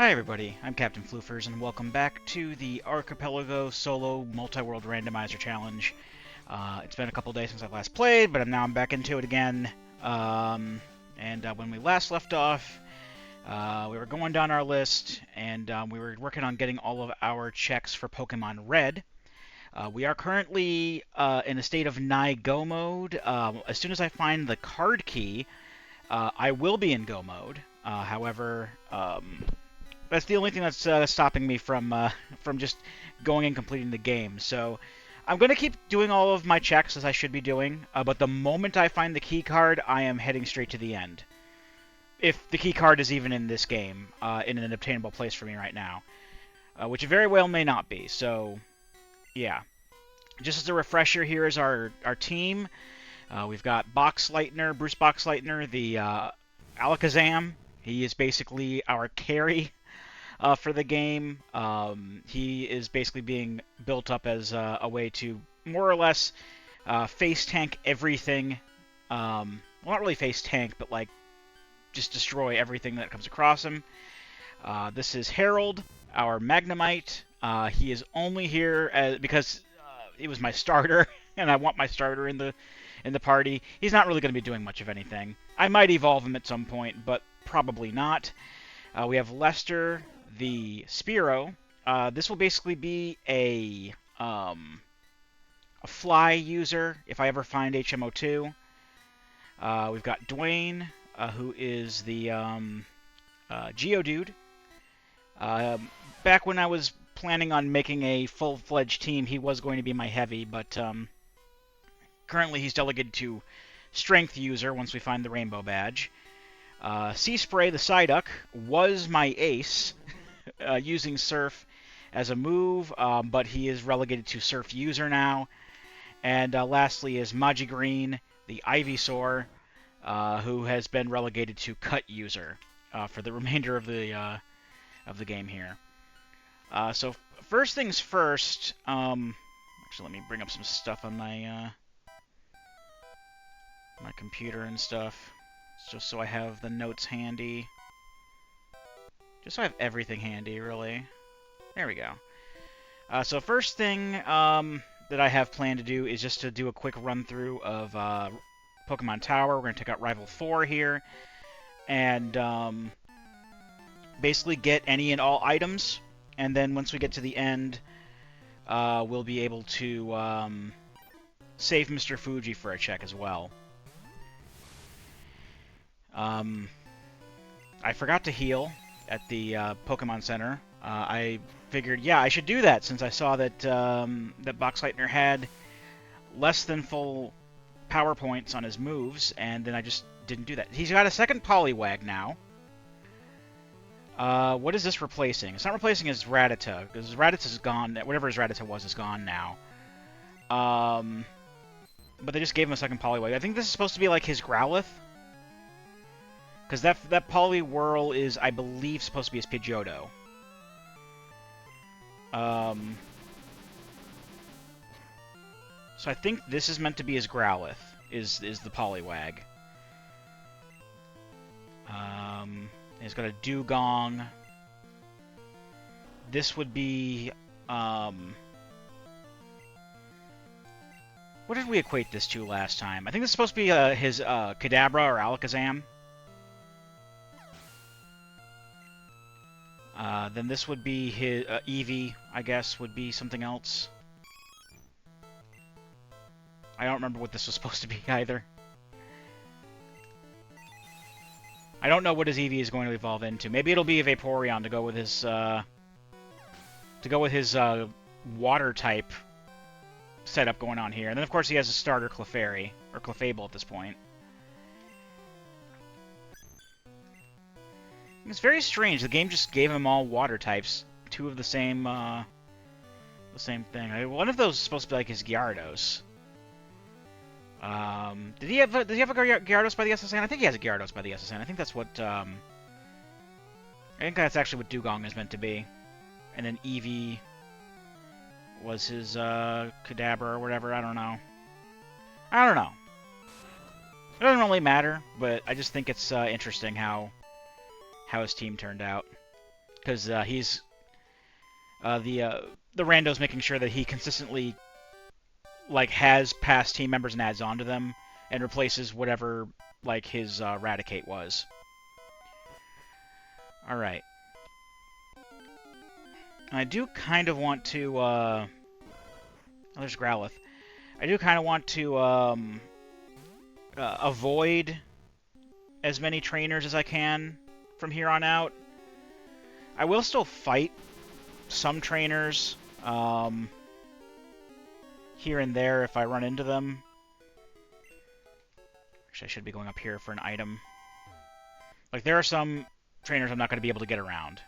Hi everybody, I'm Captain Floofers, and welcome back to the Archipelago Solo Multiworld Randomizer Challenge. It's been a couple days since I last played, but I'm back into it again. When we last left off, we were going down our list, and we were working on getting all of our checks for Pokémon Red. We are currently in a state of nigh Go mode. As soon as I find the card key, I will be in Go mode. However, that's the only thing that's stopping me from just going and completing the game. So I'm going to keep doing all of my checks as I should be doing, but the moment I find the key card, I am heading straight to the end. If the key card is even in this game, in an obtainable place for me right now. Which it very well may not be, so yeah. Just as a refresher, here is our team. We've got Bruce Boxleitner, the Alakazam. He is basically our carry for the game. He is basically being built up as a way to more or less face tank everything. Well, not really face tank, but like just destroy everything that comes across him. This is Harold, our Magnemite. He is only here because he was my starter, and I want my starter in the party. He's not really going to be doing much of anything. I might evolve him at some point, but probably not. We have Lester, the Spearow. This will basically be a fly user if I ever find HMO2. We've got Dwayne, who is the Geodude. Back when I was planning on making a full-fledged team, he was going to be my heavy, but currently he's delegated to Strength user once we find the Rainbow Badge. Sea Spray, the Psyduck, was my ace, using Surf as a move, but he is relegated to Surf user now. And lastly is Magigreen, the Ivysaur, who has been relegated to Cut user for the remainder of the game here. So first things first. Actually, let me bring up some stuff on my my computer and stuff, just so I have the notes handy. Just so I have everything handy, really. There we go. So first thing that I have planned to do is just to do a quick run-through of Pokemon Tower. We're going to take out Rival 4 here, and basically get any and all items. And then once we get to the end, we'll be able to save Mr. Fuji for a check as well. I forgot to heal at the Pokemon Center. I figured, yeah, I should do that since I saw that that Boxleitner had less than full power points on his moves, and then I just didn't do that. He's got a second Poliwag now. What is this replacing? It's not replacing his Rattata, because his Rattata's gone. Whatever his Rattata was is gone now. But they just gave him a second Poliwag. I think this is supposed to be like his Growlithe. Because that Poliwhirl is, I believe, supposed to be his Pidgeotto. So I think this is meant to be his Growlithe, is the Poliwag. He's got a Dugong. This would be, what did we equate this to last time? I think this is supposed to be his Kadabra or Alakazam. Then this would be his Eevee, I guess, would be something else. I don't remember what this was supposed to be either. I don't know what his Eevee is going to evolve into. Maybe it'll be a Vaporeon to go with his water type setup going on here. And then of course he has a starter Clefairy or Clefable at this point. It's very strange. The game just gave him all water types, two of the same thing. One of those is supposed to be like his Gyarados. Did he have a Gyarados by the SSN? I think he has a Gyarados by the SSN. I think that's what I think that's actually what Dugong is meant to be. And then Eevee was his Kadabra or whatever. I don't know. It doesn't really matter, but I just think it's interesting how his team turned out. because he's the rando's making sure that he consistently like has past team members and adds on to them and replaces whatever like his Raticate was. All right. I do kind of want to. Oh, there's Growlithe. I do kind of want to avoid as many trainers as I can from here on out. I will still fight some trainers here and there if I run into them. Actually, I should be going up here for an item. Like, there are some trainers I'm not going to be able to get around.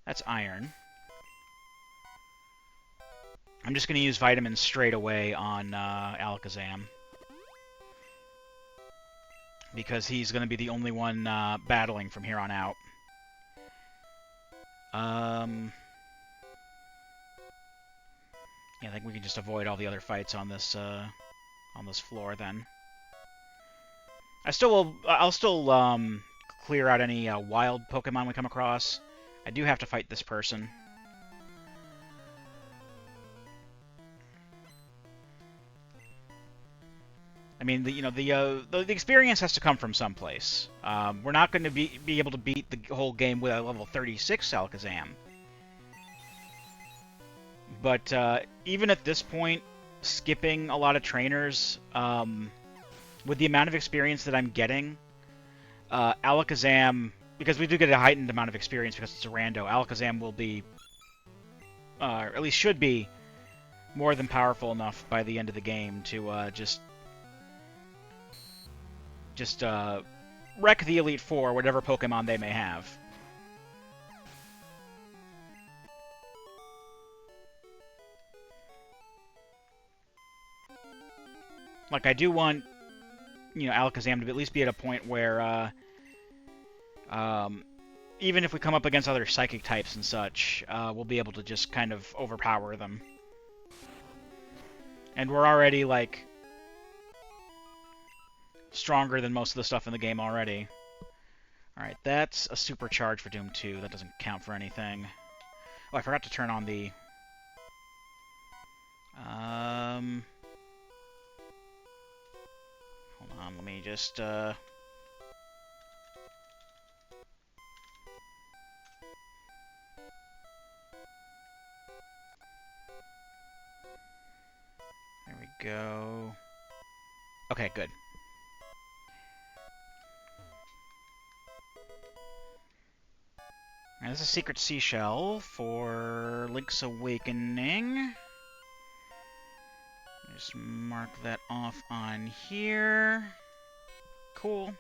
That's Iron. I'm just going to use Vitamins straight away on Alakazam. Because he's going to be the only one battling from here on out. Yeah, I think we can just avoid all the other fights on this floor then. I'll still clear out any wild Pokemon we come across. I do have to fight this person. I mean, the experience has to come from someplace. We're not going to be able to beat the whole game with a level 36 Alakazam. But even at this point, skipping a lot of trainers, with the amount of experience that I'm getting, Alakazam, because we do get a heightened amount of experience because it's a rando, Alakazam will be, or at least should be, more than powerful enough by the end of the game to just wreck the Elite Four, whatever Pokemon they may have. Like, I do want, Alakazam to at least be at a point where, even if we come up against other Psychic types and such, we'll be able to just kind of overpower them. And we're already, like, stronger than most of the stuff in the game already. Alright, that's a supercharge for Doom 2. That doesn't count for anything. Oh, I forgot to turn on the... Hold on, let me just, There we go. Okay, good. Now, this is a secret seashell for Link's Awakening. Just mark that off on here. Cool.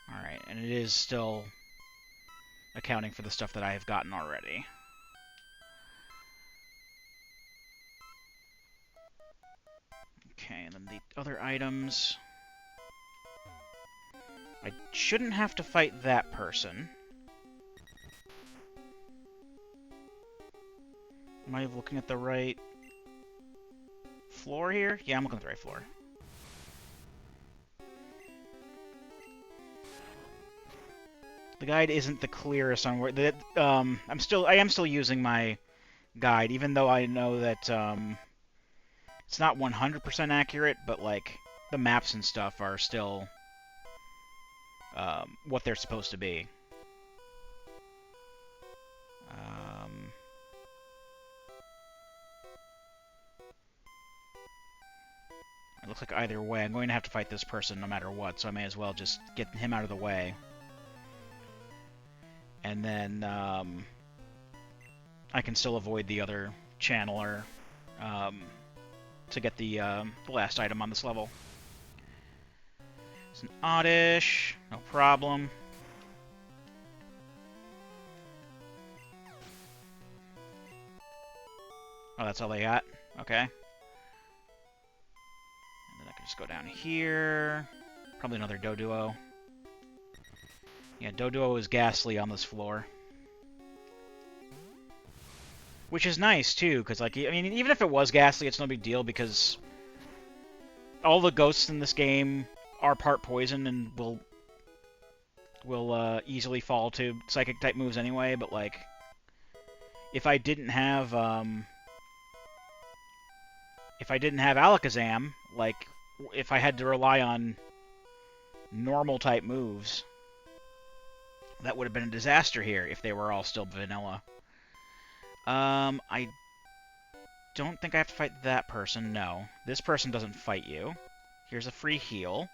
Alright, and it is still accounting for the stuff that I have gotten already. Okay, and then the other items. I shouldn't have to fight that person. Am I looking at the right floor here? Yeah, I'm looking at the right floor. The guide isn't the clearest on where I am still using my guide, even though I know that it's not 100% accurate, but like the maps and stuff are still what they're supposed to be. It looks like either way, I'm going to have to fight this person no matter what, so I may as well just get him out of the way. And then I can still avoid the other channeler to get the last item on this level. It's an Oddish, no problem. Oh, that's all they got? Okay. And then I can just go down here. Probably another Doduo. Yeah, Doduo is ghastly on this floor. Which is nice, too, because, like, I mean, even if it was ghastly, it's no big deal, because all the ghosts in this game are part poison and will easily fall to psychic type moves anyway. But like, if I didn't have Alakazam, like if I had to rely on normal type moves, that would have been a disaster here if they were all still vanilla. I don't think I have to fight that person, no. This person doesn't fight you. Here's a free heal.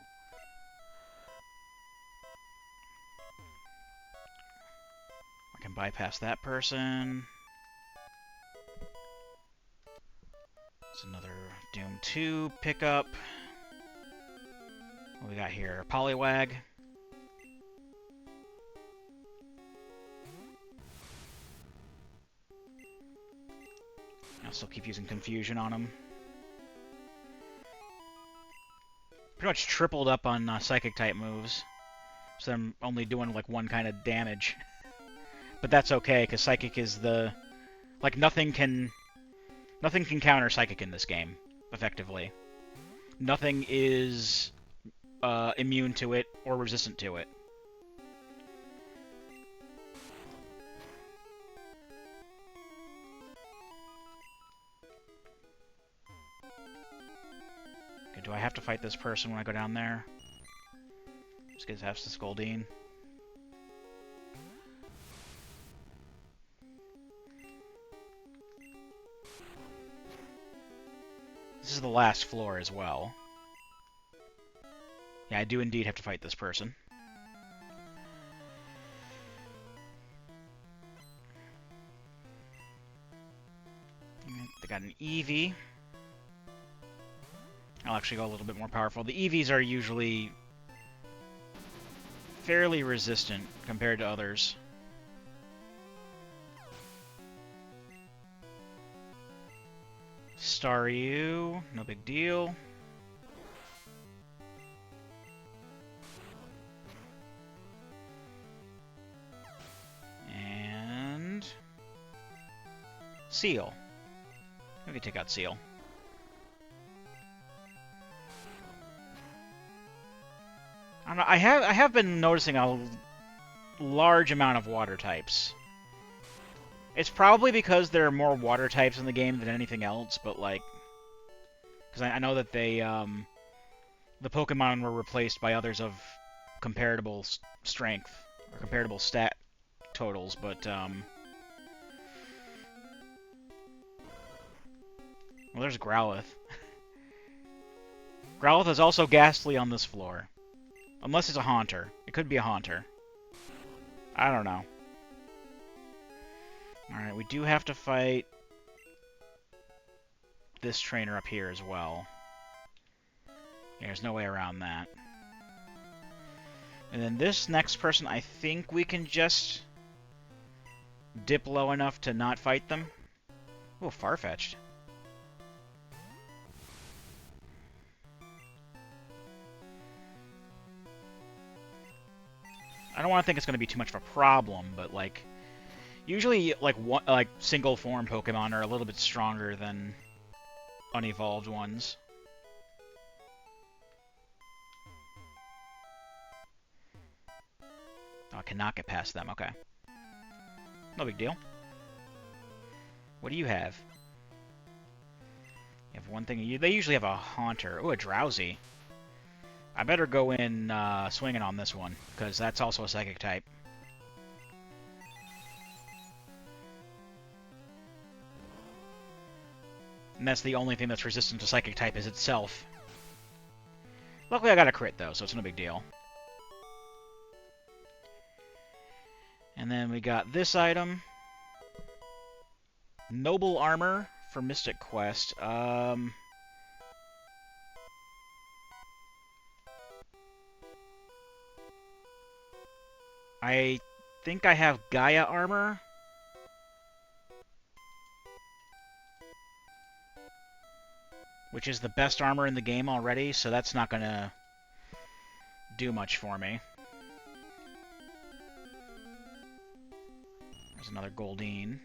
I can bypass that person. It's another Doom 2 pickup. What we got here? Poliwag. I'll still keep using Confusion on him. Pretty much tripled up on Psychic-type moves. So I'm only doing, like, one kind of damage. But that's okay, because Psychic is the... Like, nothing can counter Psychic in this game, effectively. Nothing is immune to it or resistant to it. Okay, do I have to fight this person when I go down there? Just get half the Scoldine. This is the last floor as well. Yeah, I do indeed have to fight this person. They got an Eevee. I'll actually go a little bit more powerful. The Eevees are usually fairly resistant compared to others. Staryu, no big deal. And Seal. We can take out Seal. I don't know, I have been noticing a large amount of water types. It's probably because there are more water types in the game than anything else, but like, because I know that they the Pokemon were replaced by others of comparable strength or comparable stat totals, but well, there's Growlithe. Growlithe is also ghastly on this floor. Unless it's a Haunter. It could be a Haunter. I don't know. Alright, we do have to fight this trainer up here as well. Yeah, there's no way around that. And then this next person, I think we can just dip low enough to not fight them. Oh, Farfetch'd. I don't want to think it's going to be too much of a problem, but like, usually like single form Pokemon are a little bit stronger than unevolved ones. Oh, I cannot get past them. Okay, no big deal. What do you have? You have one thing. They usually have a Haunter. Oh, a Drowsy. I better go in swinging on this one, because that's also a Psychic type. And that's the only thing that's resistant to Psychic type is itself. Luckily I got a crit, though, so it's no big deal. And then we got this item. Noble Armor for Mystic Quest. I think I have Gaia Armor. Which is the best armor in the game already, so that's not gonna do much for me. There's another Goldeen.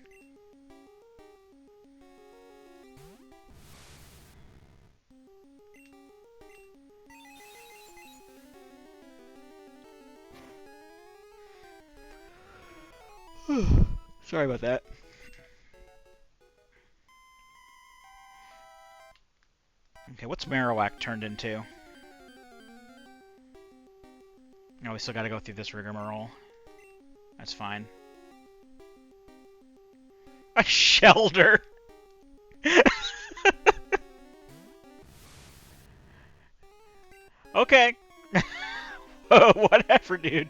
Sorry about that. Okay, what's Marowak turned into? Oh, we still gotta go through this rigmarole. That's fine. A Shelter! Okay. Whatever, dude.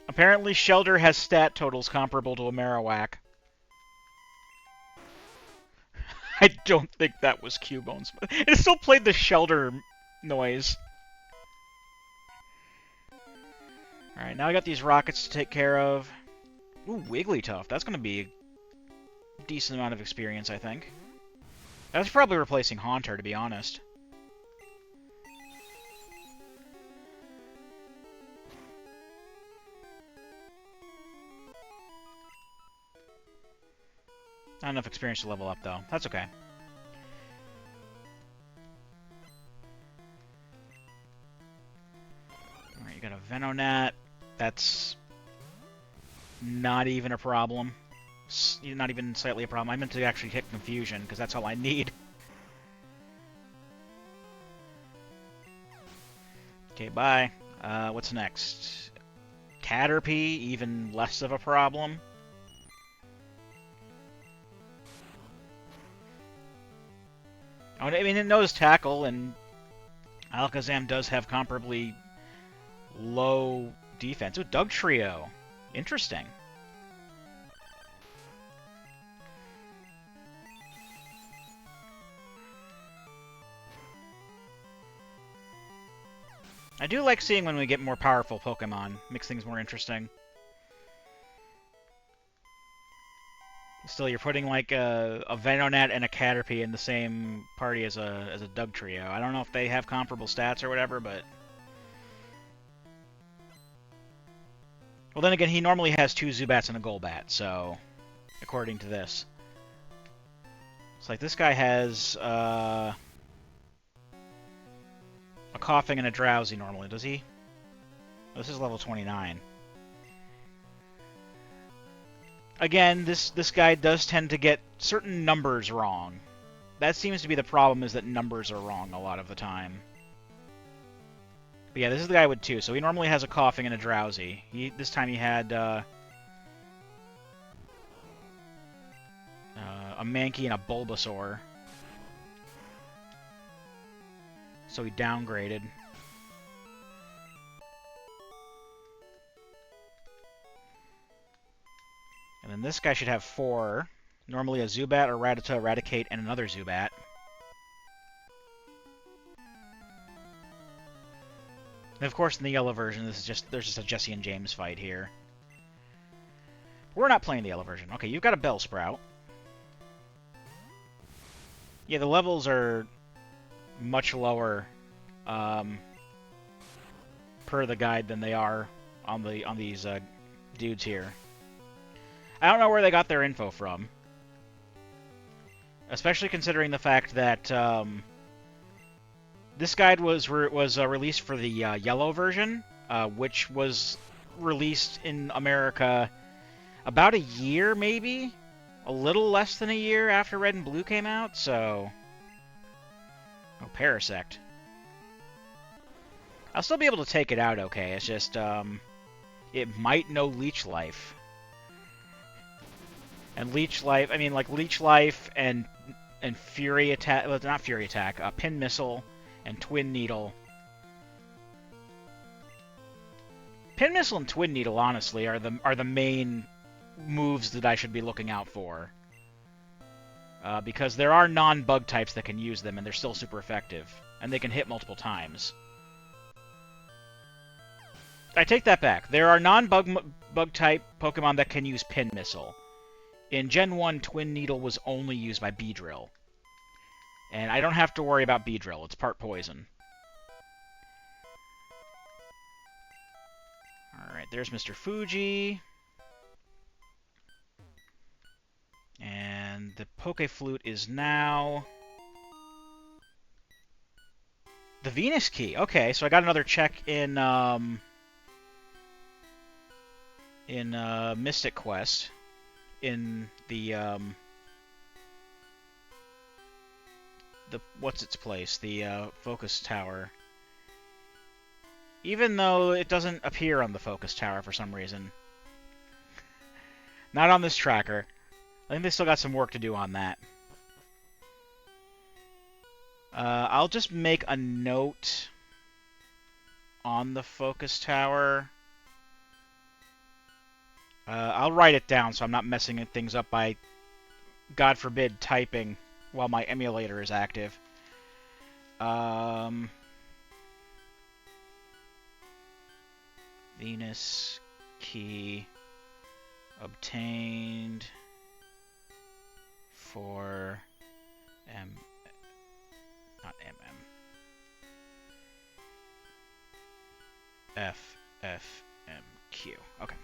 Apparently, Shelter has stat totals comparable to a Marowak. I don't think that was Cubone's. It still played the Shelter noise. Alright, now I got these rockets to take care of. Ooh, Wigglytuff. That's going to be a decent amount of experience, I think. That's probably replacing Haunter, to be honest. Not enough experience to level up, though. That's okay. Alright, you got a Venonat. That's not even a problem. Not even slightly a problem. I meant to actually hit Confusion, because that's all I need. Okay, bye. What's next? Caterpie, even less of a problem. I mean, it knows Tackle, and Alakazam does have comparably low defense. Ooh, Dugtrio. Interesting. I do like seeing when we get more powerful Pokemon. Makes things more interesting. Still, you're putting like a Venonat and a Caterpie in the same party as a Dugtrio. I don't know if they have comparable stats or whatever, but... Well, then again, he normally has 2 Zubats and a Golbat, so... According to this. It's like this guy has a Coughing and a Drowsy normally, does he? This is level 29. Again, this guy does tend to get certain numbers wrong. That seems to be the problem, is that numbers are wrong a lot of the time. But yeah, this is the guy with 2, so he normally has a Coughing and a Drowsy. This time he had a Mankey and a Bulbasaur. So he downgraded. And then this guy should have 4. Normally a Zubat, a Rattata, Raticate, and another Zubat. And of course, in the yellow version, there's just a Jesse and James fight here. We're not playing the yellow version. Okay, you've got a Bellsprout. Yeah, the levels are much lower per the guide than they are on these dudes here. I don't know where they got their info from, especially considering the fact that this guide was released for the yellow version, which was released in America about a year, maybe a little less than a year after Red and Blue came out. So, oh, Parasect. I'll still be able to take it out okay. It's just, it might know Leech Life. And Leech Life, I mean, like, Leech Life and Fury Attack, well, not Fury Attack, Pin Missile and Twin Needle. Pin Missile and Twin Needle, honestly, are the main moves that I should be looking out for. Because there are non-bug types that can use them, and they're still super effective. And they can hit multiple times. I take that back. There are non-bug type Pokemon that can use Pin Missile. In Gen 1, Twin Needle was only used by Beedrill. And I don't have to worry about Beedrill. It's part poison. Alright, there's Mr. Fuji. And the Poke Flute is now... The Venus key. Okay, so I got another check in Mystic Quest in the what's its place? The focus tower. Even though it doesn't appear on the focus tower for some reason. Not on this tracker. I think they still got some work to do on that. I'll just make a note on the focus tower. I'll write it down so I'm not messing things up by, God forbid, typing while my emulator is active. Venus key obtained for not FFMQ. Okay.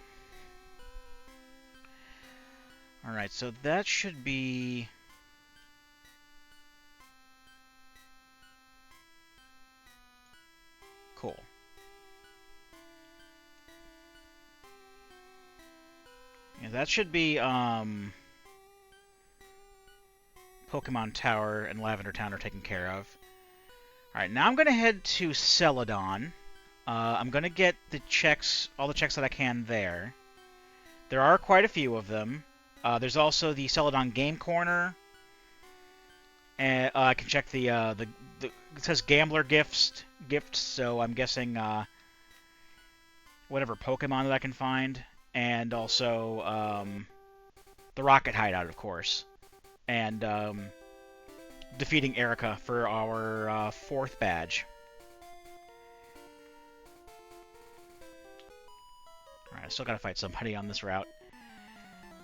Alright, so that should be... cool. Yeah, that should be, Pokemon Tower and Lavender Town are taken care of. Alright, now I'm going to head to Celadon. I'm going to get the checks, all the checks that I can there. There are quite a few of them. There's also the Celadon Game Corner. And I can check the it says Gambler gifts, so I'm guessing whatever Pokemon that I can find. And also the Rocket Hideout, of course. And defeating Erica for our 4th badge. Alright, I still gotta fight somebody on this route.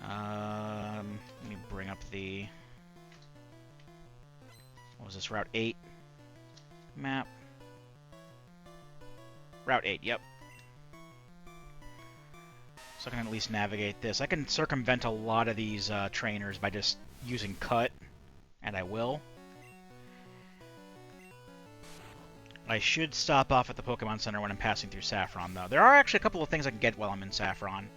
Let me bring up the... what was this, Route 8 map? Route 8, yep. So I can at least navigate this. I can circumvent a lot of these trainers by just using Cut, and I will. I should stop off at the Pokemon Center when I'm passing through Saffron, though. There are actually a couple of things I can get while I'm in Saffron.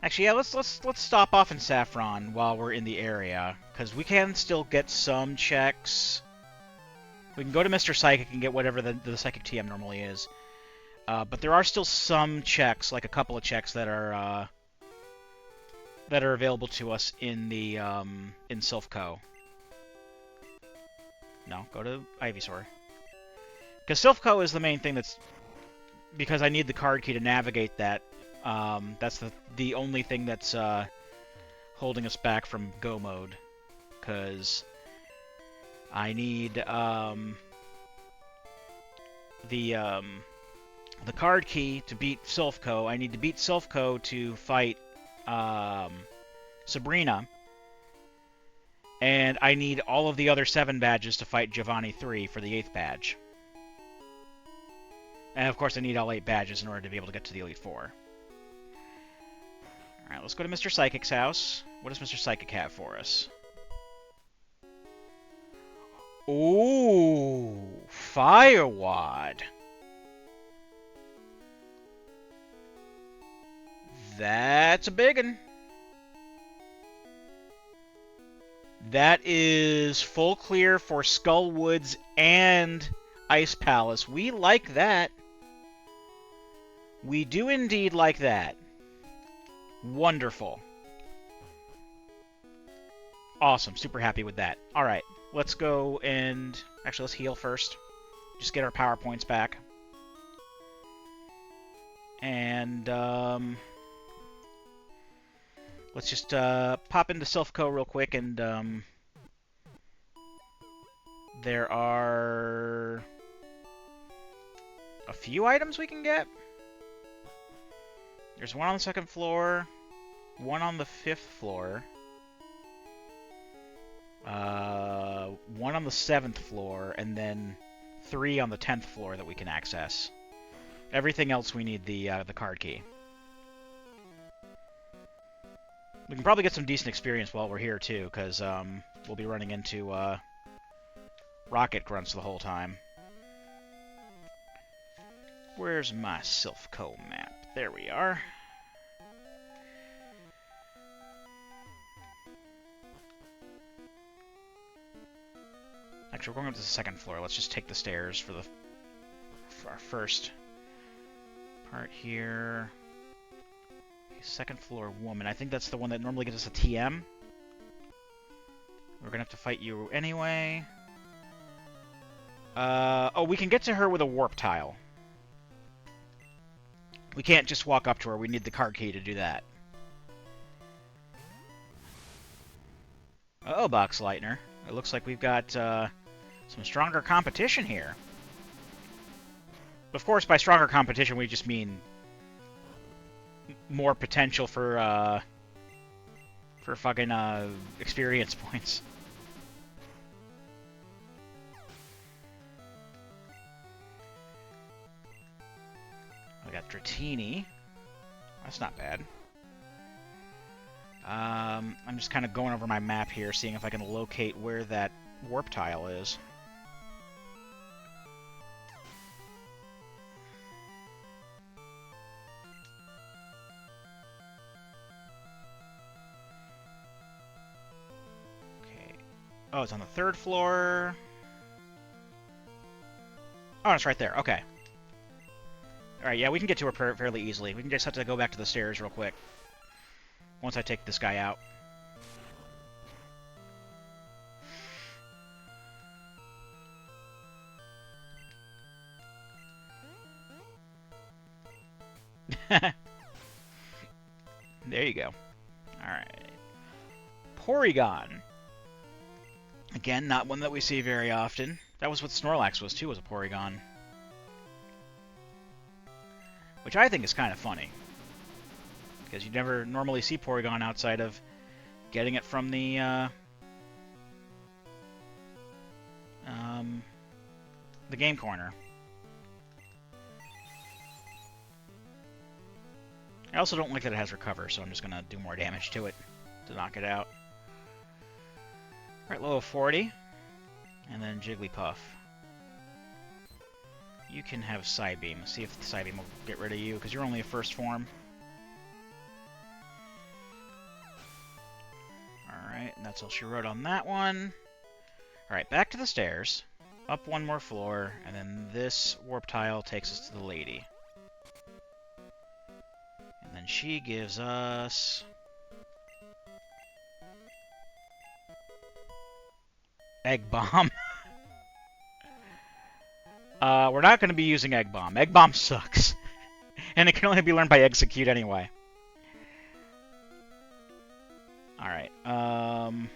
Actually, yeah, let's stop off in Saffron while we're in the area, because we can still get some checks. We can go to Mr. Psychic and get whatever the Psychic TM normally is. But there are still some checks, like a couple of checks that are available to us in the in Silphco. No, go to Ivysaur. Because Silphco is the main thing that's... because I need the card key to navigate that. That's the only thing that's holding us back from go mode. Because I need the card key to beat Silphco. I need to beat Silphco to fight Sabrina. And I need all of the other 7 badges to fight Giovanni 3 for the 8th badge. And of course I need all 8 badges in order to be able to get to the Elite Four. Alright, let's go to Mr. Psychic's house. What does Mr. Psychic have for us? Ooh, Firewad. That's a biggin'. That is full clear for Skull Woods and Ice Palace. We like that. We do indeed like that. Wonderful. Awesome. Super happy with that. Alright, let's go and... actually, let's heal first. Just get our power points back. And, let's just pop into Silphco real quick, and there are a few items we can get. There's one on the 2nd floor, one on the 5th floor, one on the 7th floor, and then 3 on the 10th floor that we can access. Everything else we need the card key. We can probably get some decent experience while we're here, too, because we'll be running into rocket grunts the whole time. Where's my Silphco map? There we are. Actually, we're going up to the second floor. Let's just take the stairs for our first part here. Second floor woman. I think that's the one that normally gives us a TM. We're gonna have to fight you anyway. Oh, we can get to her with a warp tile. We can't just walk up to her. We need the card key to do that. Uh-oh, Box Lightner. It looks like we've got some stronger competition here. Of course, by stronger competition, we just mean more potential for fucking experience points. We got Dratini. That's not bad. I'm just kind of going over my map here, seeing if I can locate where that warp tile is. Oh, it's on the third floor. Oh, it's right there. Okay. Alright, yeah, we can get to her fairly easily. We can just have to go back to the stairs real quick. Once I take this guy out. There you go. Alright. Porygon. Again, not one that we see very often. That was what Snorlax was, too, was a Porygon. Which I think is kind of funny. Because you never normally see Porygon outside of getting it from the game corner. I also don't like that it has Recover, so I'm just going to do more damage to it to knock it out. Alright, level 40. And then Jigglypuff. You can have Psybeam. See if the Psybeam will get rid of you, because you're only a first form. Alright, and that's all she wrote on that one. Alright, back to the stairs. Up one more floor, and then this warp tile takes us to the lady. And then she gives us... Egg Bomb. We're not going to be using Egg Bomb. Egg Bomb sucks. And it can only be learned by Execute anyway. Alright, Alright,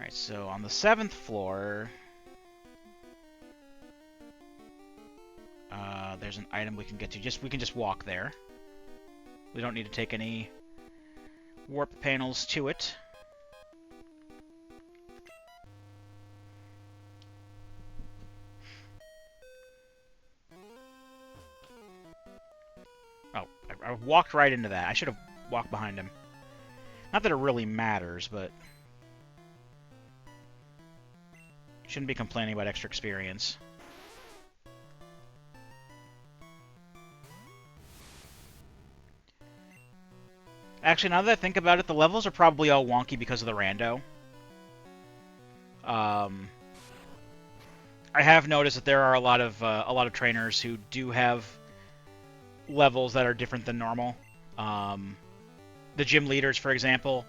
so on the 7th floor... there's an item we can get to. We can just walk there. We don't need to take any warp panels to it. Oh, I walked right into that. I should have walked behind him. Not that it really matters, but... Shouldn't be complaining about extra experience. Actually, now that I think about it, the levels are probably all wonky because of the rando. I have noticed that there are a lot of trainers who do have levels that are different than normal. The gym leaders, for example.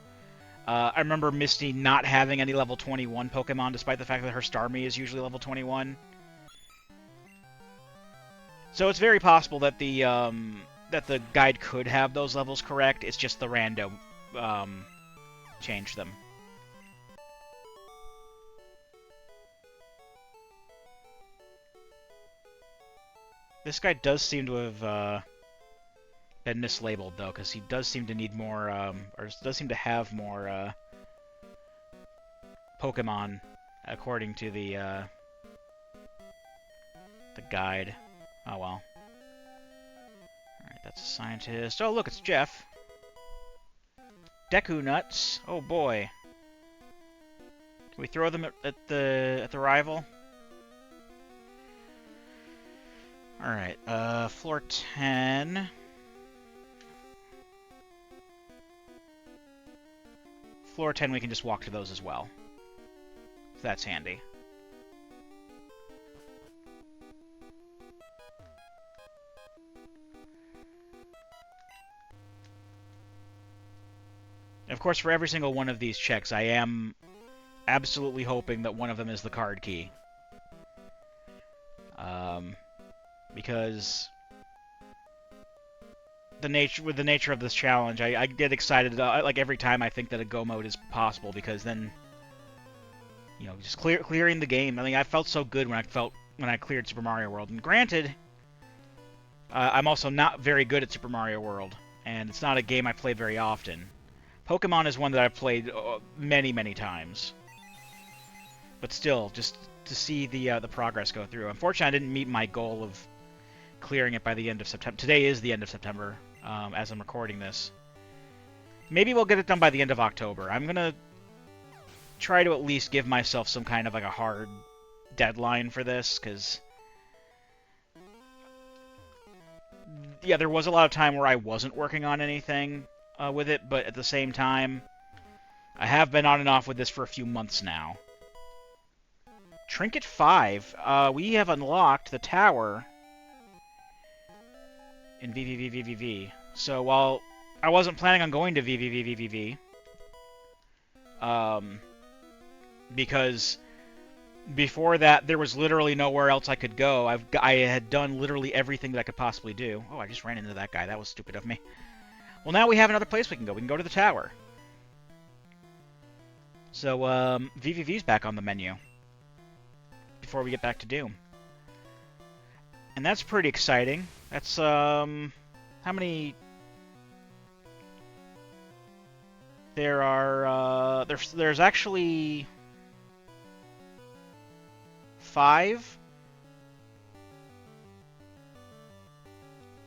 I remember Misty not having any level 21 Pokemon, despite the fact that her Starmie is usually level 21. So it's very possible that the guide could have those levels correct. It's just the rando changed them. This guy does seem to have been mislabeled, though, because he does seem to need more, or does seem to have more Pokemon, according to the guide. Oh well. Alright, That's a scientist. Oh, look, it's Jeff. Deku nuts. Oh boy. Can we throw them at the rival? All right. Floor 10. Floor 10, we can just walk to those as well. So that's handy. Of course, for every single one of these checks, I am absolutely hoping that one of them is the card key. Because with the nature of this challenge, I get excited like every time I think that a go mode is possible, because then, you know, just clearing the game. I mean, I felt so good when I cleared Super Mario World. And granted, I'm also not very good at Super Mario World, and it's not a game I play very often. Pokemon is one that I've played many, many times. But still, just to see the progress go through. Unfortunately, I didn't meet my goal of clearing it by the end of September. Today is the end of September, as I'm recording this. Maybe we'll get it done by the end of October. I'm gonna try to at least give myself some kind of like a hard deadline for this, because yeah, there was a lot of time where I wasn't working on anything with it, but at the same time, I have been on and off with this for a few months now. Trinket 5. We have unlocked the tower in VVVVVV. So while I wasn't planning on going to VVVVVV, because before that there was literally nowhere else I could go. I had done literally everything that I could possibly do. Oh, I just ran into that guy. That was stupid of me. Well, now we have another place we can go. We can go to the tower. So, VVV's back on the menu before we get back to Doom. And that's pretty exciting. That's, how many... There are, there's actually 5?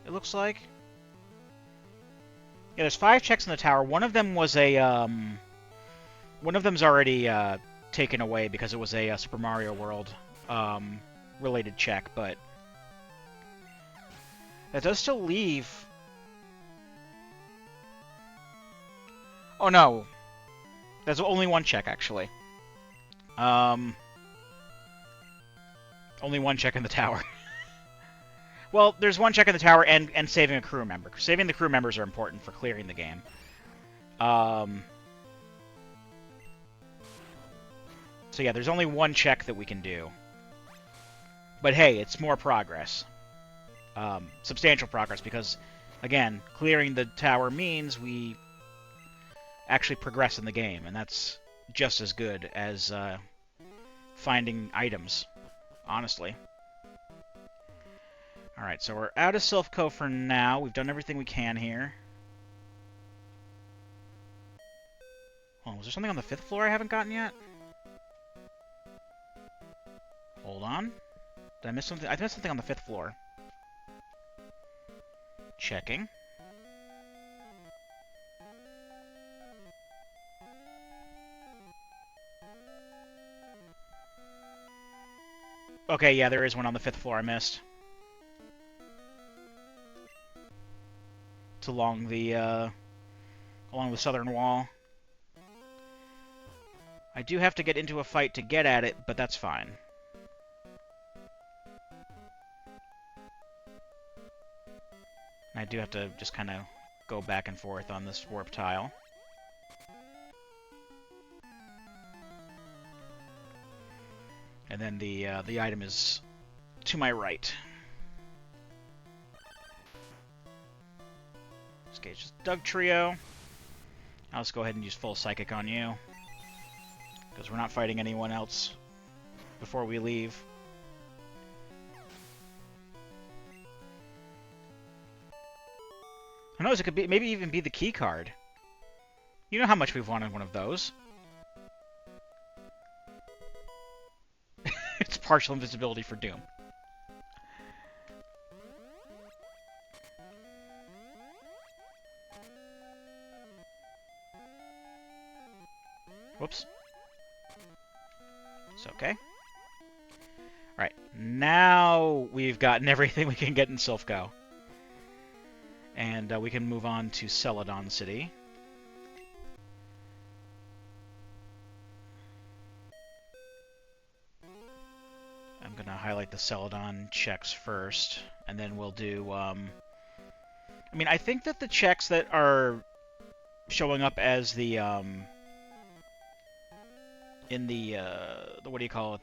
It looks like. Yeah, there's 5 checks in the tower. One of them was a, one of them's already, taken away because it was a Super Mario World, related check, but that does still leave... Oh, no. There's only one check, actually. Only one check in the tower. Well, there's one check in the tower and saving a crew member. Saving the crew members are important for clearing the game. So yeah, there's only one check that we can do. But hey, it's more progress. Substantial progress, because, again, clearing the tower means we actually progress in the game, and that's just as good as finding items, honestly. Alright, so we're out of Silph for now. We've done everything we can here. Oh, was there something on the 5th floor I haven't gotten yet? Hold on. Did I miss something? I missed something on the 5th floor. Checking. Okay, yeah, there is one on the 5th floor I missed. It's along the southern wall. I do have to get into a fight to get at it, but that's fine. I do have to just kind of go back and forth on this warp tile. And then the item is to my right. Okay, just Doug Trio. I'll just go ahead and use full Psychic on you, because we're not fighting anyone else before we leave. Who knows, it could be, maybe even be the key card. You know how much we've wanted one of those. It's partial invisibility for Doom. Whoops. It's okay. Alright, now we've gotten everything we can get in Silphco. And we can move on to Celadon City. I'm going to highlight the Celadon checks first, and then we'll do... I mean, I think that the checks that are showing up as the... in the what do you call it?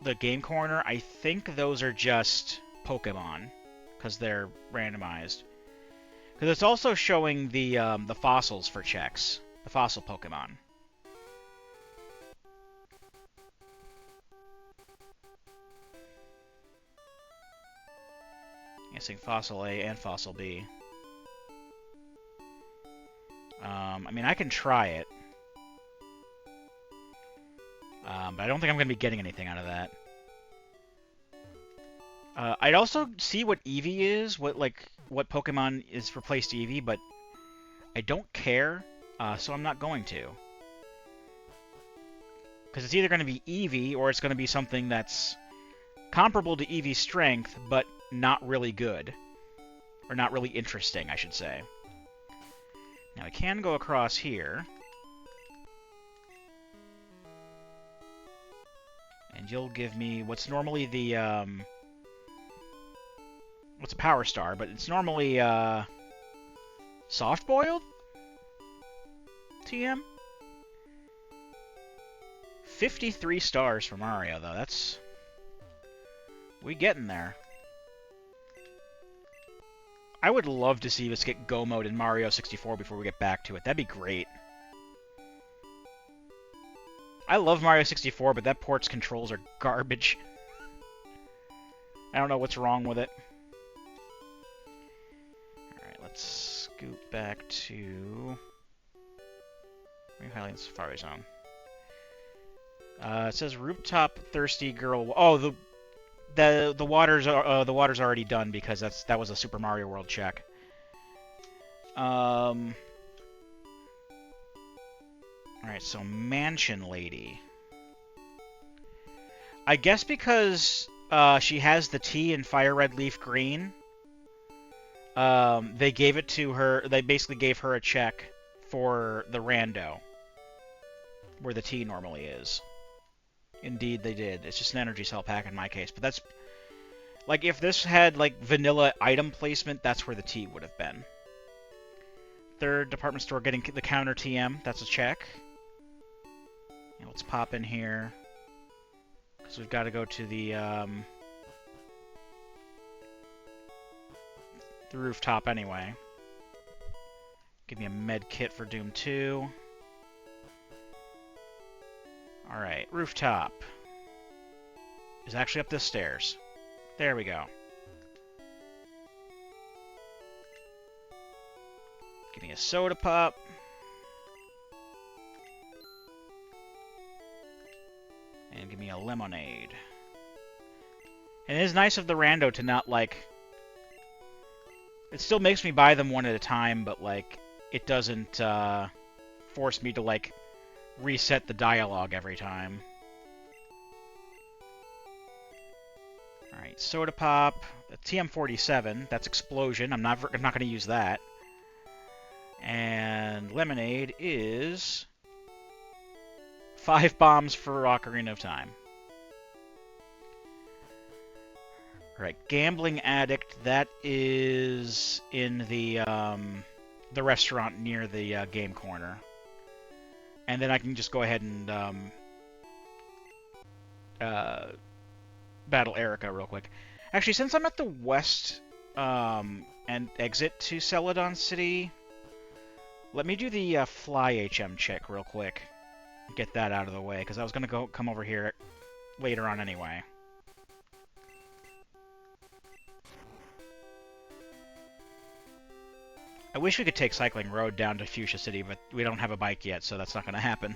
The game corner, I think those are just Pokemon, because they're randomized. Because it's also showing the fossils for checks, the fossil Pokemon. Guessing Fossil A and Fossil B. I mean, I can try it. But I don't think I'm going to be getting anything out of that. I'd also see what Eevee is, what Pokemon is replaced Eevee, but I don't care, so I'm not going to. Because it's either going to be Eevee, or it's going to be something that's comparable to Eevee's strength, but not really good. Or not really interesting, I should say. Now, I can go across here. And you'll give me what's normally the, what's a Power Star, but it's normally, Soft-boiled? TM? 53 stars for Mario, though. That's... we getting there. I would love to see us get Go Mode in Mario 64 before we get back to it. That'd be great. I love Mario 64, but that port's controls are garbage. I don't know what's wrong with it. Alright, let's scoot back to... highlight the Safari Zone. It says rooftop thirsty girl. Oh, the water's already done because that was a Super Mario World check. All right, so Mansion Lady. I guess because she has the T in Fire Red Leaf Green, they gave it to her. They basically gave her a check for the rando, where the T normally is. Indeed, they did. It's just an energy cell pack in my case. But that's... like, if this had, like, vanilla item placement, that's where the T would have been. Third department store getting the counter TM. That's a check. Now, let's pop in here. Because we've got to go to the rooftop anyway. Give me a med kit for Doom 2. Alright, rooftop. Is actually up the stairs. There we go. Give me a soda pop. And give me a lemonade. And it is nice of the rando to not, like... it still makes me buy them one at a time, but, like, it doesn't force me to, like, reset the dialogue every time. Alright, soda pop. TM47, that's explosion. I'm not going to use that. And lemonade is 5 bombs for Ocarina of Time. Alright, gambling addict. That is in the restaurant near the game corner. And then I can just go ahead and battle Erica real quick. Actually, since I'm at the west and exit to Celadon City, let me do the Fly HM check real quick. Get that out of the way, because I was going to come over here later on anyway. I wish we could take Cycling Road down to Fuchsia City, but we don't have a bike yet, so that's not going to happen.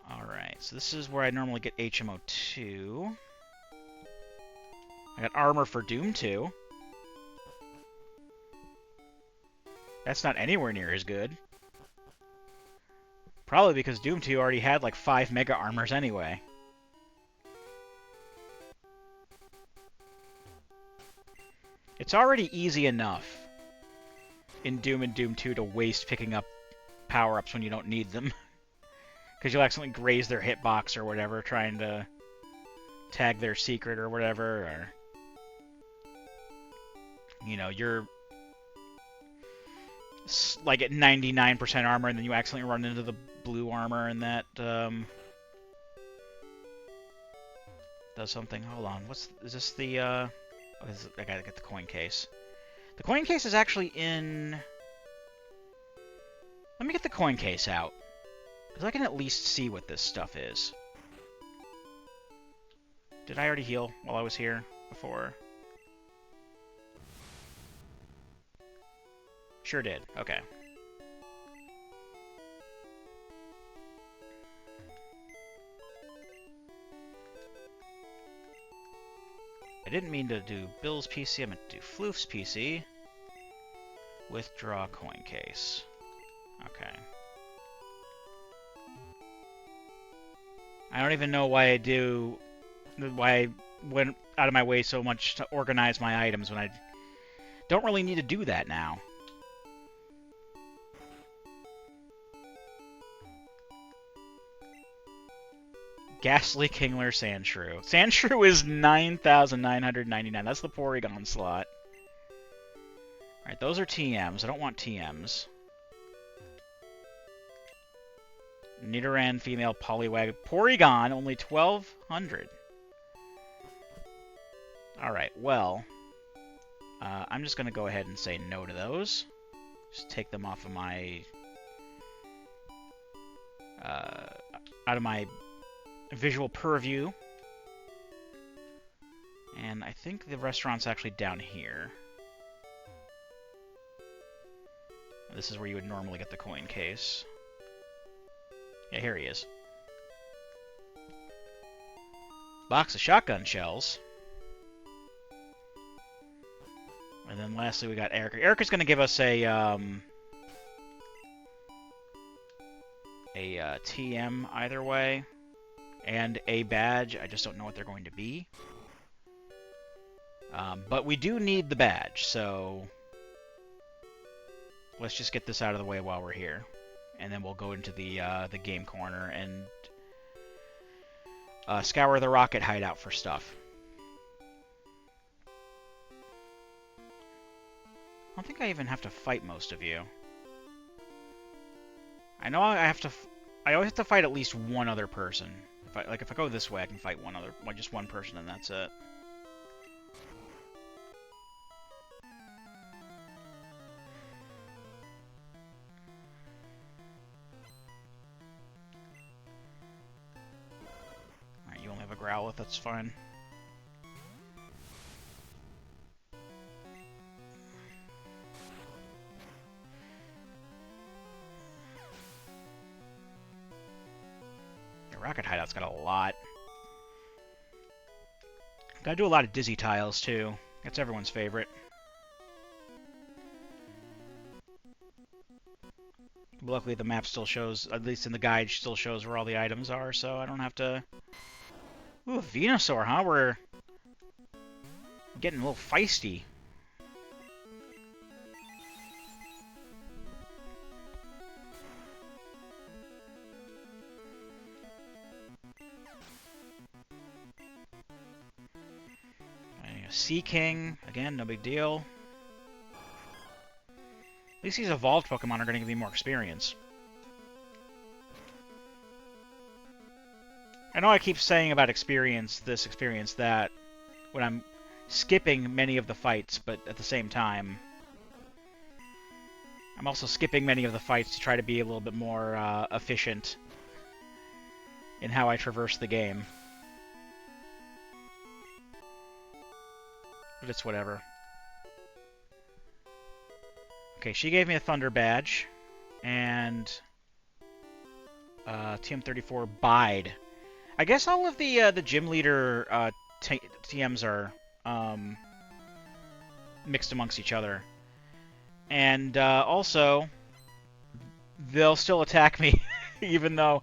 Alright, so this is where I normally get HMO2. I got armor for Doom 2. That's not anywhere near as good. Probably because Doom 2 already had like 5 Mega Armors anyway. It's already easy enough in Doom and Doom 2 to waste picking up power-ups when you don't need them. Because you'll accidentally graze their hitbox or whatever, trying to tag their secret or whatever, or... You know, you're like at 99% armor, and then you accidentally run into the blue armor, and that does something. Hold on, is this the I gotta get the coin case. The coin case is actually in... Let me get the coin case out, because I can at least see what this stuff is. Did I already heal while I was here before? Sure did. Okay. I didn't mean to do Bill's PC. I meant to do Floof's PC. Withdraw coin case. Okay. I don't even know why I went out of my way so much to organize my items when I don't really need to do that now. Ghastly Kingler Sandshrew. Sandshrew is 9,999. That's the Porygon slot. Alright, those are TMs. I don't want TMs. Nidoran female Poliwag. Porygon, only 1,200. Alright, well. I'm just going to go ahead and say no to those. Just take them off of my... out of my visual purview. And I think the restaurant's actually down here. This is where you would normally get the coin case. Yeah, here he is. Box of shotgun shells. And then lastly we got Erica. Erica's going to give us a TM either way. And a badge. I just don't know what they're going to be. But we do need the badge, so let's just get this out of the way while we're here. And then we'll go into the game corner and scour the rocket hideout for stuff. I don't think I even have to fight most of you. I know I always have to fight at least one other person. If I go this way, I can fight just one person, and that's it. Alright, you only have a Growlithe, that's fine. Rocket Hideout's got a lot. Gotta do a lot of dizzy tiles, too. That's everyone's favorite. Luckily, the map still shows, at least in the guide, still shows where all the items are, so I don't have to... Ooh, Venusaur, huh? We're getting a little feisty. Sea King, again, no big deal. At least these evolved Pokemon are going to give me more experience. I know I keep saying about experience this, experience that, when I'm skipping many of the fights, but at the same time, I'm also skipping many of the fights to try to be a little bit more efficient in how I traverse the game. But it's whatever. Okay, she gave me a Thunder Badge. And... TM34 Bide. I guess all of the gym leader TMs are mixed amongst each other. And also, they'll still attack me, even though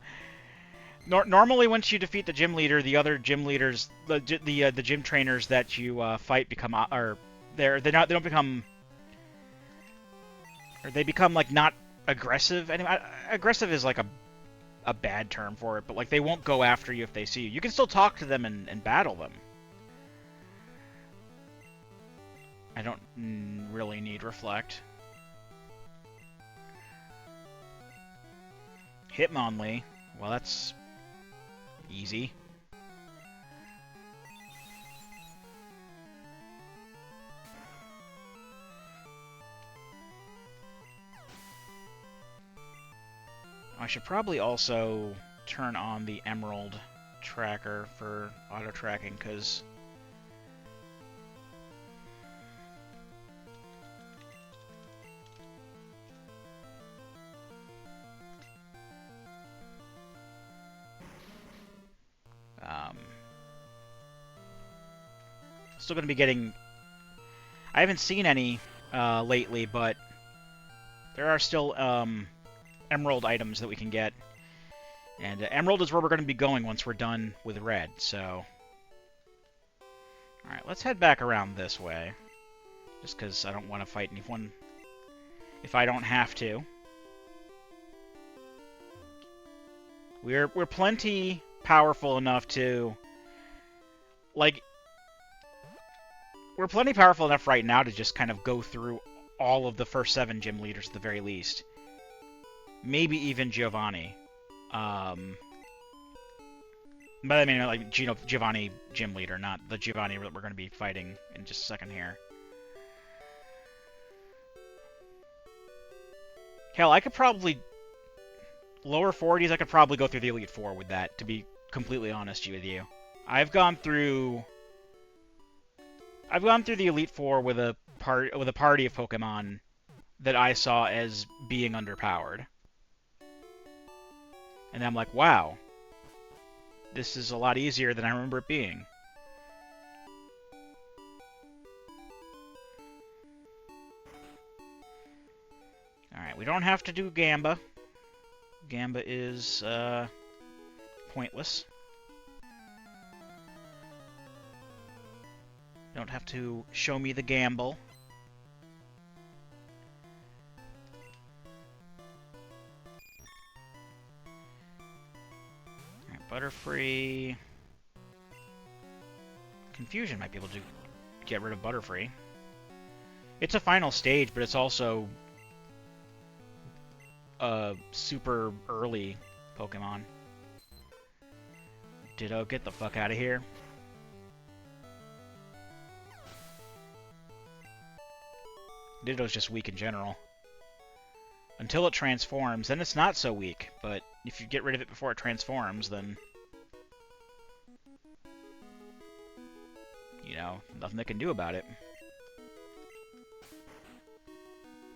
normally once you defeat the gym leader, the other gym leaders, the gym trainers that you fight become or they don't become, or they become like not aggressive. Anyway, aggressive is like a bad term for it, but like they won't go after you if they see you. You can still talk to them and battle them. I don't really need Reflect. Hitmonlee. Well, that's easy. I should probably also turn on the Emerald tracker for auto-tracking, because still going to be getting... I haven't seen any lately, but there are still Emerald items that we can get. And Emerald is where we're going to be going once we're done with Red, so... Alright, let's head back around this way. Just because I don't want to fight anyone if I don't have to. We're plenty powerful enough to... Like... We're plenty powerful enough right now to just kind of go through all of the first 7 gym leaders at the very least. Maybe even Giovanni. But I mean, like, Giovanni gym leader, not the Giovanni that we're going to be fighting in just a second here. Hell, I could probably... Lower 40s, I could probably go through the Elite Four with that, to be completely honest with you. I've gone through the Elite Four with a party of Pokemon that I saw as being underpowered. And I'm like, wow, this is a lot easier than I remember it being. Alright, we don't have to do Gamba. Gamba is pointless. Don't have to show me the gamble. Alright, Butterfree. Confusion might be able to get rid of Butterfree. It's a final stage, but it's also a super early Pokemon. Ditto, get the fuck out of here. Ditto's just weak in general. Until it transforms, then it's not so weak, but if you get rid of it before it transforms, then... You know, nothing they can do about it.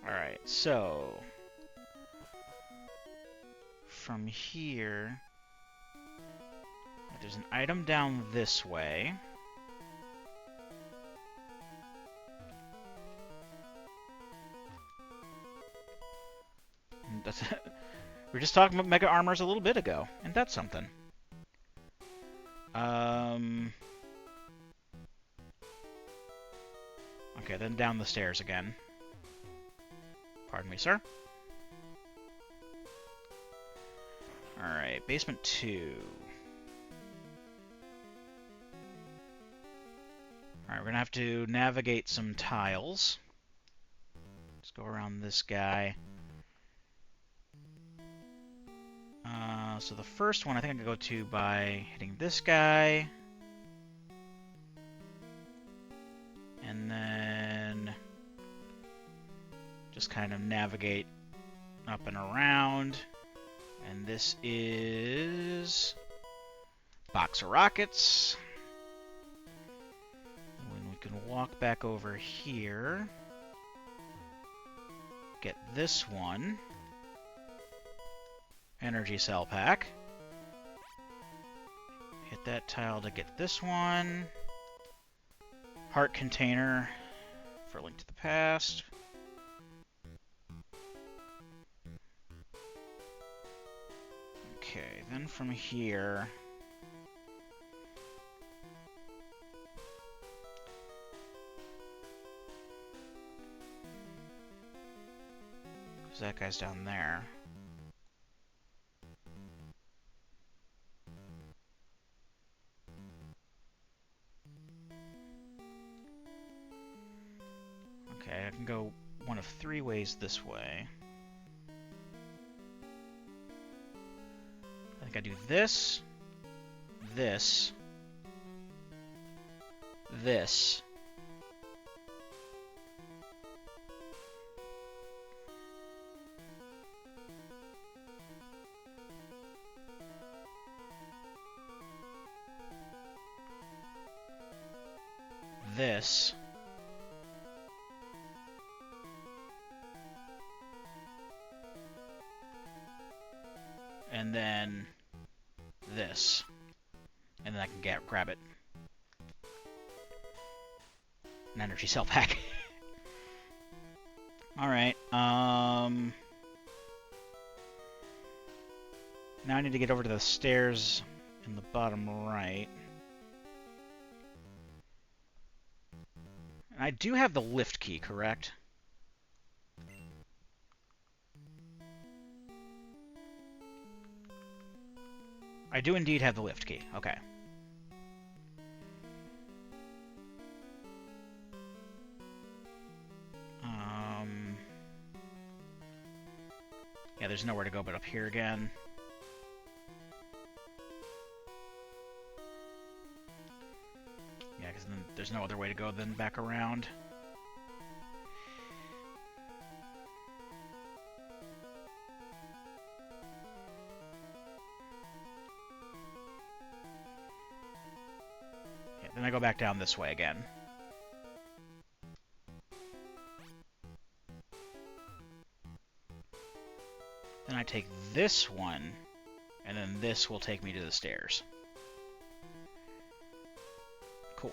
Alright, so... From here... There's an item down this way. That's we were just talking about Mega Armors a little bit ago, and that's something. Okay, then down the stairs again. Pardon me, sir. Alright, basement 2. Alright, we're gonna have to navigate some tiles. Let's go around this guy. So the first one I think I can go to by hitting this guy. And then just kind of navigate up and around. And this is Box of Rockets. And we can walk back over here. Get this one. Energy Cell Pack. Hit that tile to get this one. Heart Container for Link to the Past. Then from here... that guy's down there. Okay, I can go one of three ways this way. I think I do this, this, this. This. And then this. And then I can grab it. An energy cell pack. Alright, now I need to get over to the stairs in the bottom right. And I do have the lift key, correct? I do indeed have the lift key. Okay. Yeah, there's nowhere to go but up here again. Yeah, because then there's no other way to go than back around. Yeah, then I go back down this way again. Then I take this one, and then this will take me to the stairs. Cool.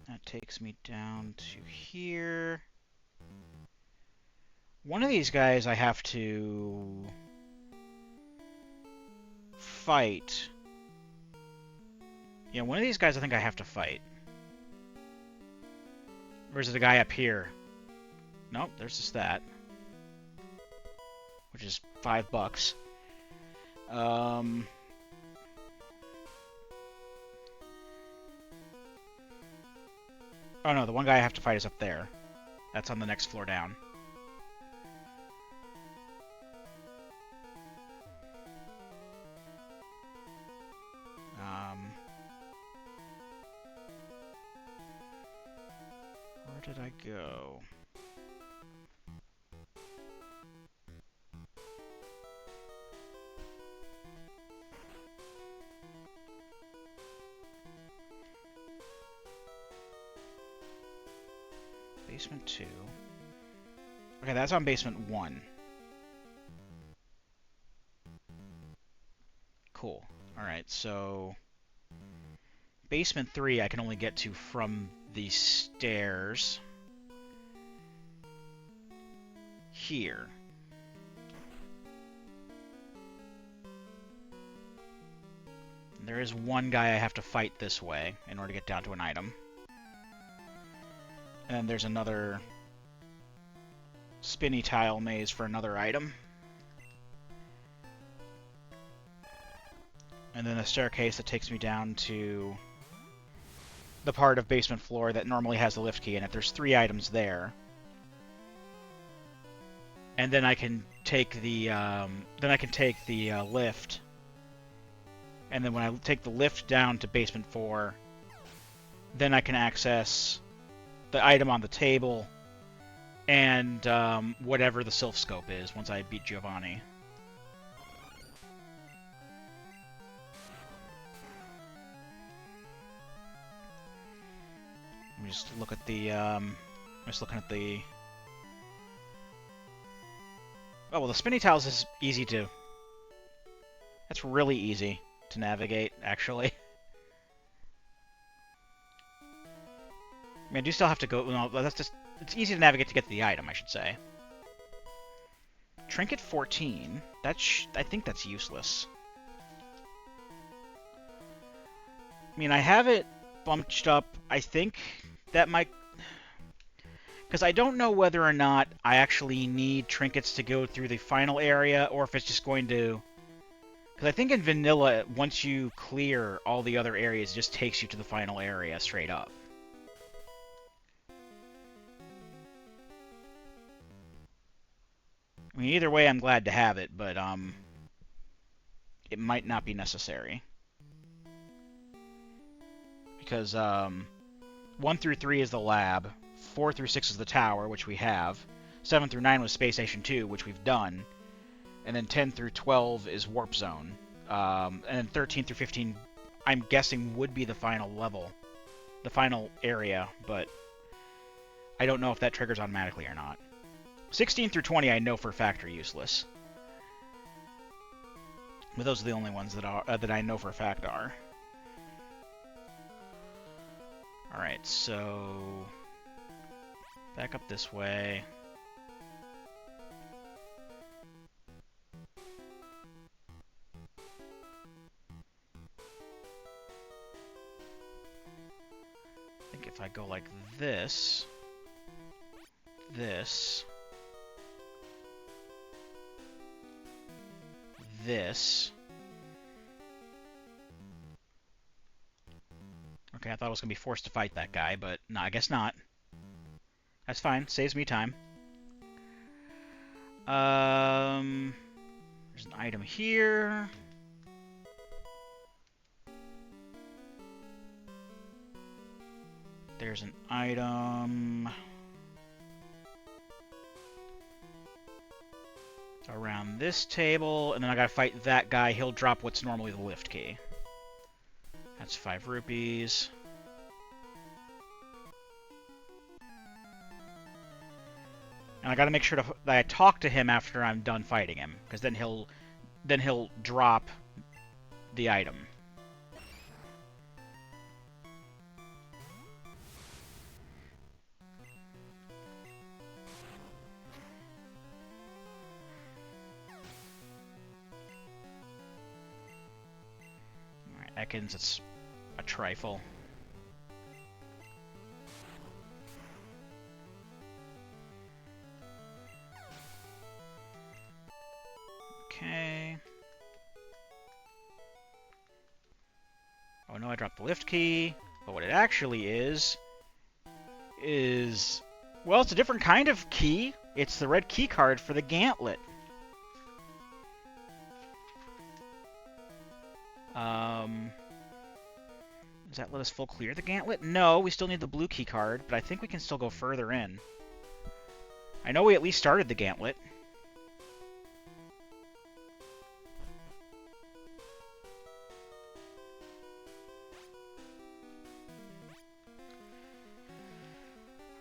That takes me down to here. One of these guys I have to fight. Yeah, one of these guys I think I have to fight. Or is it a guy up here? Nope, there's just that. Which is $5. Oh no, the one guy I have to fight is up there. That's on the next floor down. Where did I go? Basement 2. Okay, that's on basement 1. Cool. Alright, so... basement 3 I can only get to from the stairs. Here. There is one guy I have to fight this way in order to get down to an item. And then there's another spinny tile maze for another item. And then a staircase that takes me down to the part of basement floor that normally has the lift key in it. There's 3 items there. And then I can take the lift. And then when I take the lift down to basement 4, then I can access the item on the table and whatever the Sylph Scope is once I beat Giovanni. Let me just look at the I'm just looking at the... Oh, well, the spinny tiles is easy to... That's really easy to navigate, actually. I mean, I do still have to go... No, that's just... It's easy to navigate to get to the item, I should say. Trinket 14. I think that's useless. I mean, I have it bumped up. I think that might... Because I don't know whether or not I actually need trinkets to go through the final area, or if it's just going to... Because I think in vanilla, once you clear all the other areas, it just takes you to the final area straight up. I mean, either way, I'm glad to have it, but it might not be necessary. Because 1 through 3 is the lab, 4 through 6 is the tower, which we have, 7 through 9 was Space Station 2, which we've done, and then 10 through 12 is Warp Zone, and then 13 through 15, I'm guessing, would be the final level, the final area, but I don't know if that triggers automatically or not. 16 through 20 I know for a fact are useless. But those are the only ones that are that I know for a fact are. Alright, so... Back up this way. I think if I go like this... This... This... Okay, I thought I was going to be forced to fight that guy, but no, I guess not. That's fine. Saves me time. There's an item here. There's an item around this table, and then I gotta fight that guy. He'll drop what's normally the lift key. That's 5 rupees. And I gotta make sure that I talk to him after I'm done fighting him, because then he'll drop the item. Alright, Ekans, it's a trifle. Okay. Oh no, I dropped the lift key. But what it actually is... Well, it's a different kind of key. It's the red key card for the gauntlet. Does that let us full clear the gauntlet? No, we still need the blue key card, but I think we can still go further in. I know we at least started the gauntlet.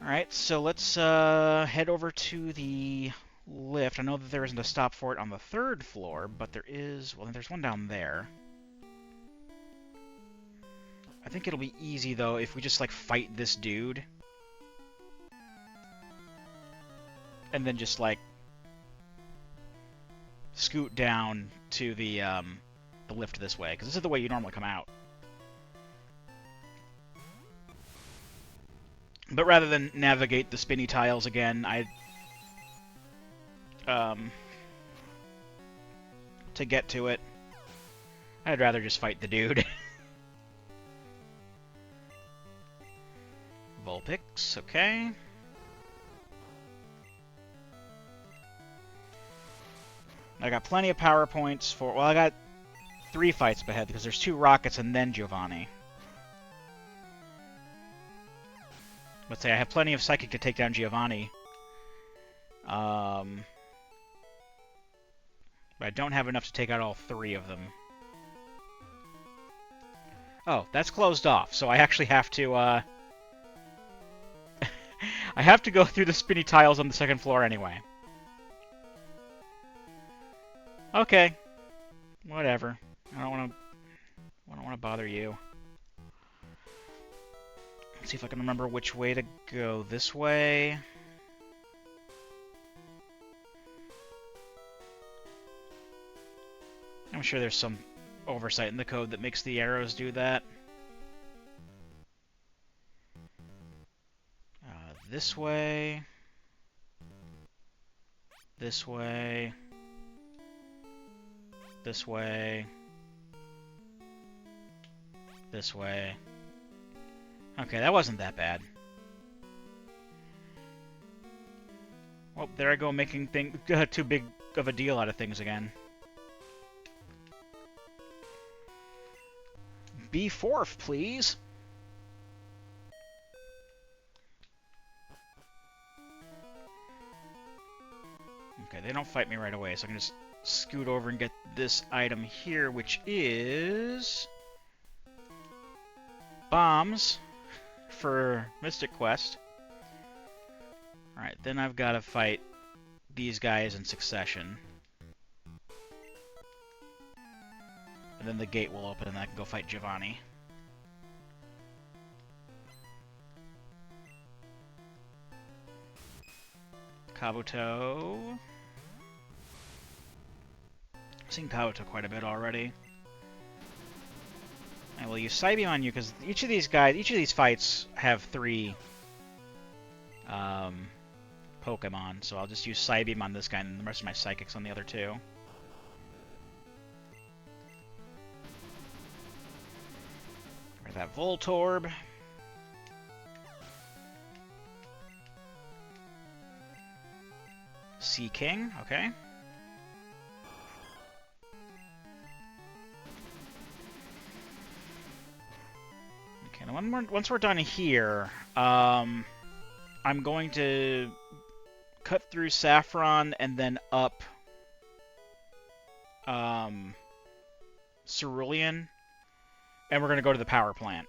Alright, so let's head over to the lift. I know that there isn't a stop for it on the 3rd floor, but there is... Well, there's one down there. I think it'll be easy, though, if we just, like, fight this dude. And then just, like, scoot down to the lift this way, because this is the way you normally come out. But rather than navigate the spinny tiles again, to get to it, I'd rather just fight the dude. Vulpix, okay. I got plenty of power points for... Well, I got 3 fights ahead, because there's 2 rockets and then Giovanni. Let's say I have plenty of Psychic to take down Giovanni. But I don't have enough to take out all 3 of them. Oh, that's closed off, so I actually have to, I have to go through the spinny tiles on the 2nd floor anyway. Okay. Whatever. I don't want to bother you. Let's see if I can remember which way to go. This way. I'm sure there's some oversight in the code that makes the arrows do that. This way. This way. This way. This way. Okay, that wasn't that bad. Well, there I go making too big of a deal out of things again. Be fourth, please. Okay, they don't fight me right away, so I can just scoot over and get this item here, which is bombs for Mystic Quest. Alright, then I've got to fight these guys in succession. And then the gate will open and I can go fight Giovanni. Kabuto. I've seen Kabuto quite a bit already. I will use Psybeam on you because each of these fights have 3 Pokemon, so I'll just use Psybeam on this guy and the rest of my Psychics on the other 2. Or that Voltorb. Sea King, okay. Okay, now once we're done here, I'm going to cut through Saffron and then up Cerulean, and we're going to go to the power plant.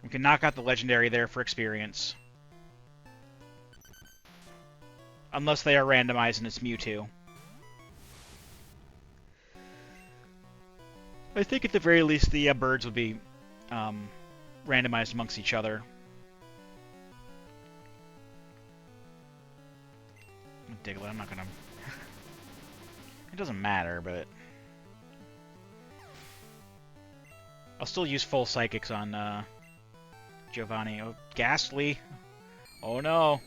We can knock out the legendary there for experience. Unless they are randomized and it's Mewtwo. I think at the very least the birds would be randomized amongst each other. Diglett, I'm not gonna... It doesn't matter, but... I'll still use full Psychics on Giovanni. Oh, Ghastly! Oh no!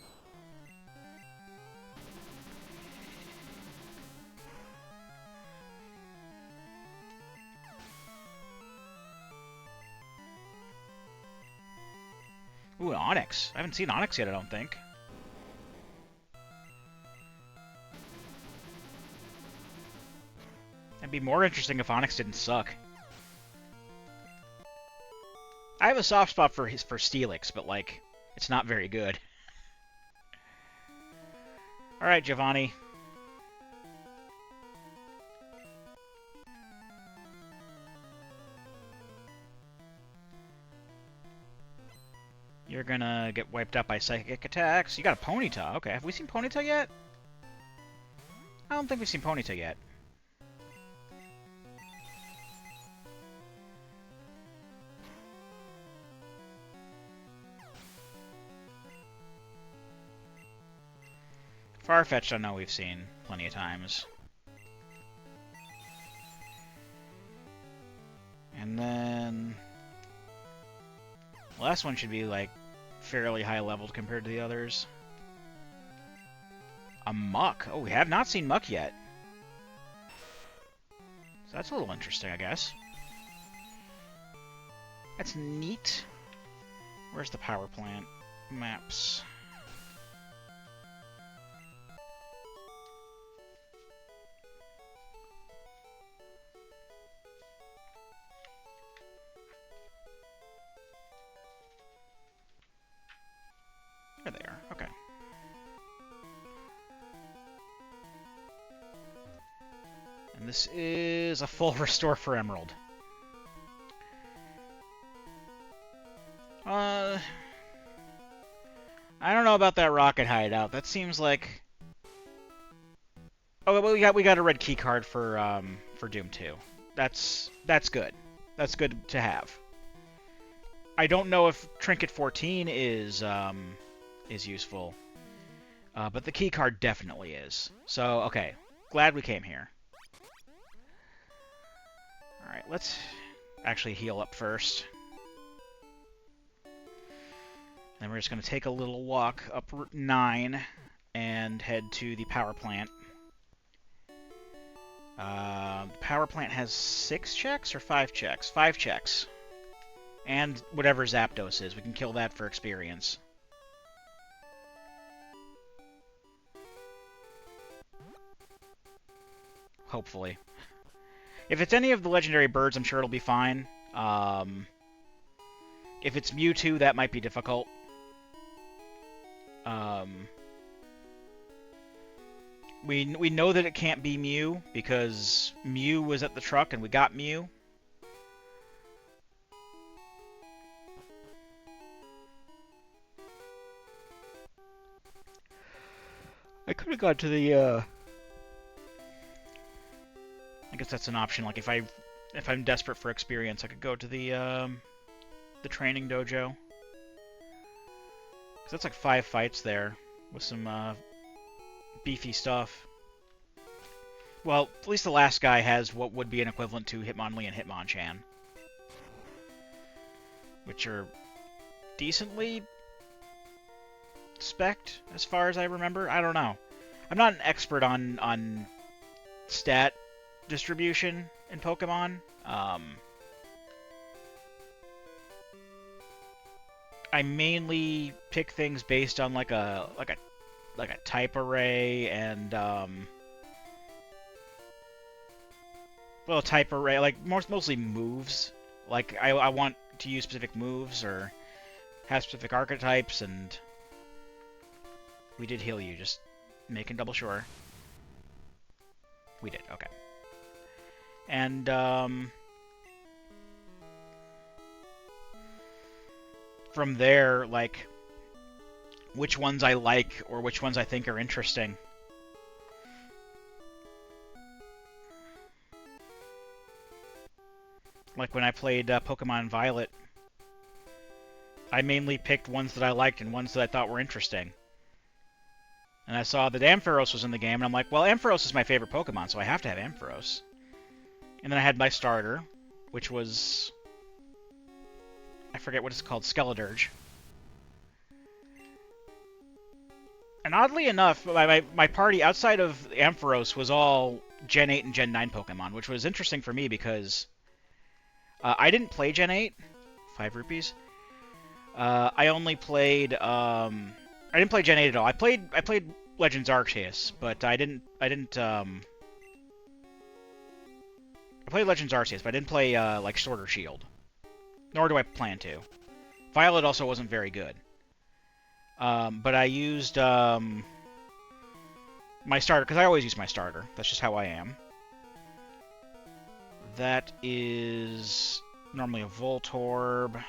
Ooh, Onyx. I haven't seen Onyx yet, I don't think. It'd be more interesting if Onyx didn't suck. I have a soft spot for Steelix, but, like, it's not very good. Alright, Giovanni. You're gonna get wiped out by psychic attacks. You got a Ponyta. Okay, have we seen Ponyta yet? I don't think we've seen Ponyta yet. Farfetch'd I know we've seen plenty of times. And then... the last one should be, like, fairly high-leveled compared to the others. A Muck. Oh, we have not seen Muck yet. So that's a little interesting, I guess. That's neat. Where's the power plant? Maps. There they are. Okay. And this is a full restore for Emerald. I don't know about that rocket hideout. That seems like... oh, well, we got a red key card for Doom 2. That's good. That's good to have. I don't know if Trinket 14 is useful, but the key card definitely is. So, okay. Glad we came here. Alright, let's actually heal up first. Then we're just going to take a little walk up Route 9 and head to the power plant. The power plant has 6 checks or 5 checks? 5 checks. And whatever Zapdos is. We can kill that for experience. Hopefully. If it's any of the legendary birds, I'm sure it'll be fine. If it's Mewtwo, that might be difficult. We know that it can't be Mew, because Mew was at the truck and we got Mew. I could have gone to the, I guess that's an option. Like, if I'm desperate for experience, I could go to the training dojo. Because that's like 5 fights there, with some, beefy stuff. Well, at least the last guy has what would be an equivalent to Hitmonlee and Hitmonchan. Which are decently spec'd, as far as I remember. I don't know. I'm not an expert on stat distribution in Pokemon. I mainly pick things based on like a type array and well, type array, like mostly moves. Like I want to use specific moves or have specific archetypes, and we did heal you, just making double sure. We did, okay. And from there, like, which ones I like or which ones I think are interesting. Like when I played Pokemon Violet, I mainly picked ones that I liked and ones that I thought were interesting. And I saw that Ampharos was in the game, and I'm like, well, Ampharos is my favorite Pokemon, so I have to have Ampharos. And then I had my starter, which was... I forget what it's called, Skeledirge. And oddly enough, my party outside of Ampharos was all Gen 8 and Gen 9 Pokemon, which was interesting for me because I didn't play Gen 8. 5 rupees. I only played... I didn't play Gen 8 at all. I played Legends Arceus, but I played Legends Arceus, but I didn't play like Sword or Shield. Nor do I plan to. Violet also wasn't very good. But I used my starter, because I always use my starter. That's just how I am. That is normally a Voltorb.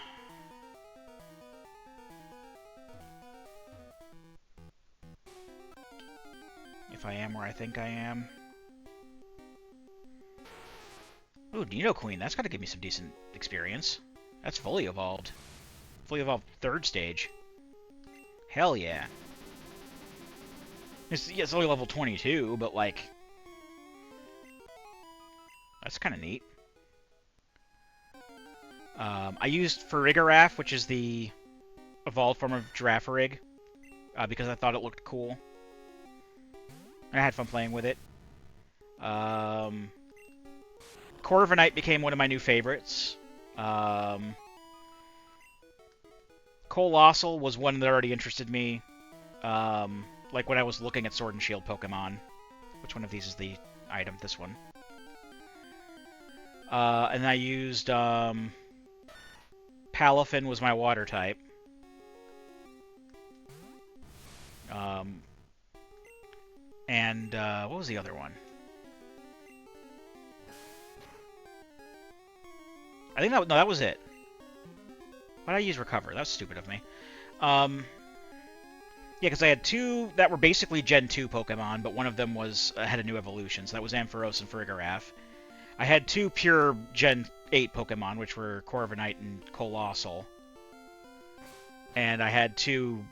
If I am where I think I am. Ooh, Nidoqueen. That's got to give me some decent experience. That's fully evolved. Fully evolved 3rd stage. Hell yeah. It's only level 22, but like... That's kind of neat. I used Farigiraf, which is the evolved form of Girafarig, because I thought it looked cool. And I had fun playing with it. Corviknight became one of my new favorites. Colossal was one that already interested me. Like when I was looking at Sword and Shield Pokemon. Which one of these is the item? This one. And I used, Palafin was my water type. And, what was the other one? I think that was it. Why did I use Recover? That was stupid of me. Yeah, because I had 2 that were basically Gen 2 Pokemon, but one of them had a new evolution, so that was Ampharos and Farigiraf. I had 2 pure Gen 8 Pokemon, which were Corviknight and Coalossal. And I had 2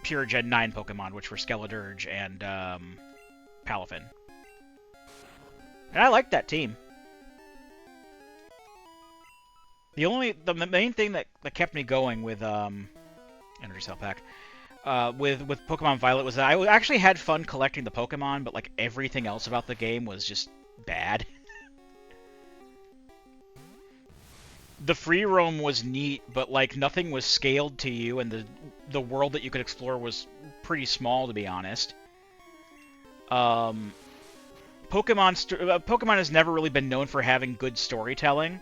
pure Gen 9 Pokemon, which were Skeledirge and Palafin. And I liked that team. The main thing that kept me going with Energy Cell Pack, with Pokemon Violet was that I actually had fun collecting the Pokemon, but like everything else about the game was just bad. The free roam was neat, but like nothing was scaled to you, and the world that you could explore was pretty small, to be honest. Pokemon has never really been known for having good storytelling.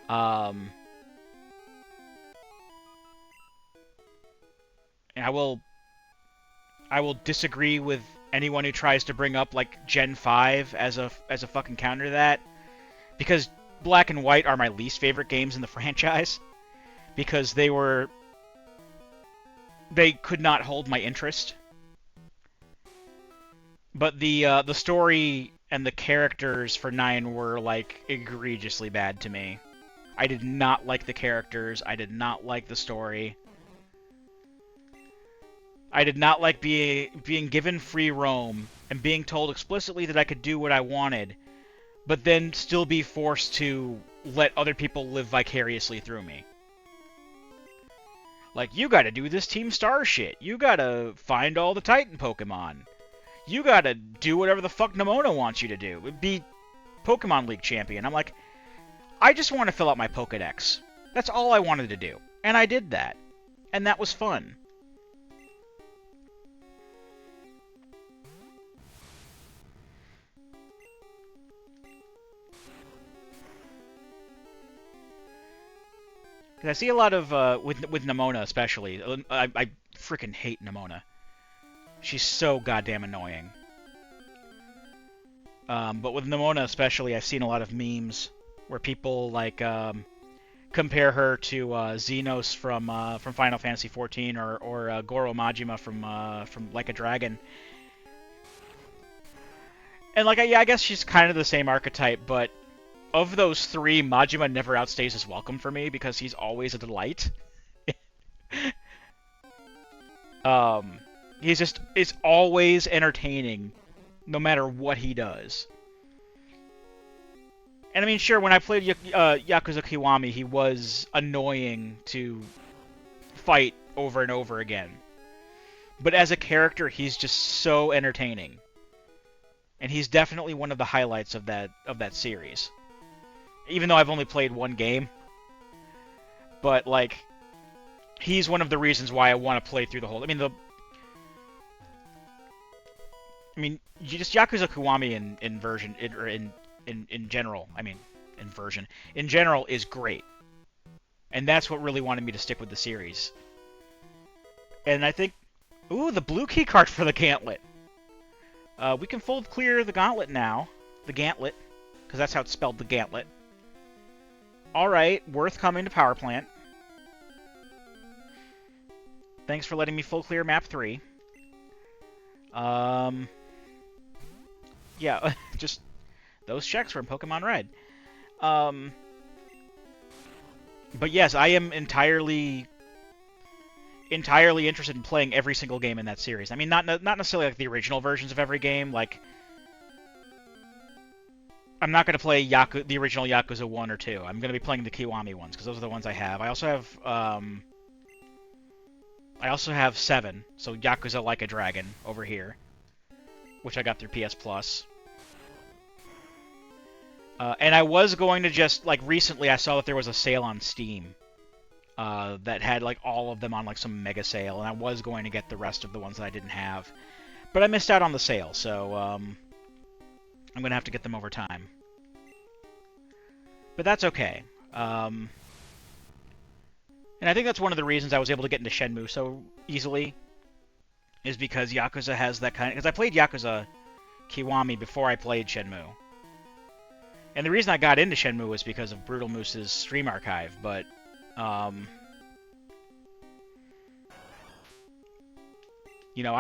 And I will disagree with anyone who tries to bring up like Gen 5 as a fucking counter to that, because Black and White are my least favorite games in the franchise, because they could not hold my interest. But the story and the characters for 9 were like egregiously bad to me. I did not like the characters. I did not like the story. I did not like being given free roam and being told explicitly that I could do what I wanted, but then still be forced to let other people live vicariously through me. Like, you gotta do this Team Star shit. You gotta find all the Titan Pokemon. You gotta do whatever the fuck Nemona wants you to do. Be Pokemon League champion. I'm like, I just want to fill out my Pokedex. That's all I wanted to do. And I did that. And that was fun. I see a lot of, with Nemona especially, I freaking hate Nemona. She's so goddamn annoying. But with Nemona especially, I've seen a lot of memes where people, like, compare her to Xenos from Final Fantasy XIV, or Goro Majima from Like a Dragon. And, like, yeah, I guess she's kind of the same archetype, but of those 3, Majima never outstays his welcome for me, because he's always a delight. It's always entertaining, no matter what he does. And I mean, sure, when I played Yakuza Kiwami, he was annoying to fight over and over again. But as a character, he's just so entertaining. And he's definitely one of the highlights of that series. Even though I've only played 1 game. But, like, he's one of the reasons why I want to play through the whole... just Yakuza Kiwami in general, in general, is great. And that's what really wanted me to stick with the series. And I think... Ooh, the blue key card for the Gauntlet. We can fold clear the Gauntlet now. The Gauntlet. Because that's how it's spelled, the Gauntlet. Alright, worth coming to Power Plant. Thanks for letting me full clear map 3. Yeah, just those checks from Pokemon Red. But yes, I am entirely interested in playing every single game in that series. I mean, not necessarily like the original versions of every game. Like, I'm not going to play the original Yakuza 1 or 2. I'm going to be playing the Kiwami ones, because those are the ones I have. I also have 7, so Yakuza Like a Dragon over here, which I got through PS Plus. And I was going to just, like, recently I saw that there was a sale on Steam that had, like, all of them on, like, some mega sale, and I was going to get the rest of the ones that I didn't have. But I missed out on the sale, so I'm going to have to get them over time. But that's okay. And I think that's one of the reasons I was able to get into Shenmue so easily, is because Yakuza has that kind of... Because I played Yakuza Kiwami before I played Shenmue. And the reason I got into Shenmue was because of Brutal Moose's stream archive, but... you know,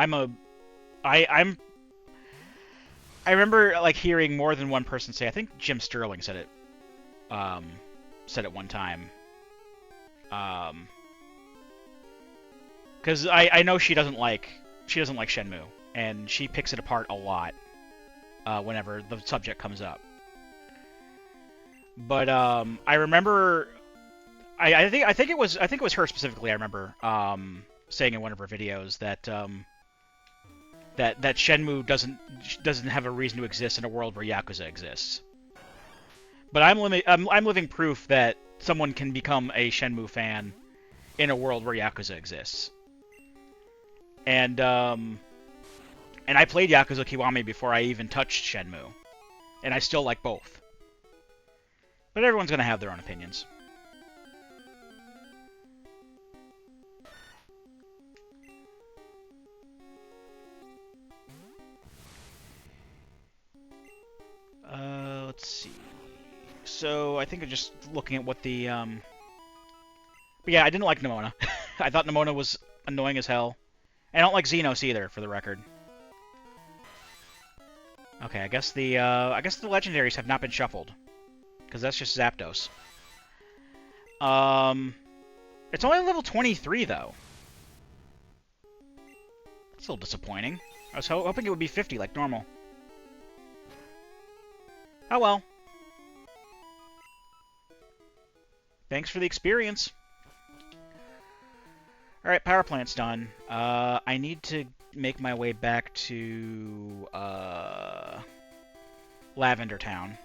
I remember like hearing more than one person say. I think Jim Sterling said it. Said it one time. Because I know she doesn't like Shenmue, and she picks it apart a lot whenever the subject comes up. But I remember, I think it was her specifically. I remember saying in one of her videos that that Shenmue doesn't have a reason to exist in a world where Yakuza exists. But I'm living proof that someone can become a Shenmue fan in a world where Yakuza exists. And I played Yakuza Kiwami before I even touched Shenmue, and I still like both. But everyone's gonna have their own opinions. Let's see. So I think I'm just looking at what the But yeah, I didn't like Nimona. I thought Nimona was annoying as hell. I don't like Xenos either, for the record. Okay, I guess the legendaries have not been shuffled, because that's just Zapdos. It's only level 23 though. That's a little disappointing. I was hoping it would be 50 like normal. Oh well. Thanks for the experience. Alright, power plant's done. I need to make my way back to Lavender Town.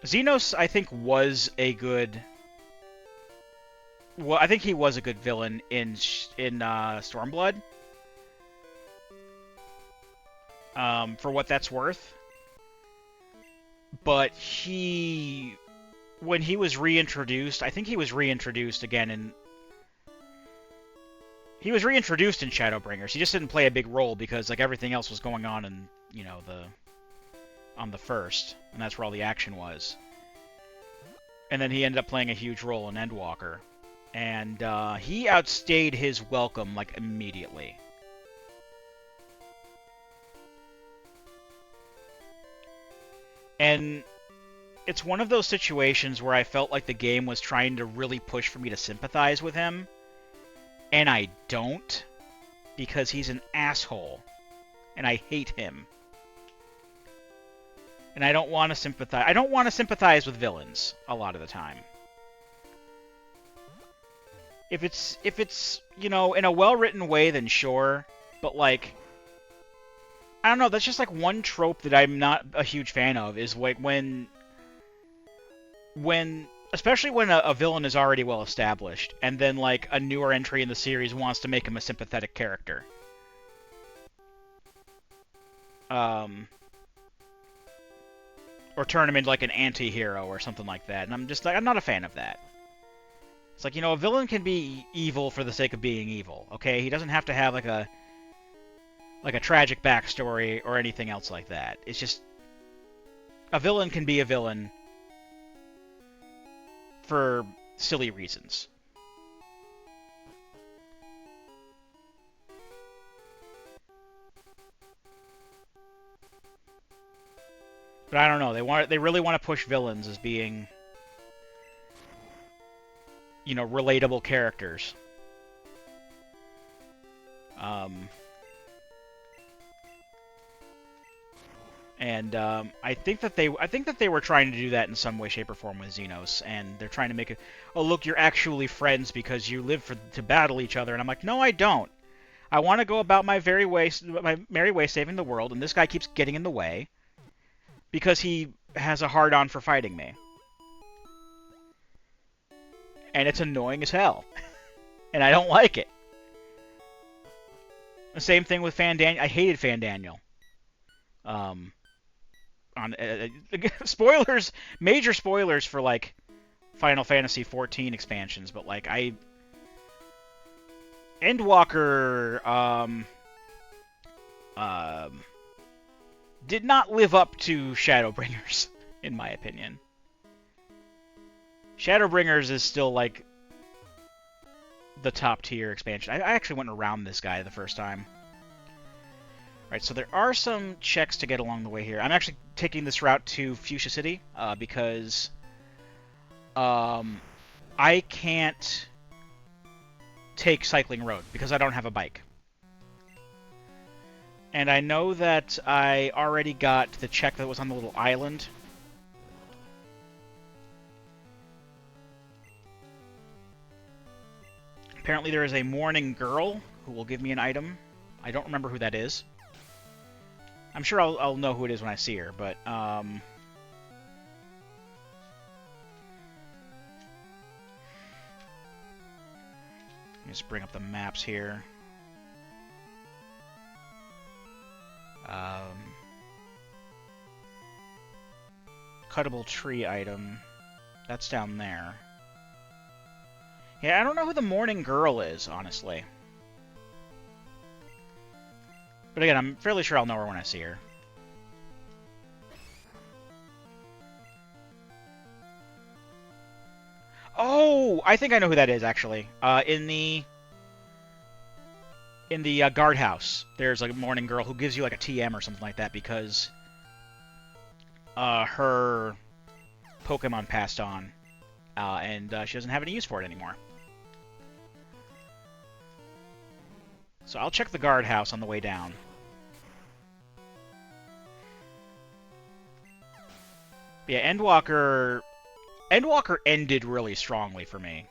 Xenos, I think, was a good... Well, I think he was a good villain in Stormblood. For what that's worth. But when he was reintroduced, I think he was reintroduced again in... He was reintroduced in Shadowbringers. He just didn't play a big role because, like, everything else was going on in, you know, on the first, and that's where all the action was. And then he ended up playing a huge role in Endwalker. And he outstayed his welcome, like, immediately. And it's one of those situations where I felt like the game was trying to really push for me to sympathize with him. And I don't, because he's an asshole. And I hate him. And I don't want to sympathize. I don't want to sympathize with villains a lot of the time. If it's, you know, in a well-written way, then sure. But, like, I don't know, that's just, like, one trope that I'm not a huge fan of, is, like, when especially when a villain is already well established, and then, like, a newer entry in the series wants to make him a sympathetic character. Or turn him into, like, an anti-hero or something like that. And I'm just like, I'm not a fan of that. It's like, you know, a villain can be evil for the sake of being evil, okay? He doesn't have to have, like a tragic backstory or anything else like that. It's just, a villain can be a villain for silly reasons. But I don't know. They really want to push villains as being, you know, relatable characters. And I think that they were trying to do that in some way, shape, or form with Xenos, and they're trying to make it, oh look, you're actually friends because you live to battle each other, and I'm like, no, I don't. I want to go about my merry way saving the world, and this guy keeps getting in the way because he has a hard-on for fighting me, and it's annoying as hell, and I don't like it. The same thing with Fandaniel. I hated Fandaniel. Spoilers, major spoilers for, like, Final Fantasy XIV expansions, but, like, Endwalker, did not live up to Shadowbringers, in my opinion. Shadowbringers is still, like, the top tier expansion. I actually went around this guy the first time. Right, so there are some checks to get along the way here. I'm actually taking this route to Fuchsia City because I can't take Cycling Road because I don't have a bike. And I know that I already got the check that was on the little island. Apparently there is a mourning girl who will give me an item. I don't remember who that is. I'm sure I'll know who it is when I see her, but let me just bring up the maps here. Cuttable tree item. That's down there. Yeah, I don't know who the mourning girl is, honestly. But again, I'm fairly sure I'll know her when I see her. Oh, I think I know who that is, actually. In the guardhouse, there's like a mourning girl who gives you like a TM or something like that because her Pokemon passed on, and she doesn't have any use for it anymore. So I'll check the guardhouse on the way down. Yeah, Endwalker ended really strongly for me,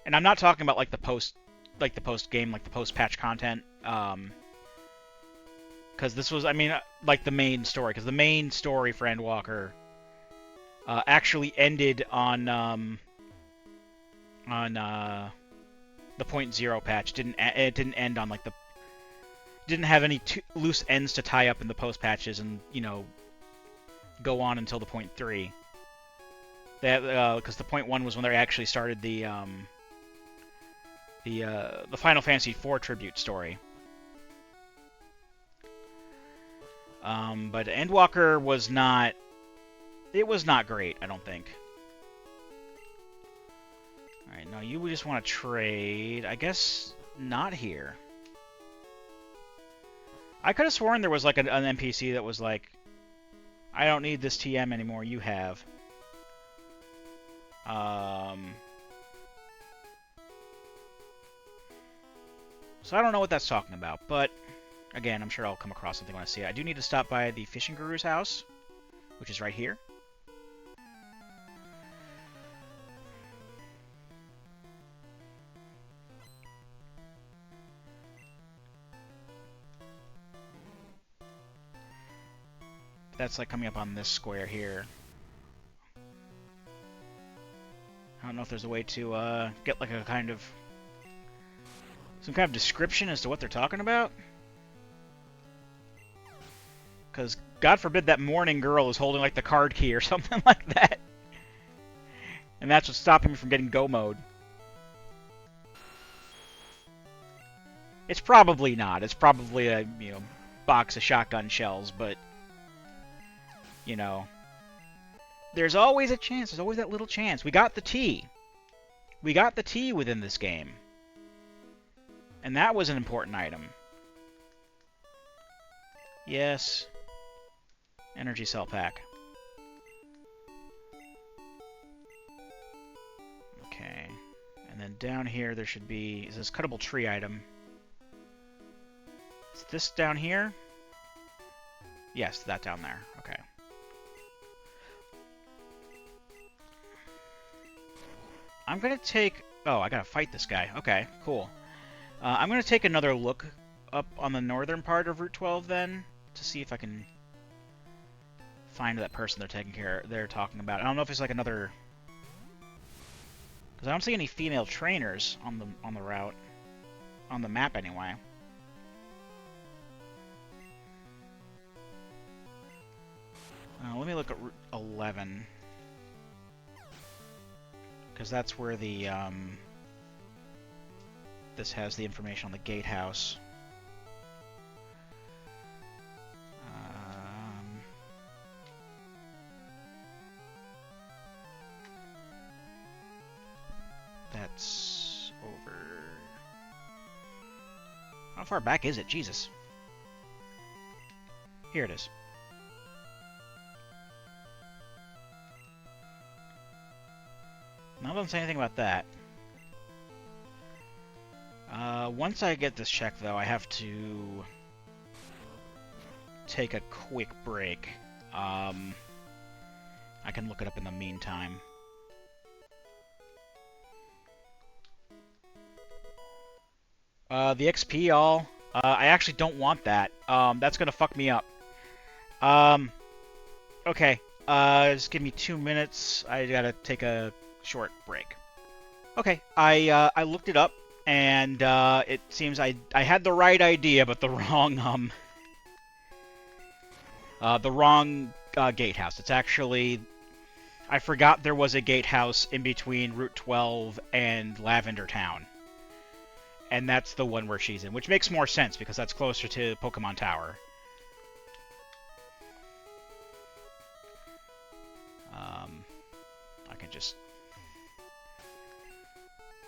and I'm not talking about like the post game, like the post patch content, because this was, I mean, like the main story, because the main story for Endwalker actually ended on the 0.0 patch. It didn't end on like the didn't have any loose ends to tie up in the post patches, and go on until the 0.3. That because the 0.1 was when they actually started the Final Fantasy IV tribute story. But Endwalker was not. It was not great, I don't think. All right, now you just want to trade. I guess not here. I could have sworn there was like an NPC that was like, I don't need this TM anymore, you have. So I don't know what that's talking about, but again, I'm sure I'll come across something when I see it. I do need to stop by the fishing guru's house, which is right here. That's like coming up on this square here. I don't know if there's a way to get like a kind of some kind of description as to what they're talking about. Because God forbid that mourning girl is holding like the card key or something like that. And that's what's stopping me from getting go mode. It's probably not. It's probably a box of shotgun shells, but there's always a chance. There's always that little chance. We got the T. We got the T within this game. And that was an important item. Yes. Energy cell pack. Okay. And then down here there should be... Is this cuttable tree item? Is this down here? Yes, that down there. Okay. I'm going to take... Oh, I got to fight this guy. Okay, cool. I'm going to take another look up on the northern part of Route 12 then to see if I can find that person they're talking about. I don't know if it's like another... Because I don't see any female trainers on the route. On the map, anyway. Let me look at Route 11. Because that's where the, this has the information on the gatehouse. That's over far back is it? Jesus. Here it is. Now, it doesn't say anything about that. Once I get this check, though, I have to take a quick break. I can look it up in the meantime. The XP, all. I actually don't want that. That's gonna fuck me up. Okay. Just give me 2 minutes. I gotta take a short break. Okay. I looked it up, and it seems I had the right idea, but the wrong gatehouse. It's actually, I forgot there was a gatehouse in between Route 12 and Lavender Town. And that's the one where she's in, which makes more sense because that's closer to Pokemon Tower. I can just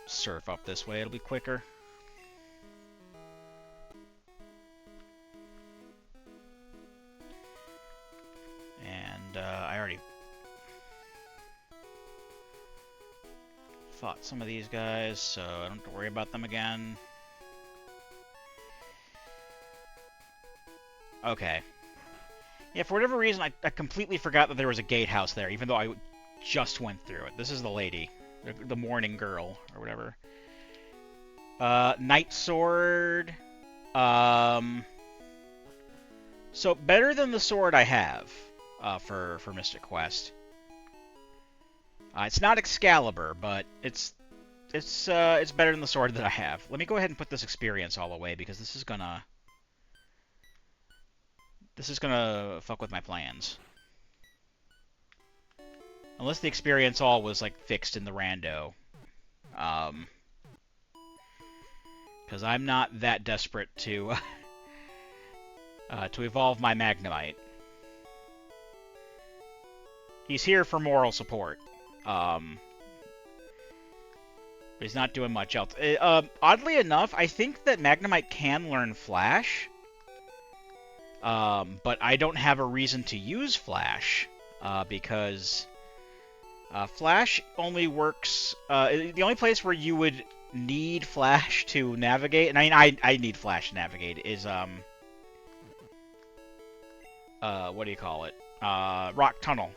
surf up this way, it'll be quicker. And I already fought some of these guys, so I don't have to worry about them again. Okay. Yeah, for whatever reason, I completely forgot that there was a gatehouse there, even though I just went through it. This is the lady. The morning girl, or whatever. Night Sword. So, better than the sword I have for Mystic Quest. It's not Excalibur, but it's better than the sword that I have. Let me go ahead and put this experience all away, because this is gonna fuck with my plans. Unless the experience all was like fixed in the rando. Because I'm not that desperate to to evolve my Magnemite. He's here for moral support. But he's not doing much else. Oddly enough, I think that Magnemite can learn Flash. But I don't have a reason to use Flash, because Flash only works... the only place where you would need Flash to navigate, and I need Flash to navigate, is, what do you call it? Rock Tunnel.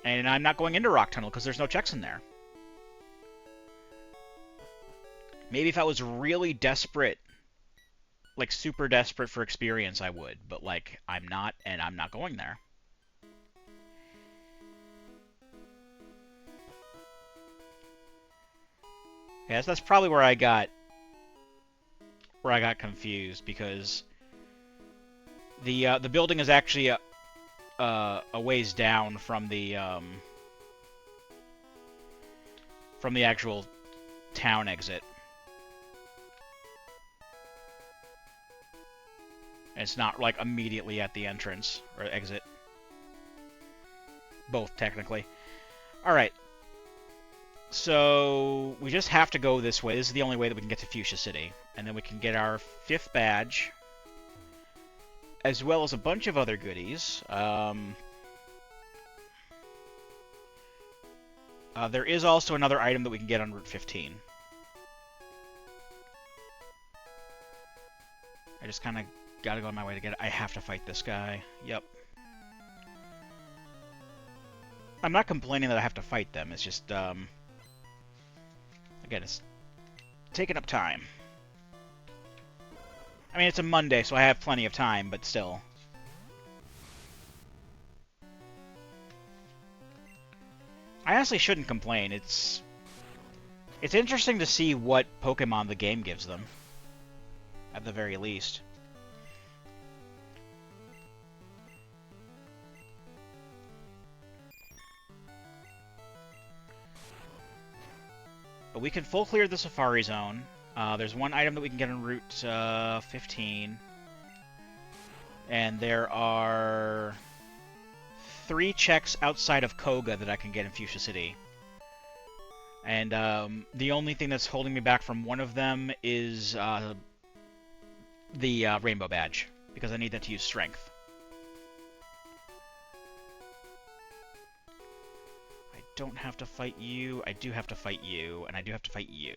And I'm not going into Rock Tunnel because there's no checks in there. Maybe if I was really desperate, like super desperate for experience, I would. But, like, I'm not, and I'm not going there. Yes, that's probably where I got confused, because the building is actually a ways down from the actual town exit. And it's not like immediately at the entrance or exit. Both technically. All right. So we just have to go this way. This is the only way that we can get to Fuchsia City, and then we can get our 5th badge, as well as a bunch of other goodies. There is also another item that we can get on Route 15. I just kind of gotta go on my way to get it. I have to fight this guy. Yep. I'm not complaining that I have to fight them. It's just, again, it's taking up time. I mean, it's a Monday, so I have plenty of time, but still. I honestly shouldn't complain. It's interesting to see what Pokemon the game gives them, at the very least. But we can full clear the Safari Zone. There's one item that we can get on Route 15. And there are 3 checks outside of Koga that I can get in Fuchsia City. And the only thing that's holding me back from one of them is the rainbow badge, because I need that to use strength. I don't have to fight you. I do have to fight you, and I do have to fight you.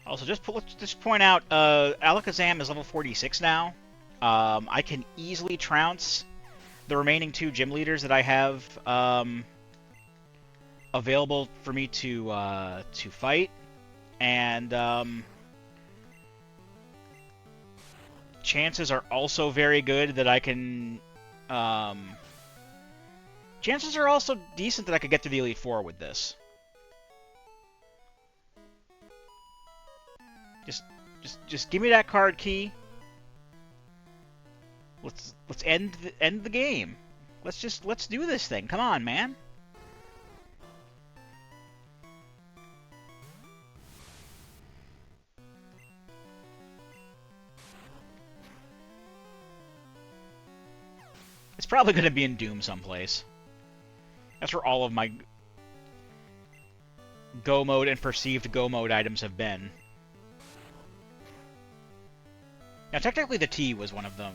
Also, let's just point out, Alakazam is level 46 now. I can easily trounce the remaining 2 gym leaders that I have available for me to fight, and chances are also very good that I can. Chances are also decent that I could get to the Elite Four with this. Just give me that card key. Let's end the game. Let's do this thing. Come on, man. It's probably going to be in Doom someplace. That's where all of my Go Mode and perceived Go Mode items have been. Now, technically the T was one of them.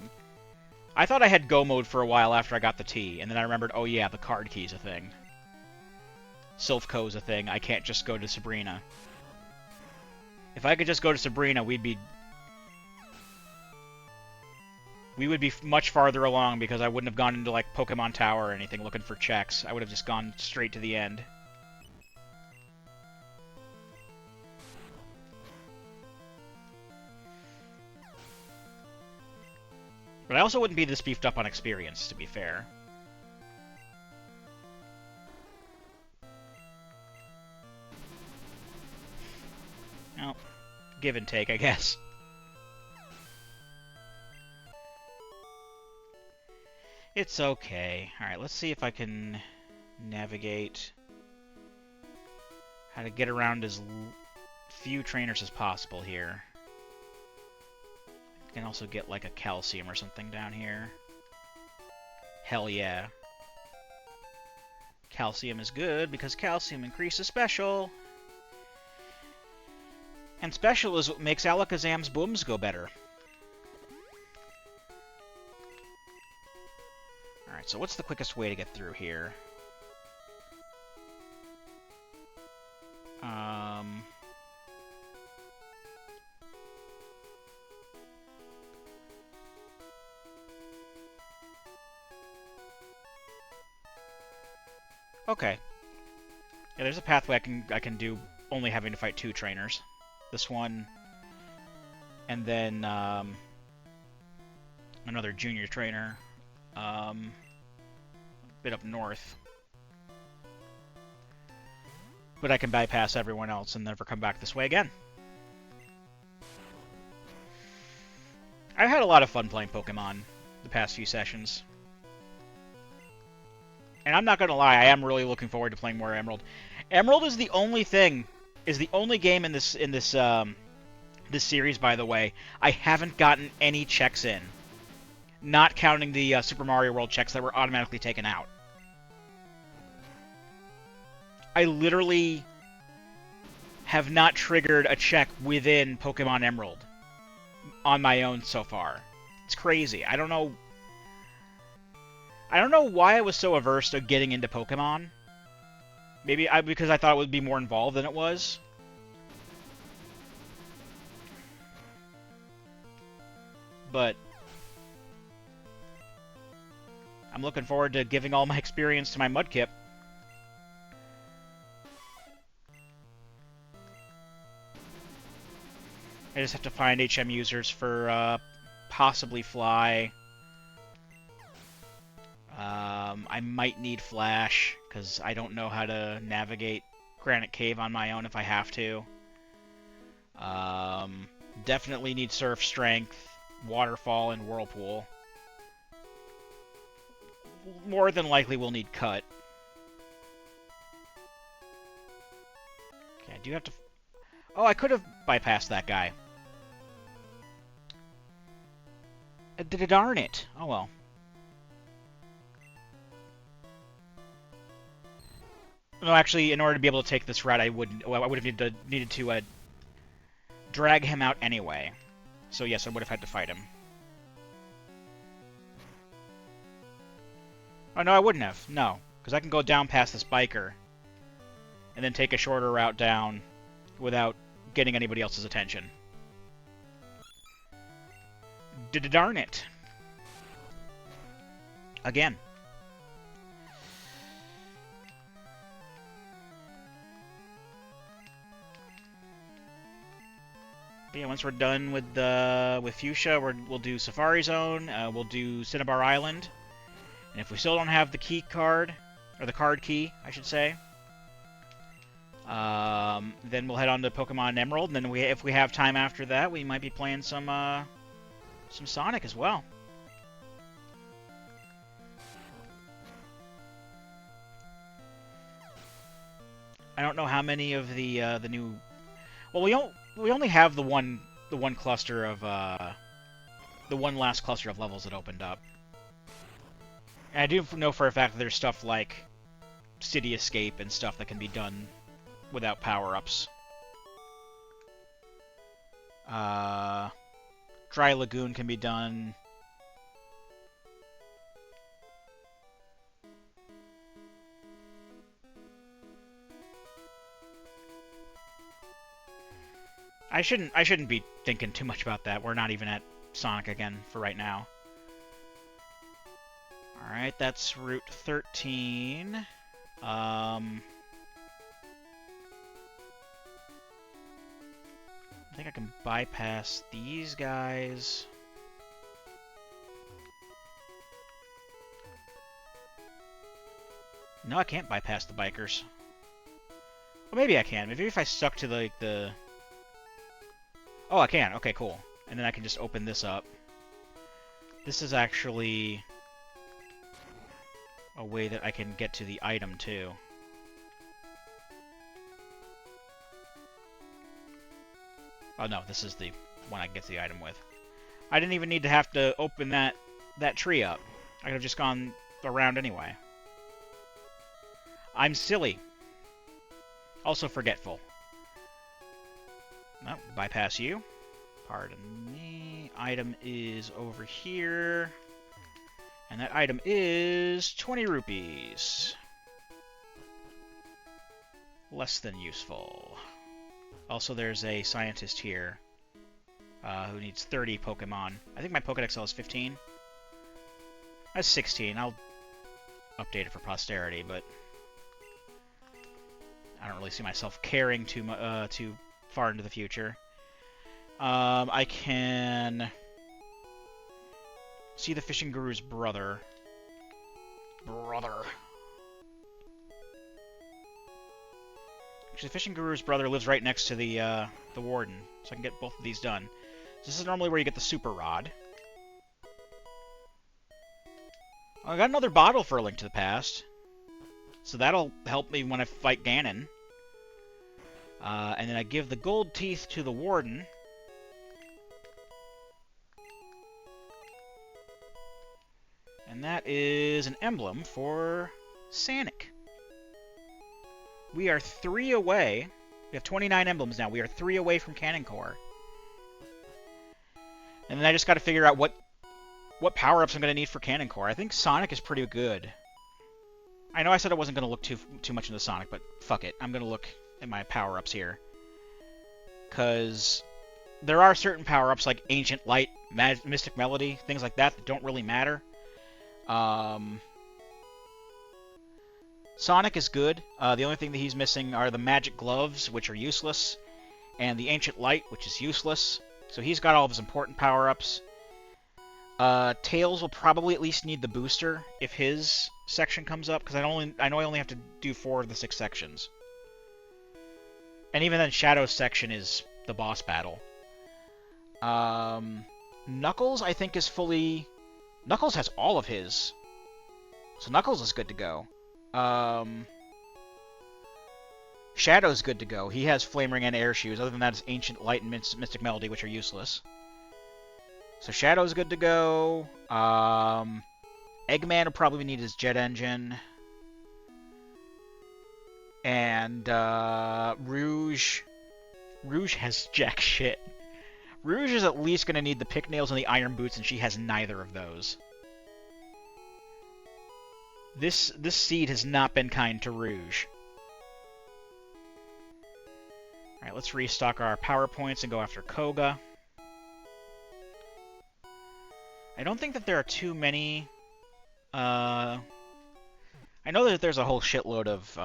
I thought I had Go Mode for a while after I got the T, and then I remembered, oh yeah, the card key's a thing. Sylphco's a thing. I can't just go to Sabrina. If I could just go to Sabrina, we would be much farther along, because I wouldn't have gone into, like, Pokemon Tower or anything looking for checks. I would have just gone straight to the end. But I also wouldn't be this beefed up on experience, to be fair. Well, give and take, I guess. It's okay. Alright, let's see if I can navigate how to get around as few trainers as possible here. I can also get like a calcium or something down here. Hell yeah. Calcium is good because calcium increases special. And special is what makes Alakazam's booms go better. Alright, so what's the quickest way to get through here? Okay. Yeah, there's a pathway I can do only having to fight 2 trainers. This one, and then another junior trainer, a bit up north. But I can bypass everyone else and never come back this way again. I've had a lot of fun playing Pokemon the past few sessions. And I'm not gonna lie, I am really looking forward to playing more Emerald. Emerald is the only game in this series, by the way, I haven't gotten any checks in. Not counting the Super Mario World checks that were automatically taken out. I literally have not triggered a check within Pokemon Emerald on my own so far. It's crazy. I don't know why I was so averse to getting into Pokemon. Maybe because I thought it would be more involved than it was. But I'm looking forward to giving all my experience to my Mudkip. I just have to find HM users for possibly Fly. I might need Flash, because I don't know how to navigate Granite Cave on my own if I have to. Definitely need Surf Strength, Waterfall, and Whirlpool. More than likely we'll need Cut. Okay, I do have to... Oh, I could have bypassed that guy. Darn it. Oh well. No, actually, in order to be able to take this route, I would have needed to drag him out anyway. So yes, I would have had to fight him. Oh no, I wouldn't have. No, because I can go down past this biker and then take a shorter route down without getting anybody else's attention. Darn it. Again. But yeah, once we're done with Fuchsia, we'll do Safari Zone, we'll do Cinnabar Island, and if we still don't have the key card, or the card key, I should say, then we'll head on to Pokemon Emerald, and then if we have time after that, we might be playing some Sonic as well. I don't know how many of the new. Well, we only have the one cluster of the one last cluster of levels that opened up. And I do know for a fact that there's stuff like City Escape and stuff that can be done without power-ups. Dry Lagoon can be done. I shouldn't be thinking too much about that. We're not even at Sonic again for right now. Alright, that's Route 13. I think I can bypass these guys. No, I can't bypass the bikers. Well, maybe I can. Maybe if I stuck to the... Oh, I can. Okay, cool. And then I can just open this up. This is actually a way that I can get to the item, too. Oh, no, this is the one I can get to the item with. I didn't even need to have to open that tree up. I could have just gone around anyway. I'm silly. Also forgetful. No, bypass you. Pardon me. Item is over here. And that item is 20 rupees. Less than useful. Also, there's a scientist here who needs 30 Pokemon. I think my Pokedex XL is 15. That's 16. I'll update it for posterity, but I don't really see myself caring too far into the future. I can see the Fishing Guru's brother. Actually, the Fishing Guru's brother lives right next to the Warden, so I can get both of these done. So this is normally where you get the Super Rod. Oh, I got another bottle for A Link to the Past, so that'll help me when I fight Ganon. And then I give the gold teeth to the Warden. And that is an emblem for Sonic. We are 3 away. We have 29 emblems now. We are 3 away from Cannon Core. And then I just got to figure out what power-ups I'm going to need for Cannon Core. I think Sonic is pretty good. I know I said I wasn't going to look too much into Sonic, but fuck it. I'm going to look at my power-ups here. Because there are certain power-ups like Ancient Light, Mystic Melody, things like that don't really matter. Sonic is good. The only thing that he's missing are the Magic Gloves, which are useless, and the Ancient Light, which is useless. So he's got all of his important power-ups. Tails will probably at least need the booster if his section comes up, because I know I only have to do 4 of the 6 sections. And even then, Shadow's section is the boss battle. Knuckles, I think, is fully... Knuckles has all of his. So Knuckles is good to go. Shadow's good to go. He has Flame Ring and Air Shoes. Other than that, it's Ancient Light and Mystic Melody, which are useless. So Shadow's good to go. Eggman will probably need his jet engine. And Rouge has jack shit. Rouge is at least going to need the pick nails and the iron boots, and she has neither of those. This seed has not been kind to Rouge. Alright, let's restock our power points and go after Koga. I don't think that there are too many... I know that there's a whole shitload of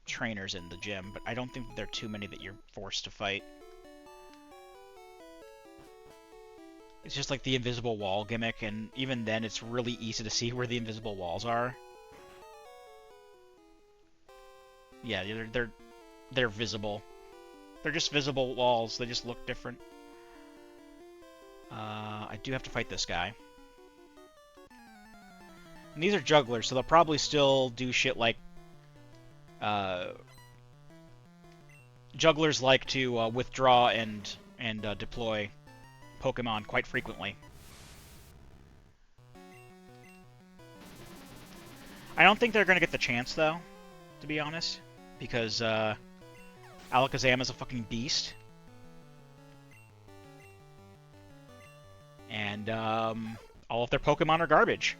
trainers in the gym, but I don't think that there are too many that you're forced to fight. It's just like the invisible wall gimmick, and even then it's really easy to see where the invisible walls are. Yeah, they're visible. They're just visible walls, they just look different. I do have to fight this guy. And these are jugglers, so they'll probably still do shit like... jugglers like to withdraw and deploy Pokemon quite frequently. I don't think they're going to get the chance, though, to be honest, because Alakazam is a fucking beast. And all of their Pokemon are garbage.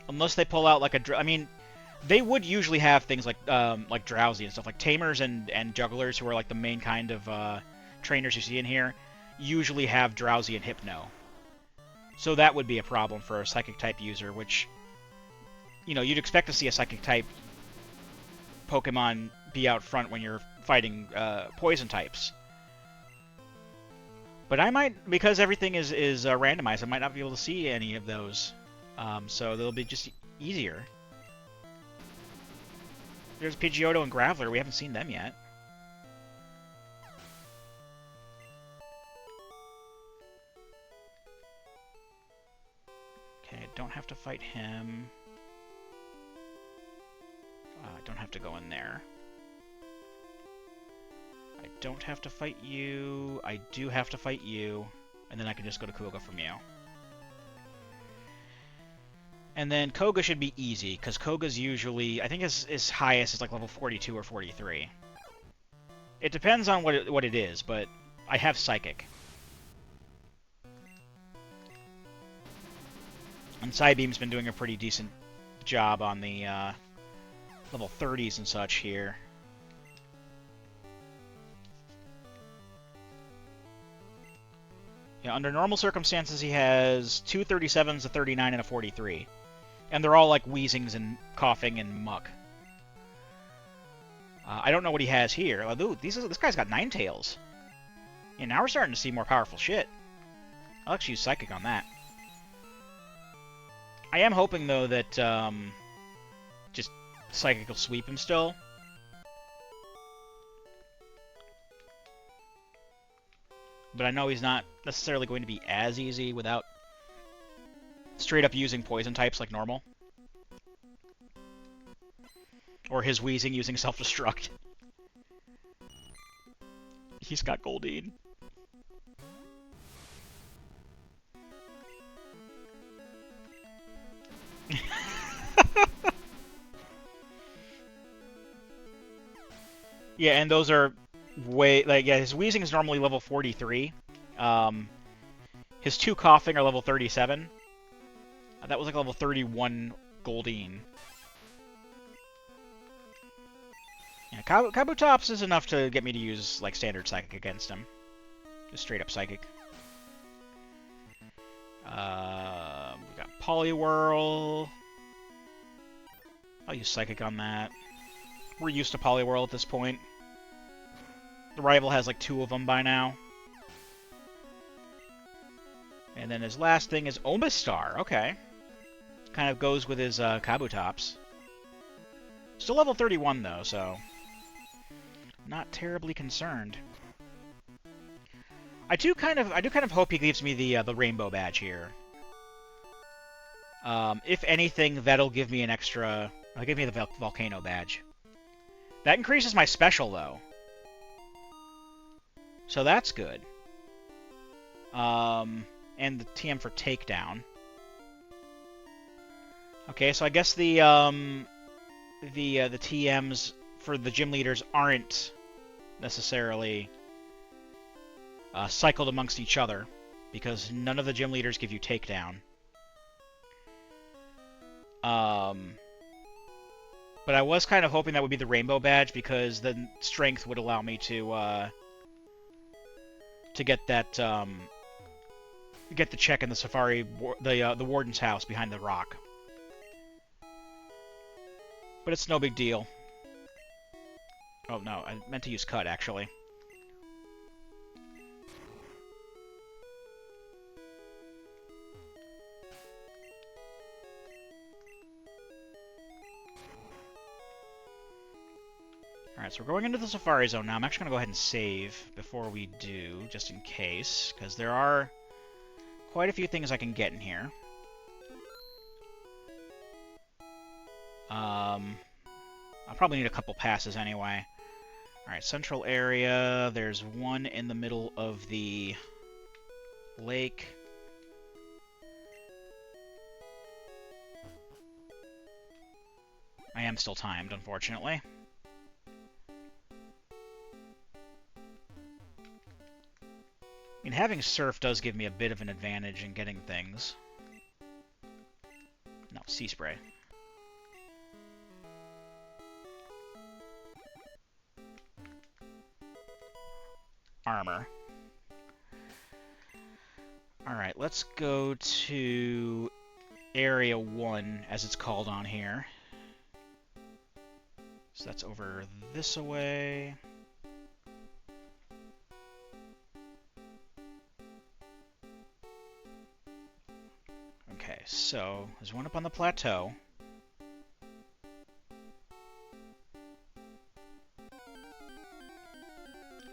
Unless they pull out like a... I mean, they would usually have things like Drowsy and stuff. Like Tamers and Jugglers, who are like the main kind of trainers you see in here, usually have Drowsy and Hypno. So that would be a problem for a Psychic-type user, which... You know, you'd expect to see a Psychic-type Pokemon be out front when you're fighting Poison types. But I might, because everything is randomized, I might not be able to see any of those. So they'll be just easier. There's Pidgeotto and Graveler. We haven't seen them yet. Okay, I don't have to fight him. I don't have to go in there. I don't have to fight you. I do have to fight you. And then I can just go to Koga from you. And then Koga should be easy, because Koga's usually... I think his highest is like level 42 or 43. It depends on what it is, but I have Psychic. And Psybeam's been doing a pretty decent job on the level 30s and such here. Yeah, under normal circumstances, he has two 37s, a 39, and a 43. And they're all like wheezings and coughing and muck. I don't know what he has here. Oh, dude, this guy's got Ninetales. Yeah, now we're starting to see more powerful shit. I'll actually use Psychic on that. I am hoping, though, that just Psychic will sweep him still. But I know he's not necessarily going to be as easy without straight up using poison types like normal. Or his wheezing using self-destruct. He's got Goldeen. Yeah, and those are way... Like, yeah, his wheezing is normally level 43. His two coughing are level 37. That was like level 31 Goldeen. Yeah, Kabutops is enough to get me to use like standard Psychic against him. Just straight up Psychic. We got Poliwhirl. I'll use Psychic on that. We're used to Poliwhirl at this point. The rival has like 2 of them by now. And then his last thing is Omastar. Okay. Kind of goes with his Kabutops. Still level 31 though, so not terribly concerned. I do kind of hope he gives me the rainbow badge here. If anything, that'll give me an extra. It'll give me the volcano badge. That increases my special though. So that's good. And the TM for takedown. Okay, so I guess the TMs for the gym leaders aren't necessarily cycled amongst each other, because none of the gym leaders give you takedown. But I was kind of hoping that would be the rainbow badge, because then strength would allow me to get that get the check in the safari, the warden's house behind the rock. But it's no big deal. Oh no, I meant to use cut actually. Alright, so we're going into the Safari Zone now. I'm actually going to go ahead and save before we do, just in case, because there are quite a few things I can get in here. I'll probably need a couple passes anyway. Alright, central area. There's one in the middle of the lake. I am still timed, unfortunately. I mean, having surf does give me a bit of an advantage in getting things. No, sea spray. Armor. Alright, let's go to Area 1, as it's called on here. So that's over this way. Okay, so there's one up on the plateau.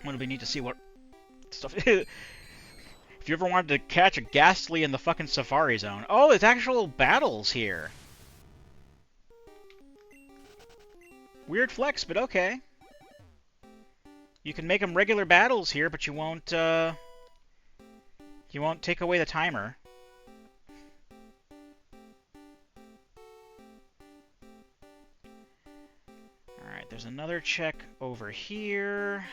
It'll be neat to see what stuff. If you ever wanted to catch a Ghastly in the fucking Safari Zone. Oh, there's actual battles here. Weird flex, but okay. You can make them regular battles here, but you won't take away the timer. Alright, there's another check over here.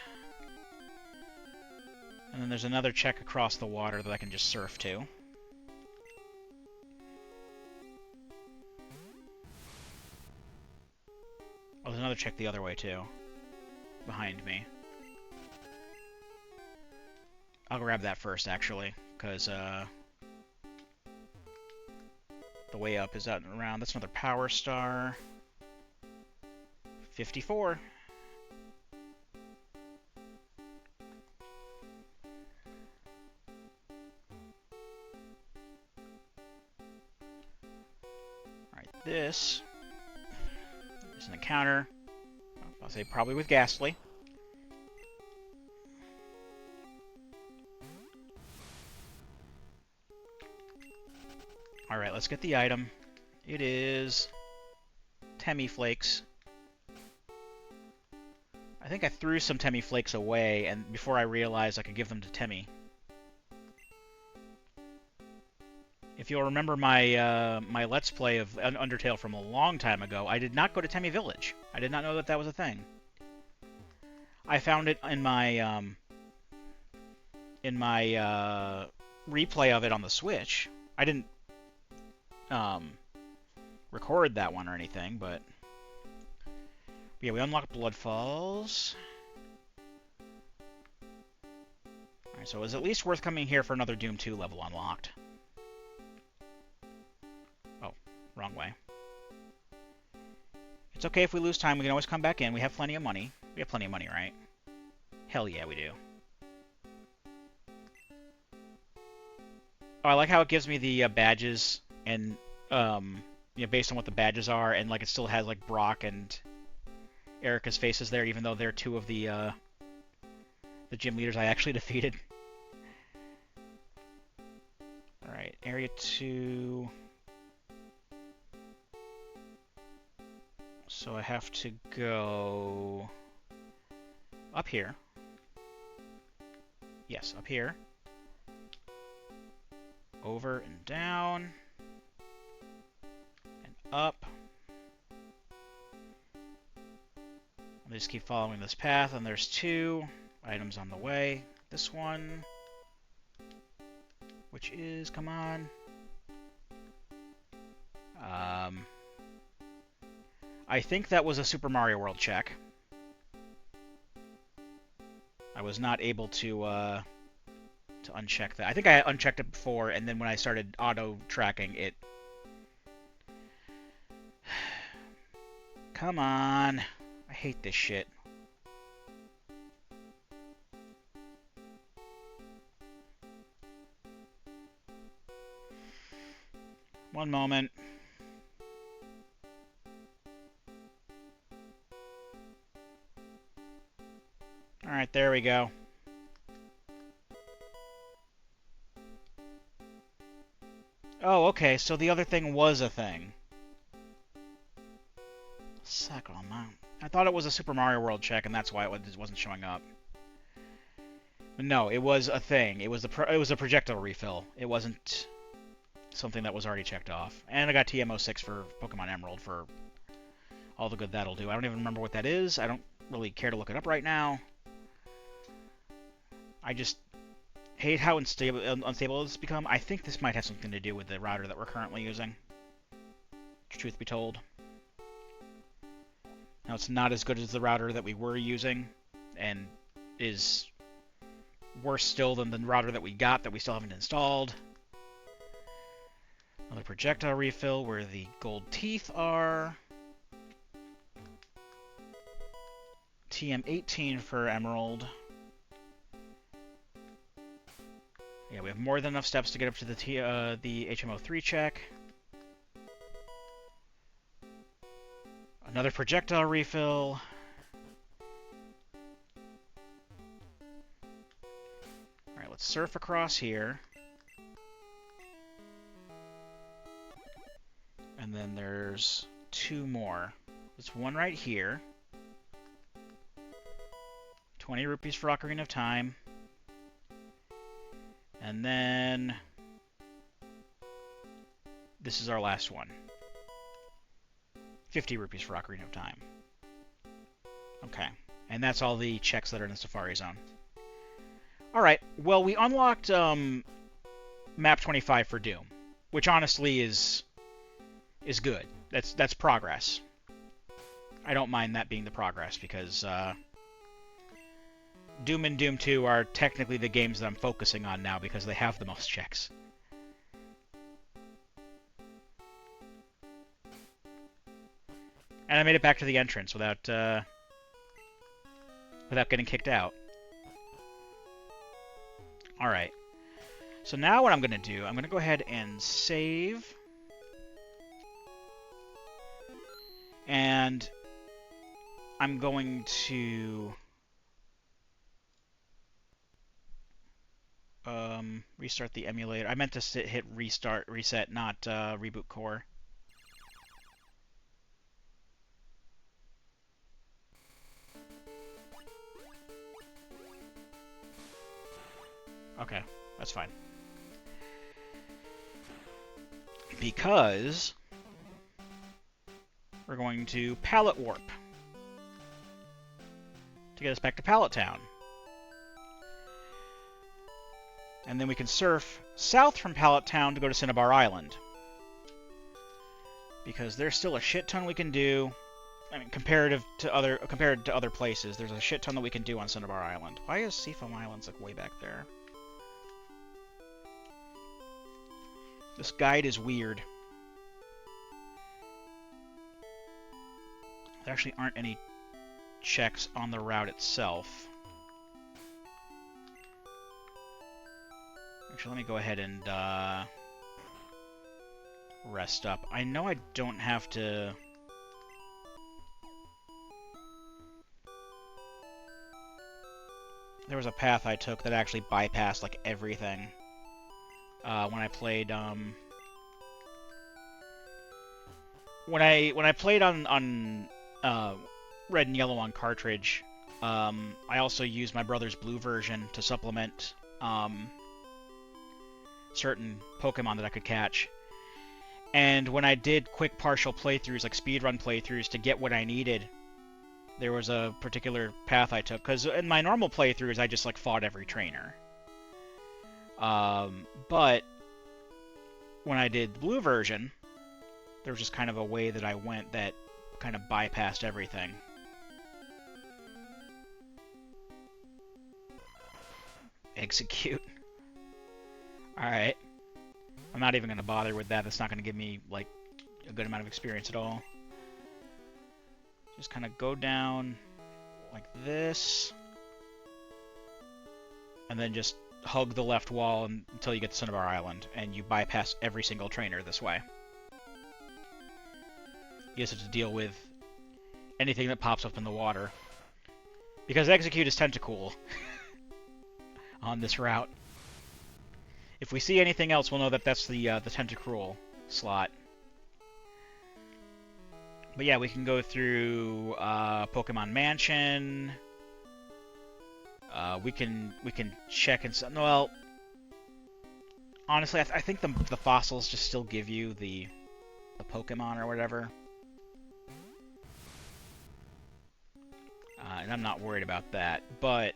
And then there's another check across the water that I can just surf to. Oh, there's another check the other way, too. Behind me. I'll grab that first, actually, because the way up is out and around. That's another power star. 54. Alright, this is an encounter. I'll say probably with Ghastly. Alright, let's get the item. It is Temmie Flakes. I think I threw some Temmie Flakes away, and before I realized I could give them to Temmie. If you'll remember my my Let's Play of Undertale from a long time ago, I did not go to Temmie Village. I did not know that that was a thing. I found it in my replay of it on the Switch. I didn't record that one or anything, but yeah, we unlocked Blood Falls. Alright, so it was at least worth coming here for another Doom 2 level unlocked. Oh, wrong way. It's okay if we lose time, we can always come back in. We have plenty of money. We have plenty of money, right? Hell yeah, we do. Oh, I like how it gives me the badges, and based on what the badges are, and like it still has like Brock and Erica's faces there, even though they're two of the gym leaders I actually defeated. Alright, Area 2. So I have to go up here. Yes, up here. Over and down. And up. I'll just keep following this path, and there's 2 items on the way. This one, which is, come on. I think that was a Super Mario World check. I was not able to uncheck that. I think I unchecked it before, and then when I started auto-tracking it... Come on. I hate this shit. One moment. Alright, there we go. Oh, okay, so the other thing was a thing. Sacrament. I thought it was a Super Mario World check, and that's why it wasn't showing up. But no, it was a thing. It was a projectile refill. It wasn't something that was already checked off. And I got TM06 for Pokemon Emerald for all the good that'll do. I don't even remember what that is. I don't really care to look it up right now. I just hate how unstable it's become. I think this might have something to do with the router that we're currently using, truth be told. Now, it's not as good as the router that we were using, and is worse still than the router that we got that we still haven't installed. Another projectile refill where the gold teeth are. TM18 for Emerald. Yeah, we have more than enough steps to get up to the HM03 check. Another projectile refill. Alright, let's surf across here. And then there's 2 more. There's one right here. 20 rupees for Ocarina of Time. And then this is our last one. 50 rupees for Ocarina of Time. Okay. And that's all the checks that are in the Safari Zone. Alright, well, we unlocked Map 25 for Doom, which honestly is good. That's progress. I don't mind that being the progress, because Doom and Doom 2 are technically the games that I'm focusing on now because they have the most checks. And I made it back to the entrance without getting kicked out. Alright. So now what I'm going to do, I'm going to go ahead and save. And I'm going to restart the emulator. I meant to hit reset, not reboot core. Okay, that's fine. Because we're going to Pallet Warp to get us back to Pallet Town. And then we can surf south from Pallet Town to go to Cinnabar Island. Because there's still a shit ton we can do. I mean, compared to other places, there's a shit ton that we can do on Cinnabar Island. Why is Seafoam Islands like way back there? This guide is weird. There actually aren't any checks on the route itself. Actually, let me go ahead and rest up. I know I don't have to... There was a path I took that actually bypassed, like, everything. When I played, when I played on Red and Yellow on cartridge, I also used my brother's blue version to supplement certain Pokemon that I could catch. And when I did quick partial playthroughs, like speedrun playthroughs, to get what I needed, there was a particular path I took. Because in my normal playthroughs, I just like fought every trainer. But when I did the blue version, there was just kind of a way that I went that kind of bypassed everything. Execute. Alright. I'm not even going to bother with that. That's not going to give me, like, a good amount of experience at all. Just kind of go down like this. And then just hug the left wall until you get to Cinnabar Island. And you bypass every single trainer this way. You just have to deal with anything that pops up in the water. Because Execute is Tentacool on this route. If we see anything else, we'll know that that's the Tentacruel slot. But yeah, we can go through Pokemon Mansion. We can check and well, honestly, I think the fossils just still give you the Pokemon or whatever. And I'm not worried about that, but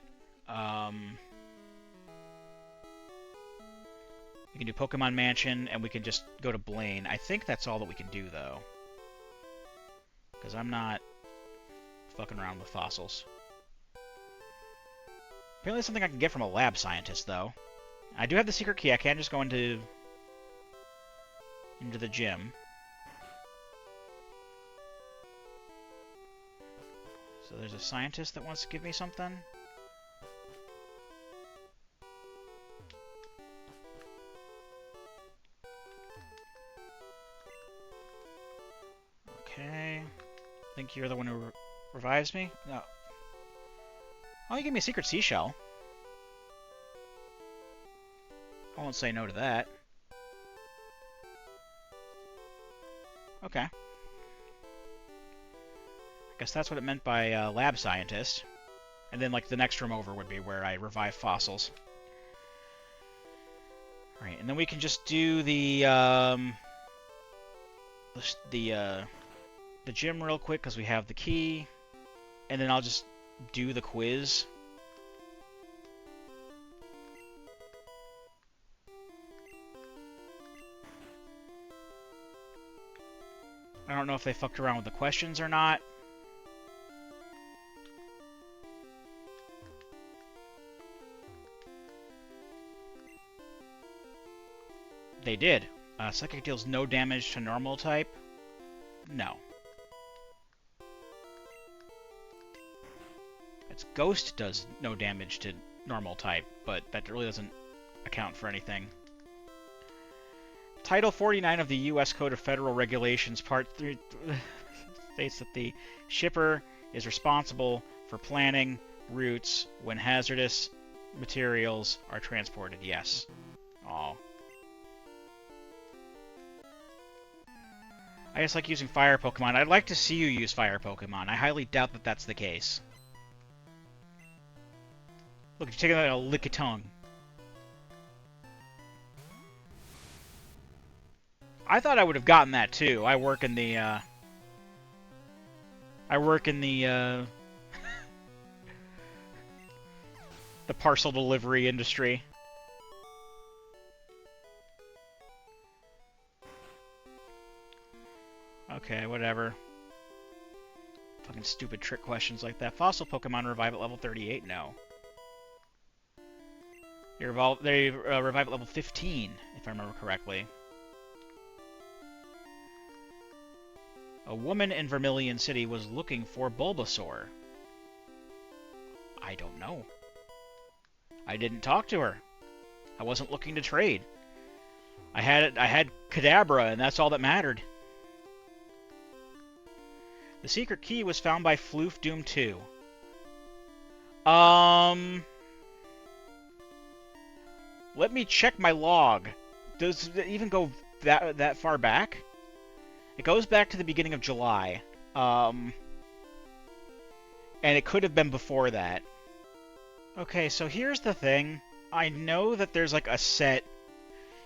we can do Pokemon Mansion, and we can just go to Blaine. I think that's all that we can do, though. Because I'm not fucking around with fossils. Apparently it's something I can get from a lab scientist, though. I do have the secret key. I can just go into the gym. So there's a scientist that wants to give me something. Okay. I think you're the one who revives me? No. Oh, you gave me a secret seashell. I won't say no to that. Okay. I guess that's what it meant by lab scientist. And then, like, the next room over would be where I revive fossils. Alright, and then we can just do the gym real quick, because we have the key. And then I'll just do the quiz. I don't know if they fucked around with the questions or not. They did. Psychic deals no damage to normal type. No. Its Ghost does no damage to normal type, but that really doesn't account for anything. Title 49 of the U.S. Code of Federal Regulations, Part 3, states that the shipper is responsible for planning routes when hazardous materials are transported. Yes. Aw. I just like using fire Pokemon. I'd like to see you use fire Pokemon. I highly doubt that that's the case. Look, you're taking a Lickitung. I thought I would have gotten that too. I work in the the parcel delivery industry. Okay, whatever. Fucking stupid trick questions like that. Fossil Pokemon revive at level 38? No. They revive at level 15, if I remember correctly. A woman in Vermilion City was looking for Bulbasaur. I don't know. I didn't talk to her. I wasn't looking to trade. I had Kadabra, and that's all that mattered. The secret key was found by Floof Doom 2. Let me check my log. Does it even go that far back? It goes back to the beginning of July. And it could have been before that. Okay, so here's the thing. I know that there's like a set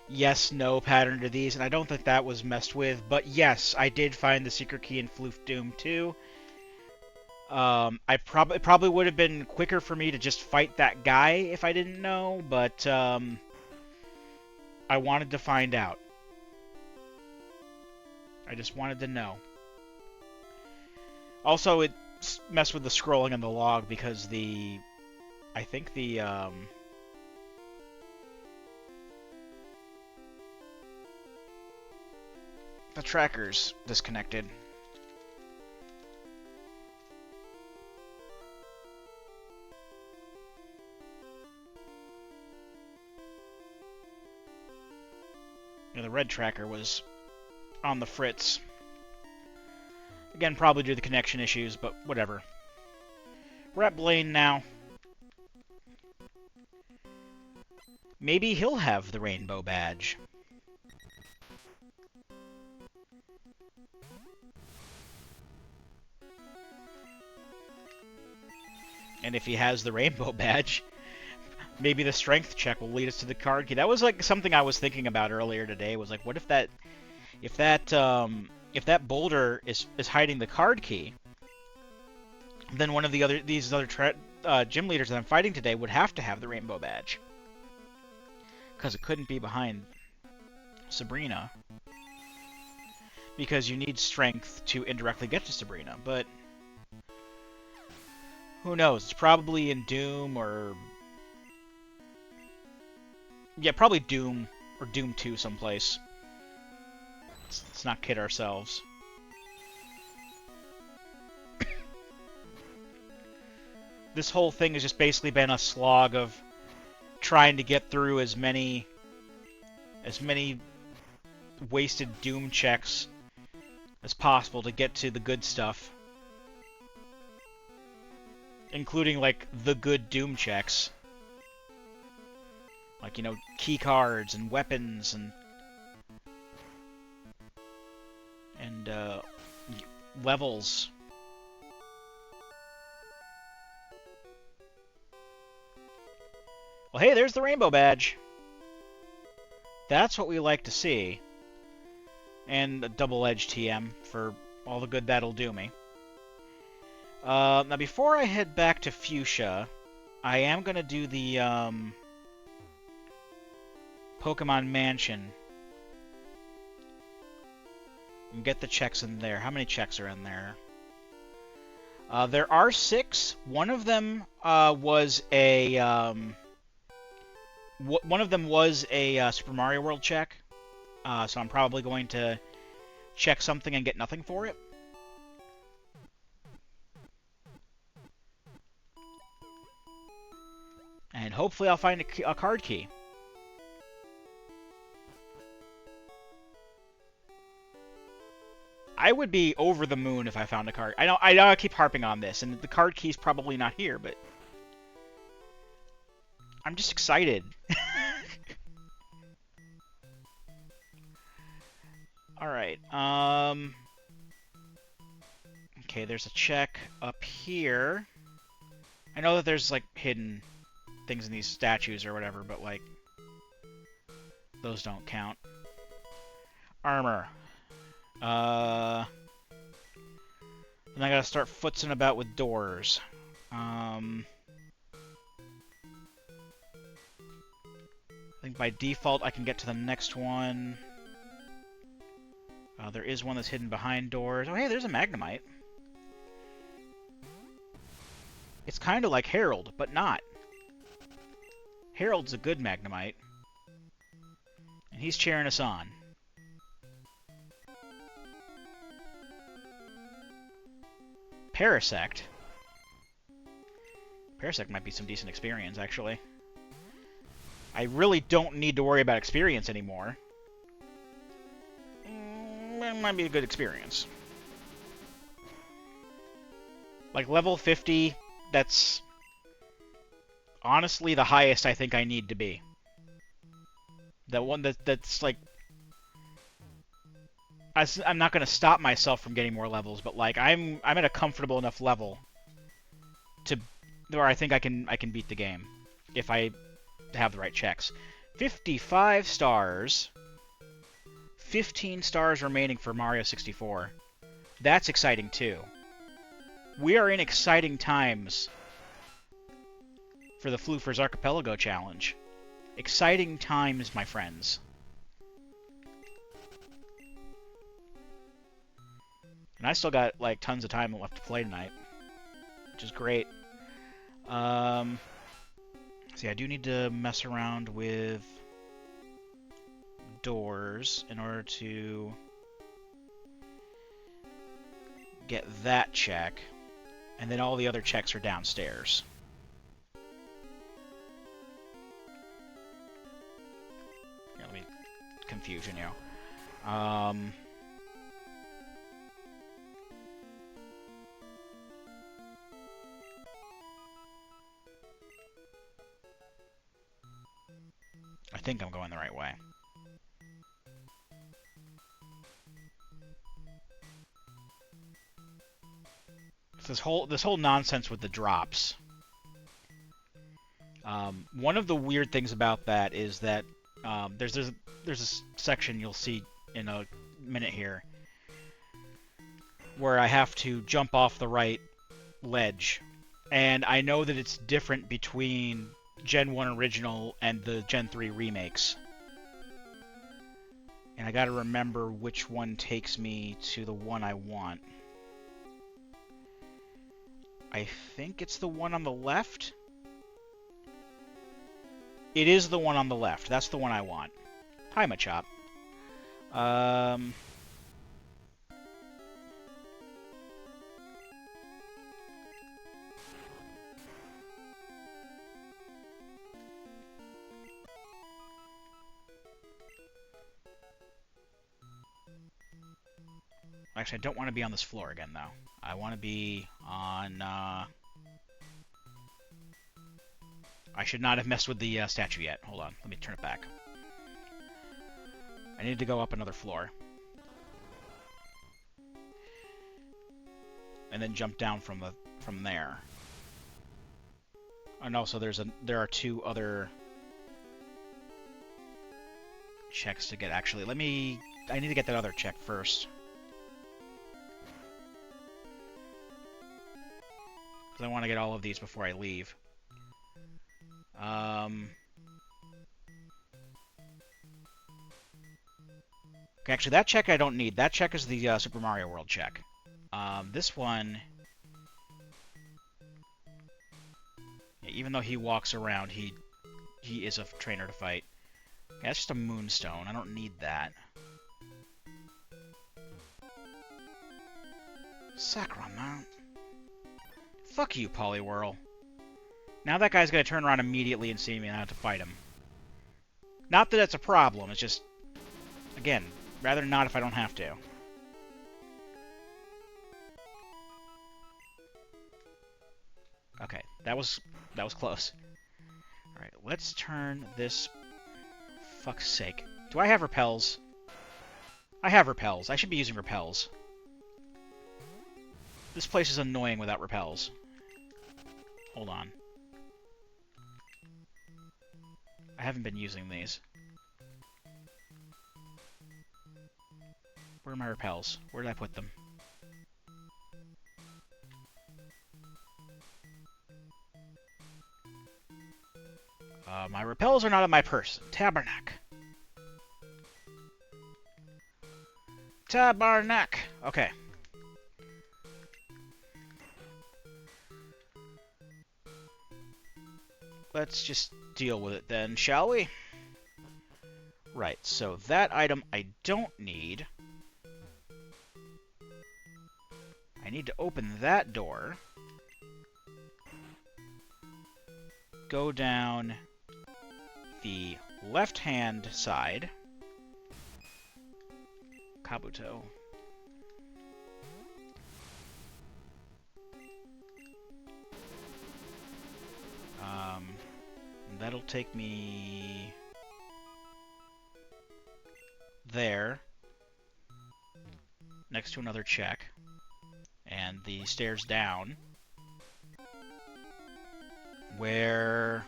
yes-no pattern to these, and I don't think that was messed with, but yes, I did find the secret key in Floof Doom 2. It probably would have been quicker for me to just fight that guy if I didn't know, but I wanted to find out. I just wanted to know. Also, it messed with the scrolling on the log because I think the tracker's disconnected. Yeah, the red tracker was on the fritz. Again, probably due to the connection issues, but whatever. We're at Blaine now. Maybe he'll have the rainbow badge. And if he has the rainbow badge, maybe the strength check will lead us to the card key. That was like something I was thinking about earlier today. Was like, what if that boulder is hiding the card key? Then one of these other gym leaders that I'm fighting today would have to have the rainbow badge, because it couldn't be behind Sabrina, because you need strength to indirectly get to Sabrina. But who knows? It's probably in Doom or... yeah, probably Doom or Doom 2 someplace. Let's not kid ourselves. This whole thing has just basically been a slog of trying to get through as many wasted Doom checks as possible to get to the good stuff. Including, like, the good Doom checks. Like, you know, key cards and weapons and levels. Well, hey, there's the rainbow badge. That's what we like to see. And a double-edged TM for all the good that'll do me. Now, before I head back to Fuchsia, I am going to do the Pokemon Mansion. And get the checks in there. How many checks are in there? There are 6. One of them was a Super Mario World check. So I'm probably going to check something and get nothing for it. And hopefully I'll find a card key. I would be over the moon if I found a card. I know I keep harping on this, and the card key's probably not here, but I'm just excited. Alright, okay, there's a check up here. I know that there's, like, hidden things in these statues or whatever, but, like, those don't count. Armor. Then I gotta start footsing about with doors. I think by default I can get to the next one. There is one that's hidden behind doors. Oh, hey, there's a Magnemite. It's kind of like Harold, but not. Harold's a good Magnemite. And he's cheering us on. Parasect. Parasect might be some decent experience, actually. I really don't need to worry about experience anymore. It might be a good experience. Like, level 50, that's honestly the highest I think I need to be. The one that's like... I'm not going to stop myself from getting more levels, but like I'm at a comfortable enough level to where I think I can beat the game if I have the right checks. 55 stars. 15 stars remaining for Mario 64. That's exciting, too. We are in exciting times for the Floofers Archipelago Challenge. Exciting times, my friends. And I still got, like, tons of time left to play tonight, which is great. See, I do need to mess around with doors in order to get that check, and then all the other checks are downstairs. Here, let me confusion you. I think I'm going the right way. This whole nonsense with the drops. One of the weird things about that is that there's a section you'll see in a minute here where I have to jump off the right ledge, and I know that it's different between Gen 1 original and the Gen 3 remakes. And I gotta remember which one takes me to the one I want. I think it's the one on the left? It is the one on the left. That's the one I want. Hi, Machop. Actually, I don't want to be on this floor again, though. I want to be on... I should not have messed with the statue yet. Hold on. Let me turn it back. I need to go up another floor. And then jump down from there. And also, there are two other checks to get. Actually, I need to get that other check first. Because I want to get all of these before I leave. Okay, actually, that check I don't need. That check is the Super Mario World check. This one... Yeah, even though he walks around, he is a trainer to fight. Okay, that's just a moonstone. I don't need that. Sacramount. Fuck you, Poliwhirl. Now that guy's gonna turn around immediately and see me and I have to fight him. Not that it's a problem, it's just... Again, rather not if I don't have to. Okay, that was close. Alright, let's turn this... Fuck's sake. Do I have repels? I have repels. I should be using repels. This place is annoying without repels. Hold on. I haven't been using these. Where are my repels? Where did I put them? My repels are not in my purse. Tabernacle. Tabernacle. Okay. Let's just deal with it then, shall we? Right, so that item I don't need. I need to open that door. Go down the left-hand side. Kabuto. That'll take me there, next to another check, and the stairs down, where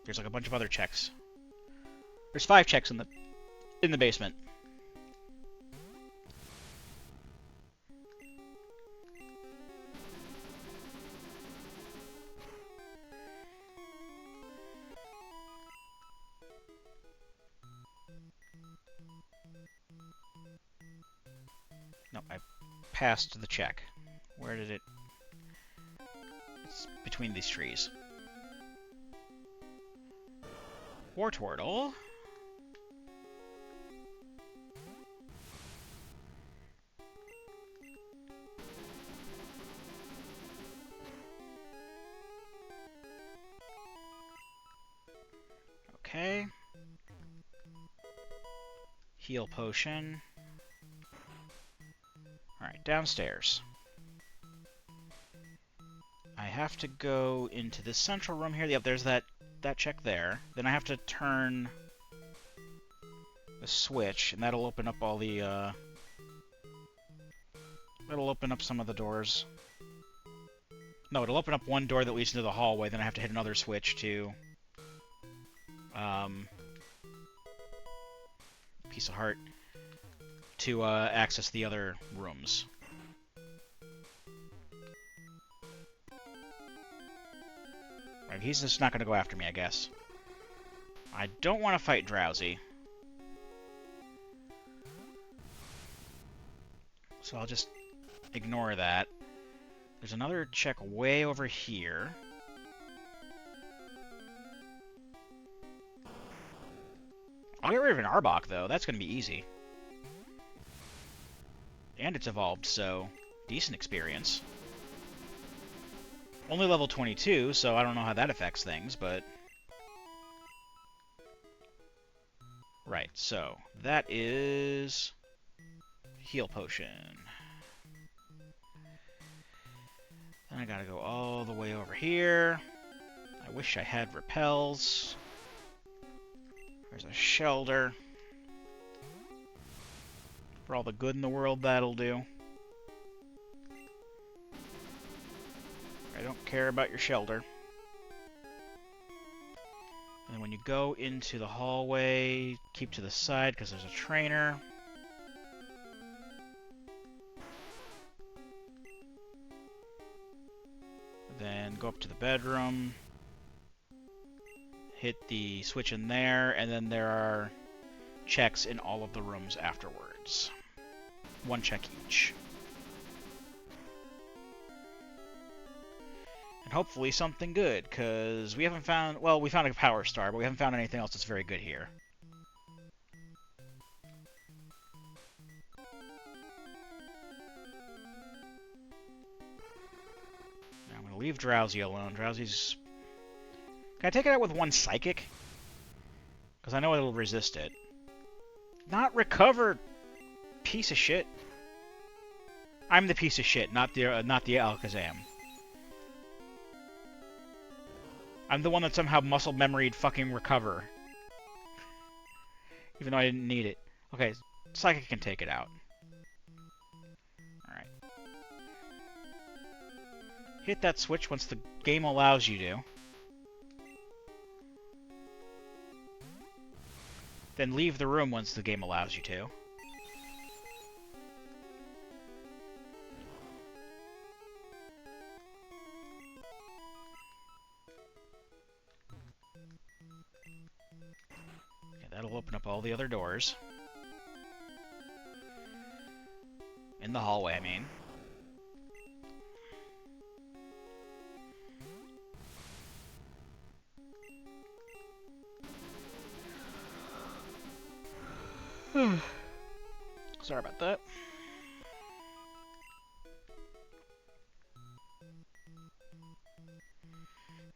There's like a bunch of other checks. There's 5 checks in the basement. Nope, I passed the check. Where did it... It's between these trees. Wartortle. Okay. Heal potion. Alright, downstairs. I have to go into this central room here. Yep, there's that check there. Then I have to turn the switch, and that'll open up all the, It'll open up some of the doors. No, it'll open up one door that leads into the hallway, then I have to hit another switch to... Piece of heart. To, access the other rooms. Right, he's just not gonna go after me, I guess. I don't want to fight Drowsy. So I'll just ignore that. There's another check way over here. I'll get rid of an Arbok, though. That's going to be easy. And it's evolved, so decent experience. Only level 22, so I don't know how that affects things, but... Right, so that is... Heal potion. Then I gotta go all the way over here. I wish I had repels. There's a shelter. For all the good in the world, that'll do. I don't care about your shelter. And then when you go into the hallway, keep to the side because there's a trainer. Then go up to the bedroom. Hit the switch in there, and then there are checks in all of the rooms afterwards. 1 check each. And hopefully something good, because we haven't found... Well, we found a power star, but we haven't found anything else that's very good here. Now I'm going to leave Drowsy alone. Drowsy's... Can I take it out with 1 psychic? Because I know it'll resist it. Not recover, piece of shit. I'm the piece of shit, not the Alakazam. I'm the one that somehow muscle memoried fucking recover. Even though I didn't need it. Okay, psychic can take it out. Alright. Hit that switch once the game allows you to. Then leave the room once the game allows you to. Okay, that'll open up all the other doors. In the hallway, I mean. Sorry about that.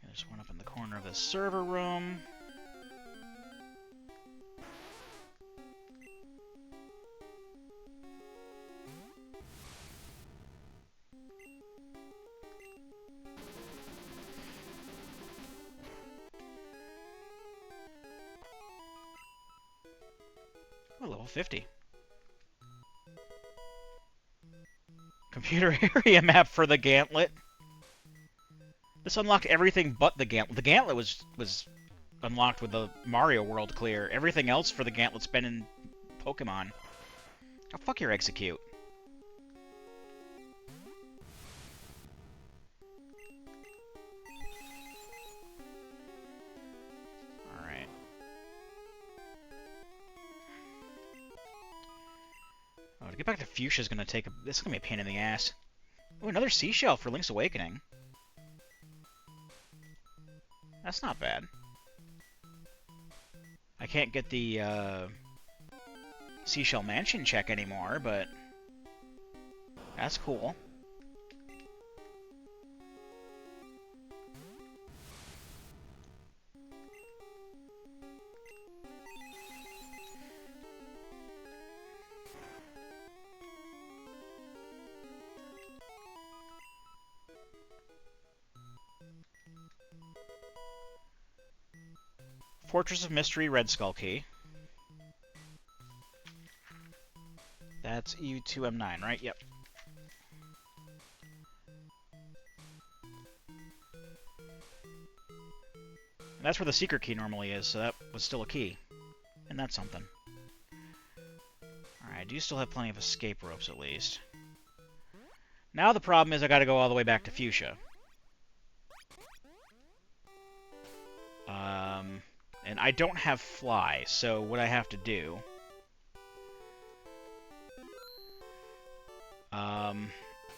There's one up in the corner of the server room. Oh, level 50. Computer area map for the Gantlet. This unlocked everything but the Gantlet. The Gantlet was unlocked with the Mario World clear. Everything else for the Gauntlet's been in Pokemon. Oh, fuck your Execute. Alright. Oh, to get back to Fuchsia's gonna take a... This is gonna be a pain in the ass. Oh, another seashell for Link's Awakening. That's not bad. I can't get the Seashell Mansion check anymore, but that's cool. Fortress of Mystery, Red Skull Key. That's EU2M9, right? Yep. And that's where the secret key normally is, so that was still a key. And that's something. Alright, I do still have plenty of escape ropes, at least. Now the problem is I gotta go all the way back to Fuchsia. And I don't have Fly, so what I have to do...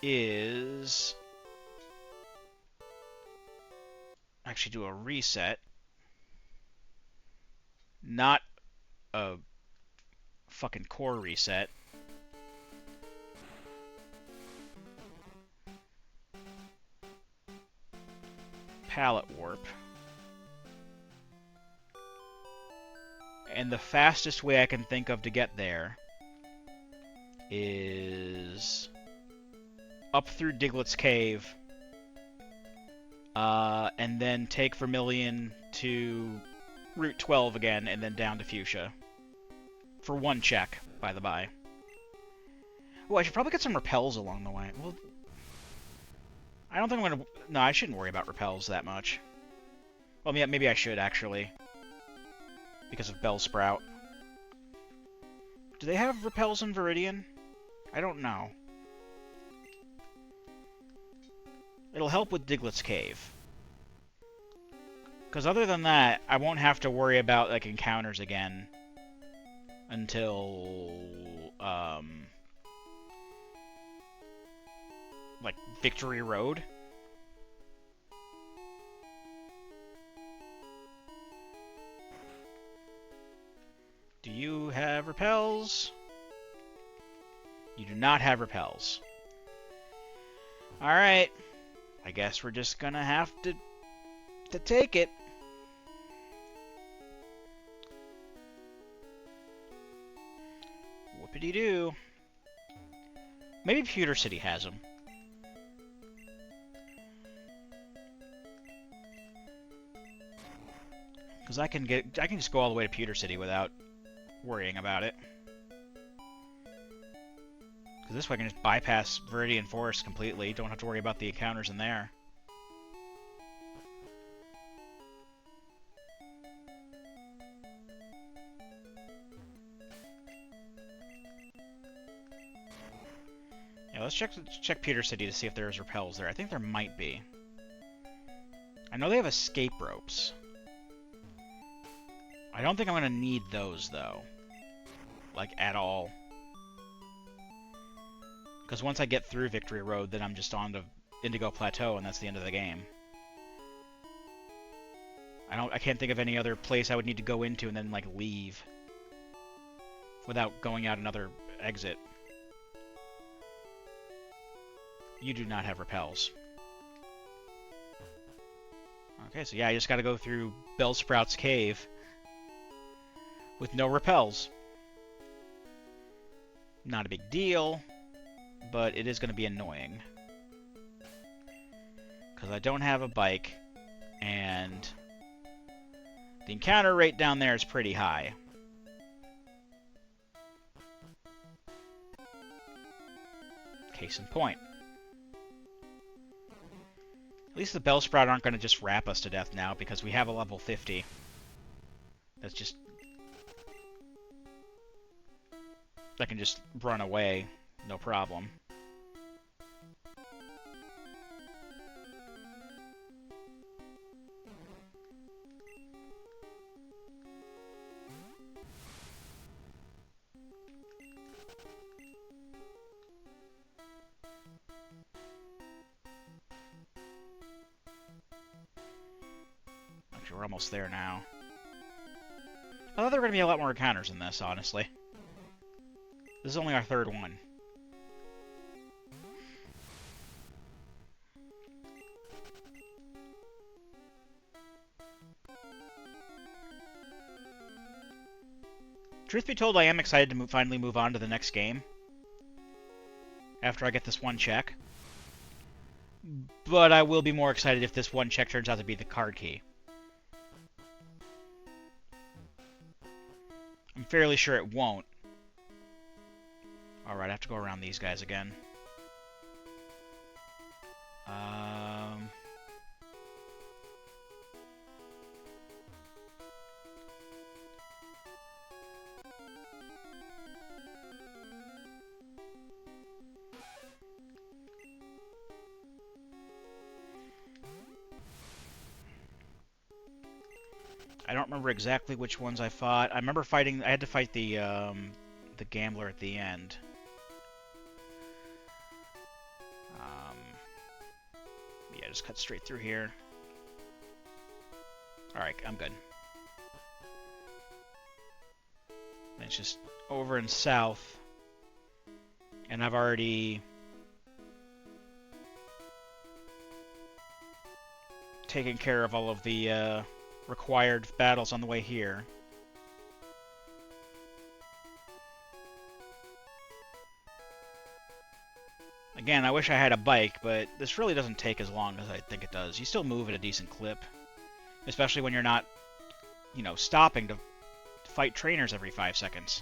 is... actually do a reset. Not a fucking core reset. Palette warp. And the fastest way I can think of to get there is up through Diglett's Cave, and then take Vermilion to Route 12 again, and then down to Fuchsia. For one check, by the by. Oh, I should probably get some repels along the way. Well, I don't think I'm gonna... No, I shouldn't worry about repels that much. Well, yeah, maybe I should, actually. Because of Bellsprout. Do they have repels in Viridian? I don't know. It'll help with Diglett's Cave. Because other than that, I won't have to worry about, like, encounters again until, like, Victory Road. Do you have repels? You do not have repels. Alright. I guess we're just gonna have to take it. Whoopity-doo. Maybe Pewter City has them. Because I can just go all the way to Pewter City without worrying about it. Because this way I can just bypass Viridian Forest completely. Don't have to worry about the encounters in there. Yeah, let's check Pewter City to see if there's repels there. I think there might be. I know they have escape ropes. I don't think I'm going to need those, though. Like, at all. Because once I get through Victory Road, then I'm just on to Indigo Plateau, and that's the end of the game. I can't think of any other place I would need to go into and then, like, leave. Without going out another exit. You do not have repels. Okay, so yeah, I just gotta go through Bellsprout's Cave. With no repels. Not a big deal, but it is going to be annoying. Because I don't have a bike, and the encounter rate down there is pretty high. Case in point. At least the Bellsprout aren't going to just wrap us to death now, because we have a level 50. That's just... I can just run away, no problem. Actually, we're almost there now. I thought there were going to be a lot more encounters in this, honestly. This is only our third one. Truth be told, I am excited to finally move on to the next game. After I get this one check. But I will be more excited if this one check turns out to be the card key. I'm fairly sure it won't. Alright, I have to go around these guys again. I don't remember exactly which ones I fought. I remember fighting... I had to fight the gambler at the end. Yeah, just cut straight through here. Alright, I'm good. And it's just over and south. And I've already... taken care of all of the required battles on the way here. Again, I wish I had a bike, but this really doesn't take as long as I think it does. You still move at a decent clip. Especially when you're not, you know, stopping to fight trainers every 5 seconds.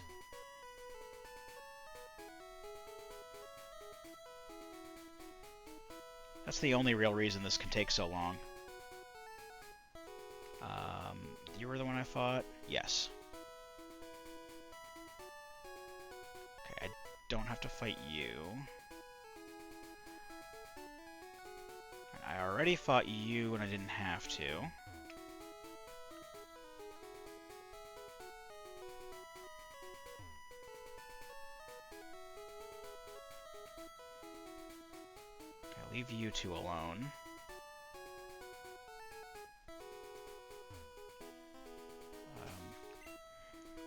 That's the only real reason this can take so long. You were the one I fought? Yes. Okay, I don't have to fight you. I already fought you and I didn't have to. Okay, I'll leave you two alone.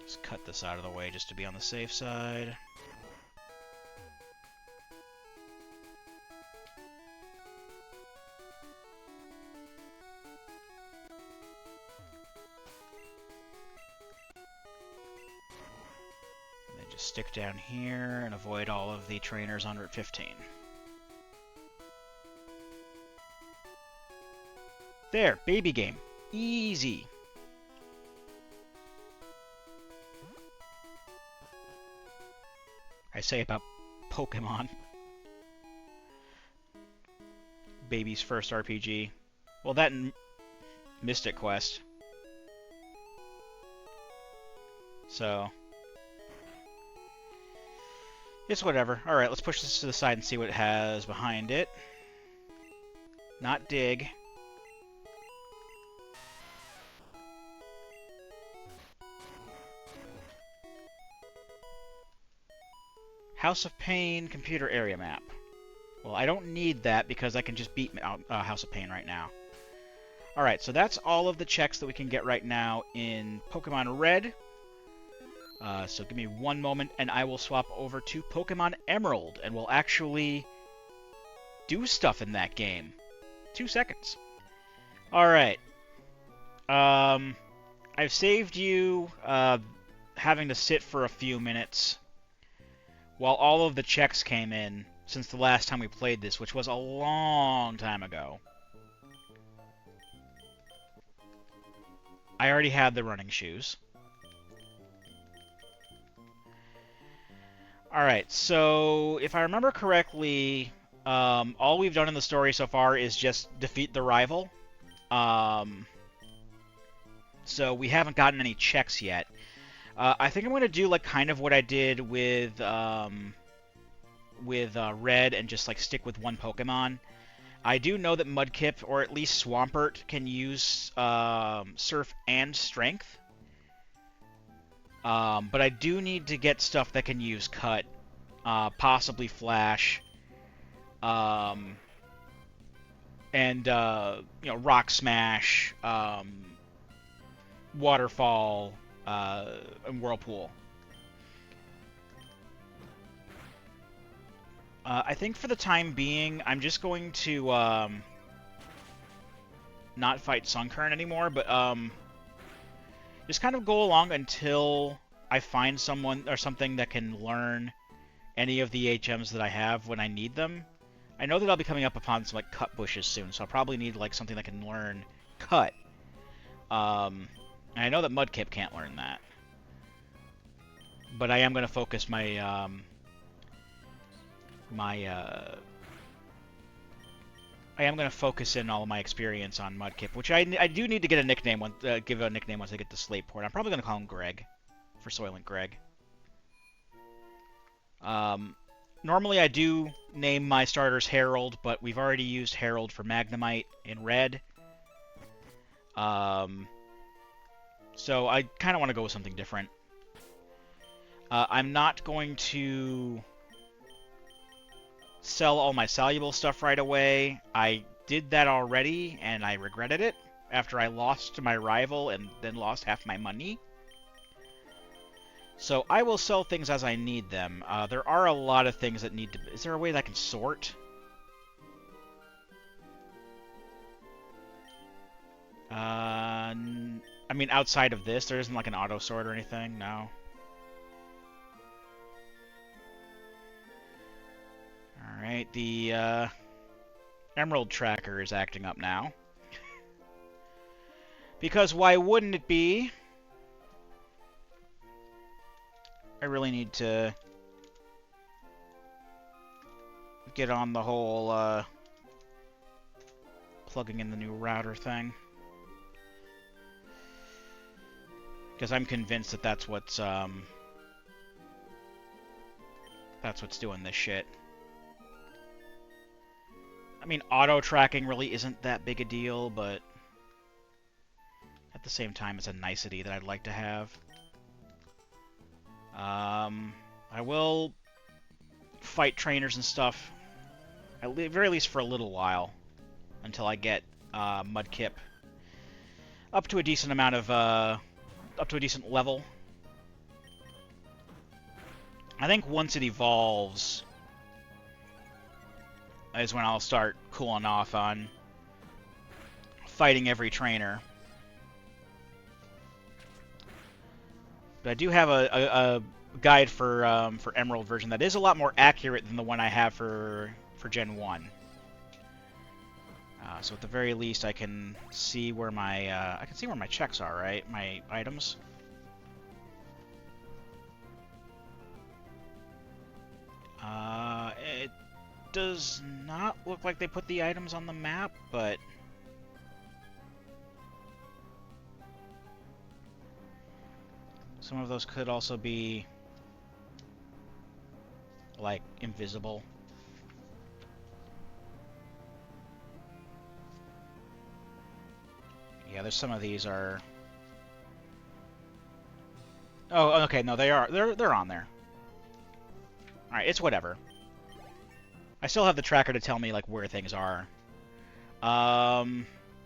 Just cut this out of the way just to be on the safe side. And then just stick down here and avoid all of the trainers on Route 15. There, baby game. Easy. I say about Pokemon. Baby's first RPG. Well, that and Mystic Quest. So, it's whatever. Alright, let's push this to the side and see what it has behind it. Not dig. House of Pain computer area map. Well, I don't need that because I can just beat House of Pain right now. Alright, so that's all of the checks that we can get right now in Pokemon Red. So give me one moment and I will swap over to Pokemon Emerald and we'll actually do stuff in that game. 2 seconds. Alright. I've saved you having to sit for a few minutes while all of the checks came in since the last time we played this, which was a long time ago. I already had the running shoes. Alright, so if I remember correctly, all we've done in the story so far is just defeat the rival. So we haven't gotten any checks yet. I think I'm going to do like kind of what I did with Red and just like stick with one Pokemon. I do know that Mudkip, or at least Swampert, can use Surf and Strength. But I do need to get stuff that can use Cut, possibly Flash, and Rock Smash, Waterfall, and Whirlpool. I think for the time being, I'm just going to not fight Sunkern anymore, but just kind of go along until I find someone or something that can learn any of the HMs that I have when I need them. I know that I'll be coming up upon some like cut bushes soon, so I'll probably need like something that can learn cut. And I know that Mudkip can't learn that, but I am going to focus my I am going to focus in all of my experience on Mudkip, which I do need to get a nickname, give a nickname once I get to Slateport. I'm probably going to call him Greg, for Soylent Greg. Normally I do name my starters Harold, but we've already used Harold for Magnemite in Red. So I kind of want to go with something different. I'm not going to sell all my soluble stuff right away. I did that already, and I regretted it after I lost to my rival and then lost half my money. So I will sell things as I need them. There are a lot of things that need to... Is there a way that I can sort? I mean, outside of this, there isn't like an auto sort or anything? No. Alright, the Emerald Tracker is acting up now. Because why wouldn't it be? I really need to get on the whole plugging in the new router thing. Because I'm convinced that that's what's doing this shit. I mean, auto-tracking really isn't that big a deal, but at the same time, it's a nicety that I'd like to have. I will fight trainers and stuff, at the very least for a little while, until I get Mudkip up to a decent amount of, up to a decent level. I think once it evolves is when I'll start cooling off on fighting every trainer. But I do have a guide for Emerald version that is a lot more accurate than the one I have for Gen 1. So at the very least, I can see where my checks are, right? My items. It does not look like they put the items on the map, but some of those could also be like invisible. Yeah, there's some of these are. Oh, okay, no, they are. They're on there. All right, it's whatever. I still have the tracker to tell me like where things are. Yeah,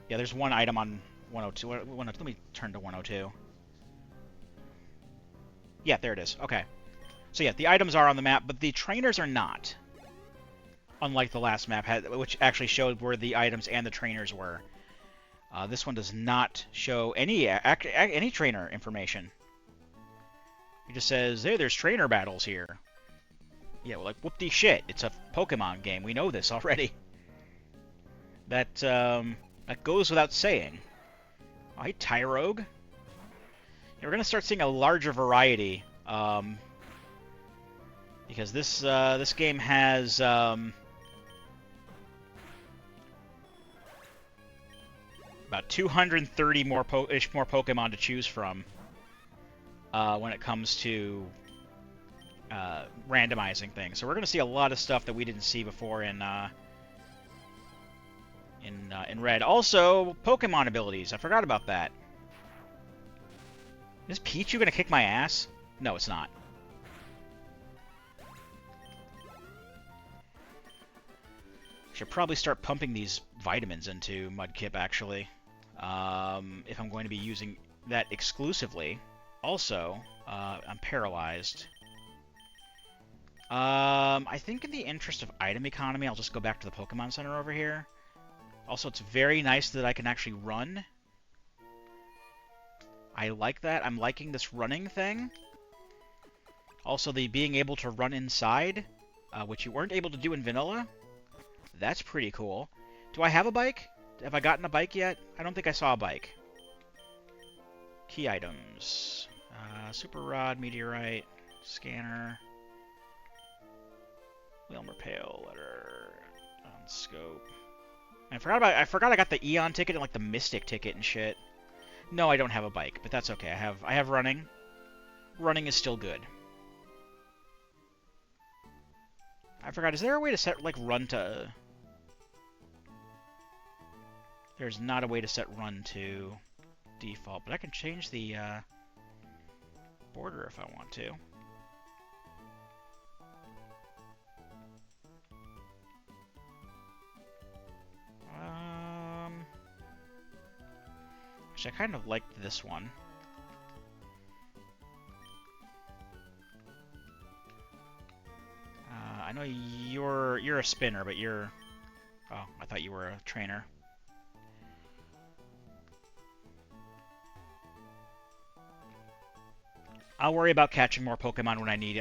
there's one item on 102. Let me turn to 102. Yeah, there it is. Okay. So yeah, the items are on the map, but the trainers are not. Unlike the last map, which actually showed where the items and the trainers were. This one does not show any trainer information. It just says, hey, there's trainer battles here. Yeah, well, like, whoop-de shit. It's a Pokemon game. We know this already. That goes without saying. Alright, Tyrogue. Yeah, we're going to start seeing a larger variety. Because this game has... about 230 more more Pokemon to choose from when it comes to randomizing things. So we're going to see a lot of stuff that we didn't see before in Red. Also, Pokemon abilities. I forgot about that. Is Pichu going to kick my ass? No, it's not. Should probably start pumping these vitamins into Mudkip, actually, if I'm going to be using that exclusively. Also, I'm paralyzed. I think in the interest of item economy, I'll just go back to the Pokemon Center over here. Also, it's very nice that I can actually run. I like that. I'm liking this running thing. Also, the being able to run inside, which you weren't able to do in Vanilla. That's pretty cool. Do I have a bike? Have I gotten a bike yet? I don't think I saw a bike. Key items. Super Rod, Meteorite, Scanner, Wilmer Pale, Letter, Scope. I forgot I got the Eon ticket and like the Mystic ticket and shit. No, I don't have a bike, but that's okay. I have running. Running is still good. I forgot, is there a way to set like run to... There's not a way to set run to default, but I can change the border if I want to. Actually, I kind of liked this one. I know you're a spinner, but you're... Oh, I thought you were a trainer. I'll worry about catching more Pokemon when I need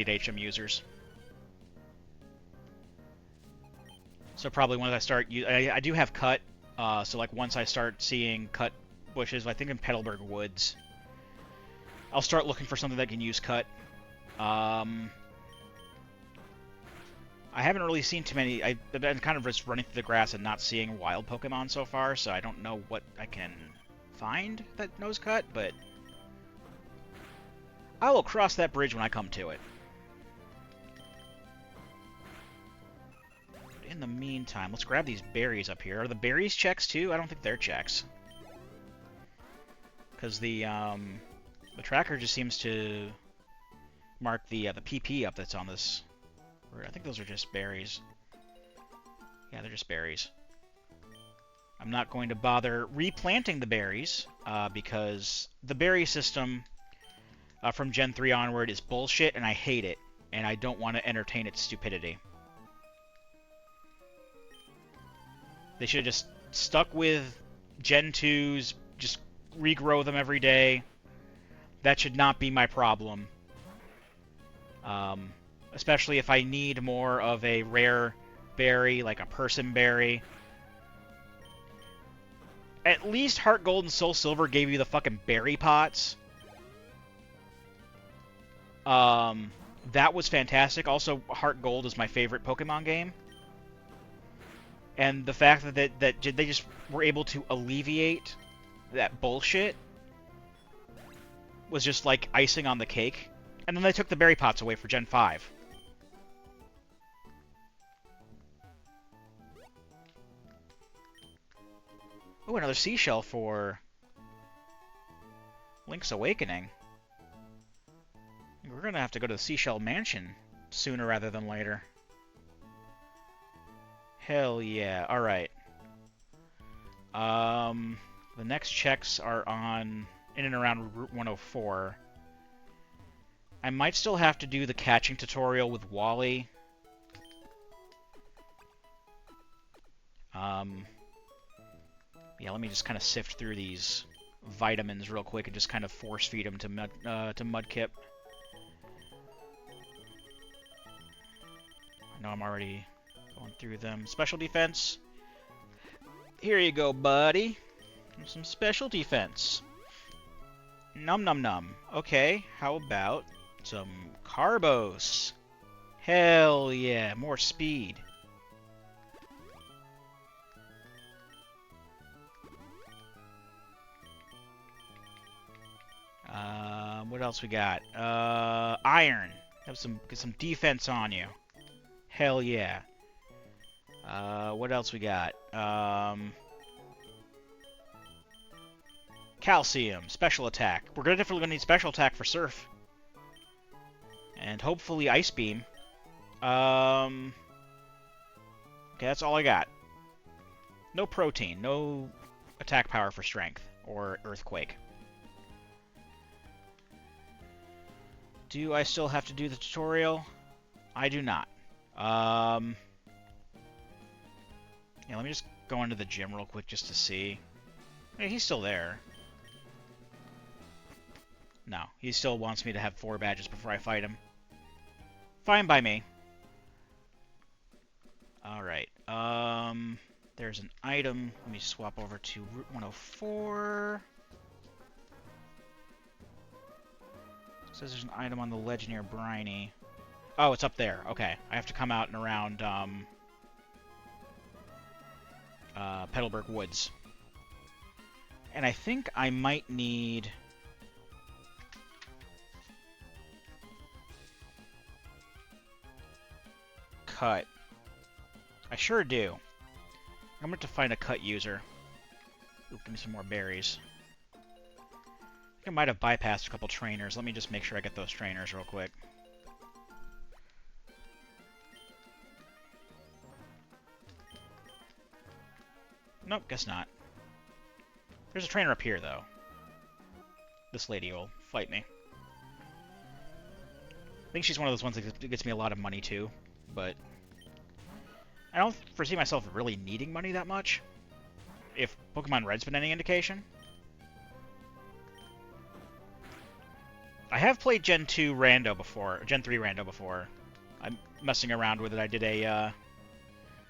HM users. So probably once I start, I do have cut. So like once I start seeing cut bushes, I think in Petalburg Woods, I'll start looking for something that can use cut. I haven't really seen too many. I've been kind of just running through the grass and not seeing wild Pokemon so far, so I don't know what I can find that knows cut, but I will cross that bridge when I come to it. But in the meantime, let's grab these berries up here. Are the berries checks too? I don't think they're checks. Because the tracker just seems to mark the PP up that's on this. I think those are just berries. Yeah, they're just berries. I'm not going to bother replanting the berries because the berry system from Gen 3 onward is bullshit, and I hate it, and I don't want to entertain its stupidity. They should have just stuck with Gen 2's, just regrow them every day. That should not be my problem. Especially if I need more of a rare berry, like a person berry. At least Heart Gold and Soul Silver gave you the fucking berry pots. That was fantastic. Also, Heart Gold is my favorite Pokemon game. And the fact that they just were able to alleviate that bullshit was just like icing on the cake. And then they took the berry pots away for Gen 5. Oh, another seashell for Link's Awakening. We're going to have to go to the Seashell Mansion sooner rather than later. Hell yeah. Alright. The next checks are on in and around Route 104. I might still have to do the catching tutorial with Wally. Yeah, let me just kind of sift through these vitamins real quick and just kind of force feed them to Mudkip. I know I'm already going through them. Special defense. Here you go, buddy. Some special defense. Num num num. Okay, how about some Carbos? Hell yeah, more speed. What else we got? Iron. Have get some defense on you. Hell yeah. What else we got? Calcium, special attack. We're definitely gonna need special attack for Surf. And hopefully Ice Beam. Okay, that's all I got. No protein, no attack power for Strength or Earthquake. Do I still have to do the tutorial? I do not. Yeah, let me just go into the gym real quick just to see. Hey, he's still there. No, he still wants me to have 4 badges before I fight him. Fine by me. Alright, there's an item. Let me swap over to Route 104. It says there's an item on the ledge near Briny. Oh, it's up there. Okay, I have to come out and around, Petalburg Woods. And I think I might need... cut. I sure do. I'm going to find a cut user. Ooh, give me some more berries. I think I might have bypassed a couple trainers. Let me just make sure I get those trainers real quick. Nope, guess not. There's a trainer up here, though. This lady will fight me. I think she's one of those ones that gets me a lot of money, too. But I don't foresee myself really needing money that much. If Pokemon Red's been any indication. I have played Gen 2 Rando before, Gen 3 Rando before. I'm messing around with it. I did a,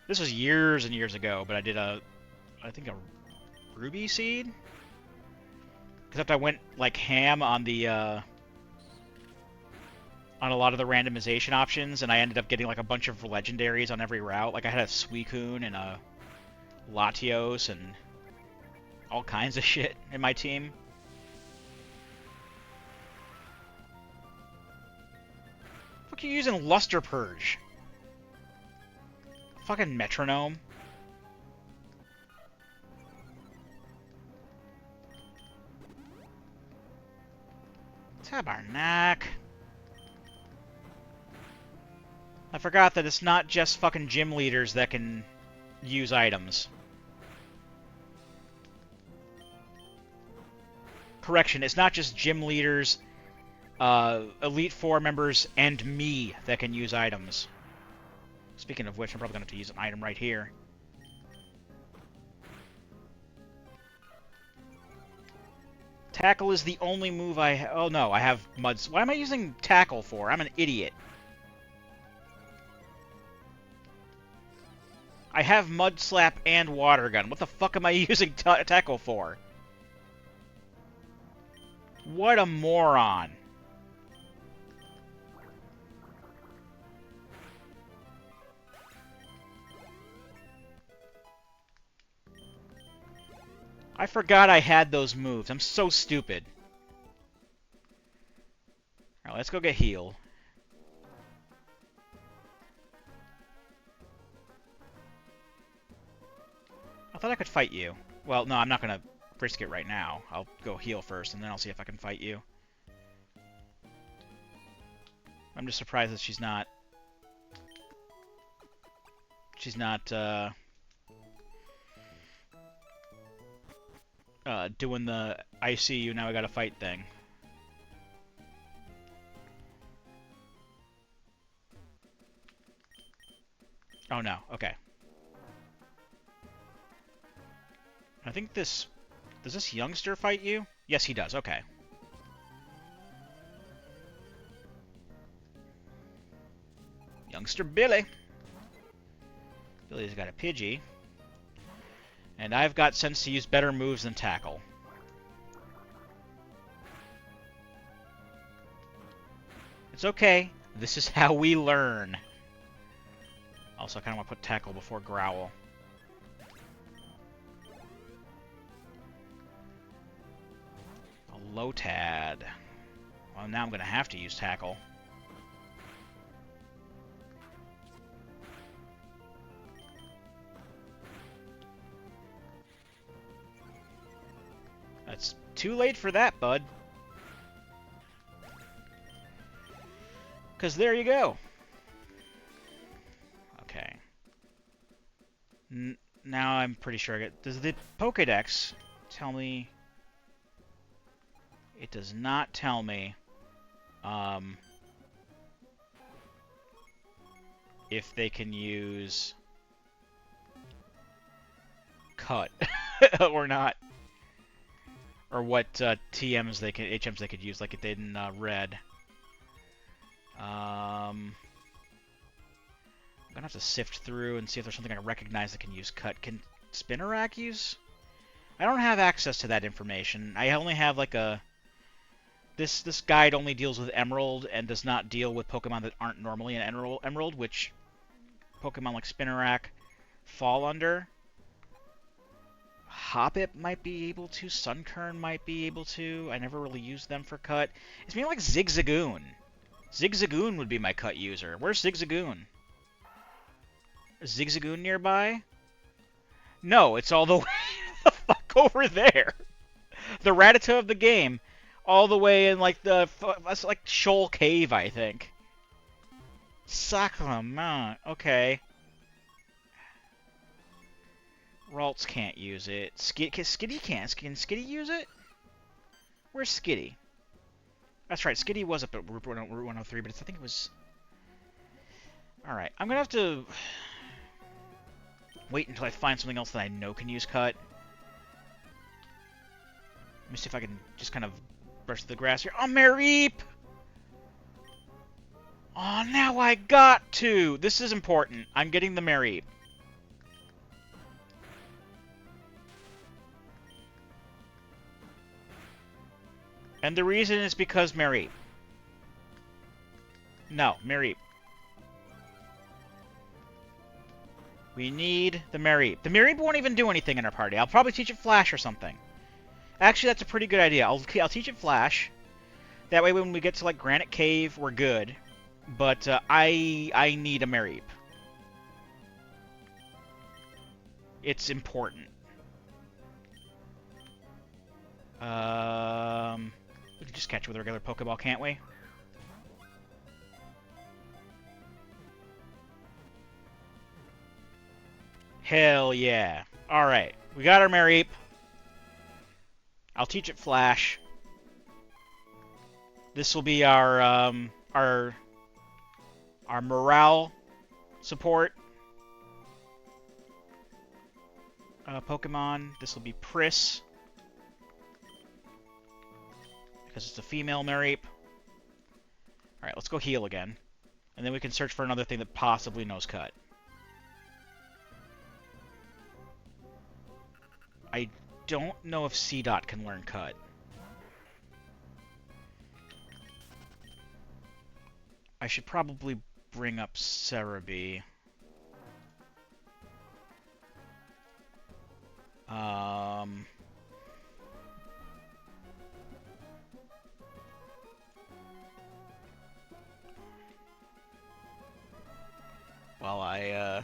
this was years and years ago, but I did I think a Ruby Seed? Except I went, like, ham on the, on a lot of the randomization options, and I ended up getting, like, a bunch of legendaries on every route. Like, I had a Suicune and a Latios and all kinds of shit in my team. Fuck, you using Luster Purge? Fucking metronome. Tabarnak. I forgot that it's not just fucking gym leaders that can use items. Correction, it's not just gym leaders, Elite Four members, and me that can use items. Speaking of which, I'm probably going to have to use an item right here. Tackle is the only move I have. Oh no, I have Muds. What am I using Tackle for? I'm an idiot. I have Mud Slap and Water Gun. What the fuck am I using Tackle for? What a moron. I forgot I had those moves. I'm so stupid. Alright, let's go get healed. I thought I could fight you. Well, no, I'm not going to risk it right now. I'll go heal first, and then I'll see if I can fight you. I'm just surprised that she's not... doing the I see you, now I gotta fight thing. Oh no, okay. I think this... Does this youngster fight you? Yes, he does, okay. Youngster Billy. Billy's got a Pidgey. And I've got sense to use better moves than Tackle. It's okay. This is how we learn. Also, I kind of want to put Tackle before Growl. A Lotad. Well, now I'm going to have to use Tackle. That's too late for that, bud. Because there you go. Okay. Now I'm pretty sure I get... Does the Pokédex tell me... It does not tell me if they can use Cut or not. Or what TMs they can... HMs they could use like it did in Red. I'm gonna have to sift through and see if there's something I recognize that can use Cut. Can Spinarak use? I don't have access to that information. I only have like a... This guide only deals with Emerald and does not deal with Pokemon that aren't normally in Emerald, which Pokemon like Spinarak fall under. Hoppip might be able to. Sunkern might be able to. I never really used them for Cut. It's maybe like Zigzagoon. Zigzagoon would be my Cut user. Where's Zigzagoon? Is Zigzagoon nearby? No, it's all the way the fuck over there. The Rattata of the game. All the way in, like, that's like Shoal Cave, I think. Sacramount. Okay. Ralts can't use it. Skitty can't. Can Skitty use it? Where's Skitty? That's right, Skitty was up at Route 103, but I think it was... Alright, I'm gonna have to... wait until I find something else that I know can use Cut. Let me see if I can just kind of brush the grass here. Oh, Mareep! Oh, now I got to! This is important. I'm getting the Mareep. And the reason is because Mareep. No, Mareep. We need the Mareep. The Mareep won't even do anything in our party. I'll probably teach it Flash or something. Actually, that's a pretty good idea. I'll teach it Flash. That way, when we get to, like, Granite Cave, we're good. But I need a Mareep. It's important. We can just catch it with a regular Pokeball, can't we? Hell yeah. Alright. We got our Mareep. I'll teach it Flash. This will be our morale support Pokemon. This will be Pris, because it's a female Mareep. Alright, let's go heal again. And then we can search for another thing that possibly knows Cut. I don't know if C-Dot can learn Cut. I should probably bring up Cerebi. While I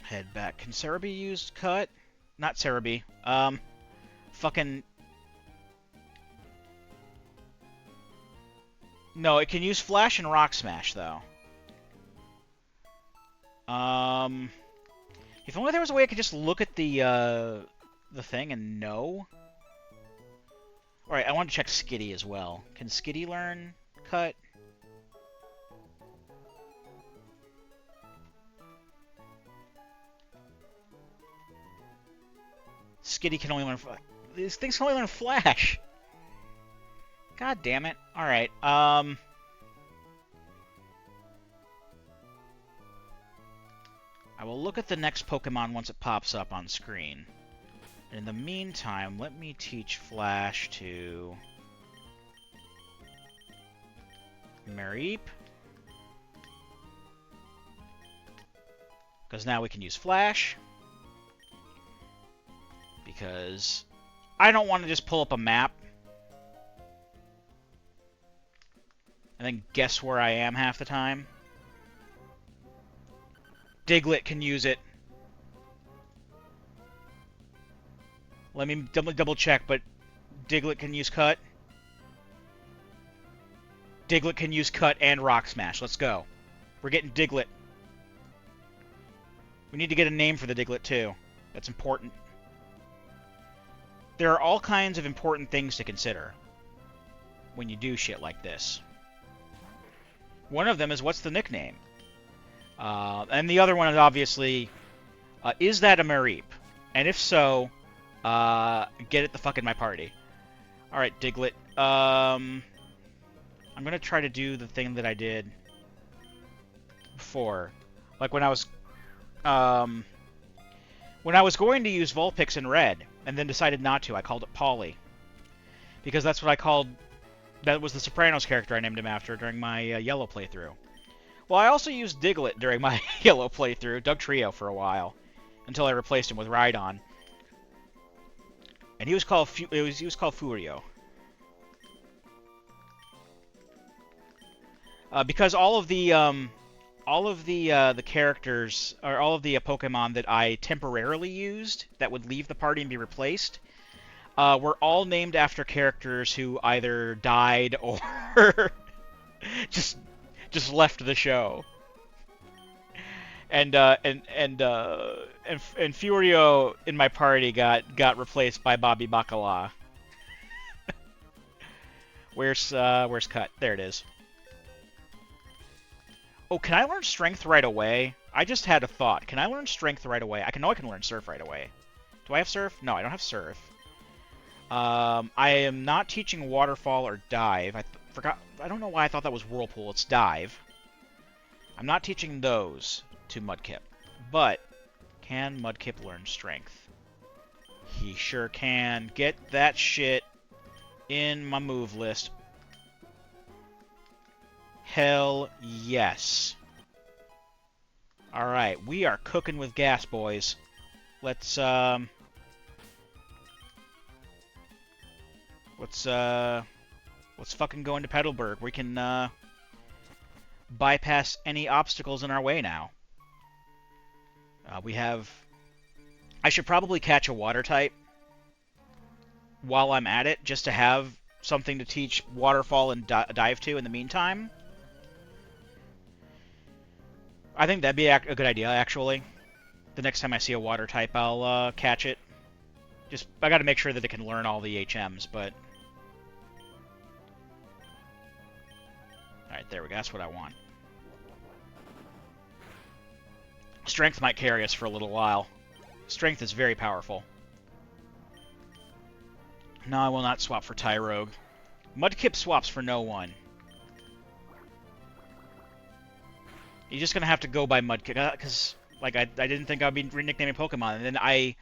head back. Can Cerebi use Cut? Not Cerebi. Fucking... No, it can use Flash and Rock Smash, though. If only there was a way I could just look at the thing and know. Alright, I want to check Skitty as well. Can Skitty learn Cut? Skitty can only learn... These things can only learn Flash! God damn it. Alright, I will look at the next Pokemon once it pops up on screen. In the meantime, let me teach Flash to... Mareep. Because now we can use Flash. Because I don't want to just pull up a map and then guess where I am half the time. Diglett can use it. Let me double check, but Diglett can use Cut. Diglett can use Cut and Rock Smash. Let's go. We're getting Diglett. We need to get a name for the Diglett, too. That's important. There are all kinds of important things to consider when you do shit like this. One of them is, what's the nickname? And the other one is, obviously, is that a Mareep? And if so, get it the fuck in my party. Alright, Diglett. I'm gonna try to do the thing that I did before. Like when I was going to use Vulpix in Red, and then decided not to, I called it Polly. Because that's what I called... That was the Sopranos character I named him after during my Yellow playthrough. Well, I also used Diglett during my Yellow playthrough, Dugtrio for a while, until I replaced him with Rhydon. And he was called Furio. Because all of the characters, or all of the Pokemon that I temporarily used that would leave the party and be replaced, were all named after characters who either died or just left the show. And Furio in my party got replaced by Bobby Bacala. Where's Cut? There it is. Oh, can I learn Strength right away? I just had a thought. Can I learn Strength right away? I know I can learn Surf right away. Do I have Surf? No, I don't have Surf. I am not teaching Waterfall or Dive. I forgot. I don't know why I thought that was Whirlpool. It's Dive. I'm not teaching those to Mudkip. But can Mudkip learn Strength? He sure can. Get that shit in my move list. Hell yes. Alright, we are cooking with gas, boys. Let's fucking go into Petalburg. We can bypass any obstacles in our way now. We have... I should probably catch a water type while I'm at it, just to have something to teach Waterfall and Dive to in the meantime. I think that'd be a good idea, actually. The next time I see a water type, I'll catch it. I gotta make sure that it can learn all the HMs, but... Alright, there we go. That's what I want. Strength might carry us for a little while. Strength is very powerful. No, I will not swap for Tyrogue. Mudkip swaps for no one. You're just gonna have to go by Mudkip, because like I didn't think I'd be nicknaming Pokemon, and then I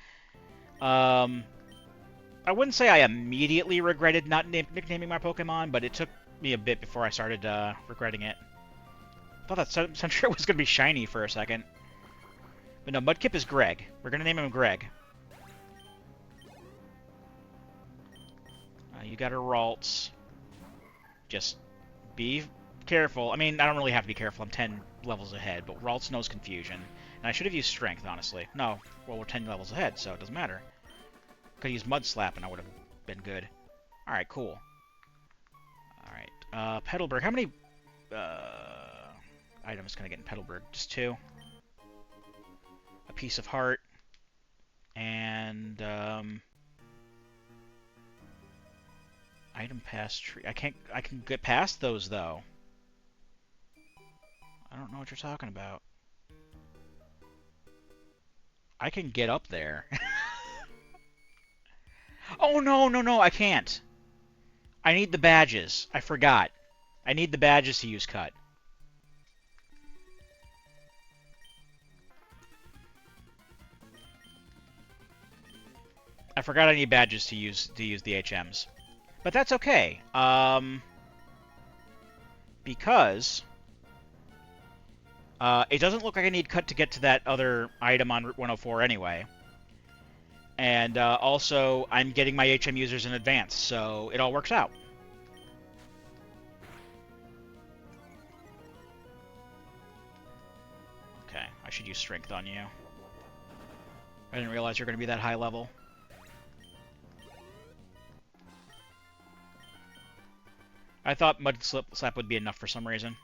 wouldn't say I immediately regretted not nicknaming my Pokemon, but it took me a bit before I started regretting it. I thought that Sentry was gonna be shiny for a second, but no, Mudkip is Greg. We're gonna name him Greg. You got a Ralts. Just be careful. I mean, I don't really have to be careful. I'm 10 levels ahead, but Ralts knows Confusion. And I should have used Strength, honestly. No, well, we're 10 levels ahead, so it doesn't matter. Could have used Mud Slap, and I would have been good. Alright, cool. Alright, Petalburg. How many items can I get in Petalburg? Just 2. A Piece of Heart. And, Item Pass Tree. I can get past those, though. I don't know what you're talking about. I can get up there. Oh, no, I can't. I need the badges. I forgot. I need the badges to use Cut. I forgot I need badges to use the HMs. But that's okay. Because it doesn't look like I need Cut to get to that other item on Route 104 anyway. And also, I'm getting my HM users in advance, so it all works out. I should use Strength on you. I didn't realize you're going to be that high level. I thought Mud Slap would be enough for some reason.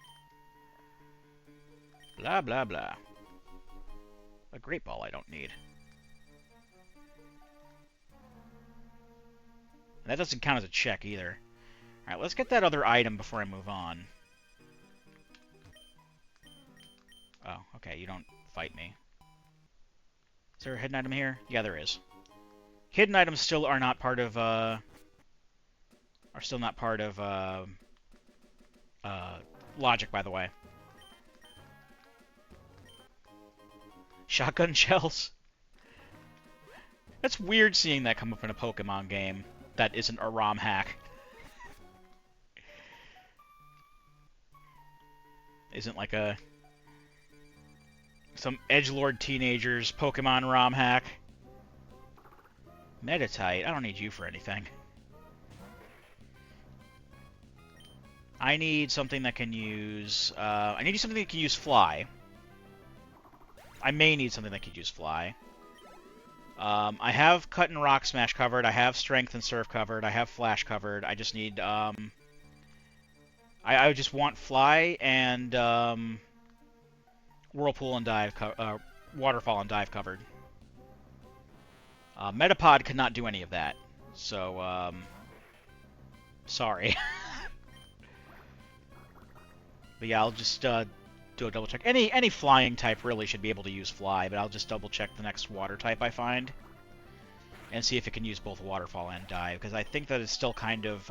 Blah, blah, blah. A Great Ball I don't need. And that doesn't count as a check either. Alright, let's get that other item before I move on. Oh, okay, you don't fight me. Is there a hidden item here? Yeah, there is. Hidden items still are not part of, logic, by the way. Shotgun shells? That's weird seeing that come up in a Pokemon game that isn't a ROM hack. Isn't like some edgelord teenager's Pokemon ROM hack. Metatite? I don't need you for anything. I need something that can use... I need something that can use Fly. I may need something that can use Fly. I have Cut and Rock Smash covered. I have Strength and Surf covered. I have Flash covered. I just need... I just want Fly and Whirlpool and Dive... Waterfall and Dive covered. Metapod could not do any of that. So, sorry. But yeah, I'll just do a double check. Any flying type really should be able to use Fly, but I'll just double check the next water type I find and see if it can use both Waterfall and Dive, because I think that it's still kind of...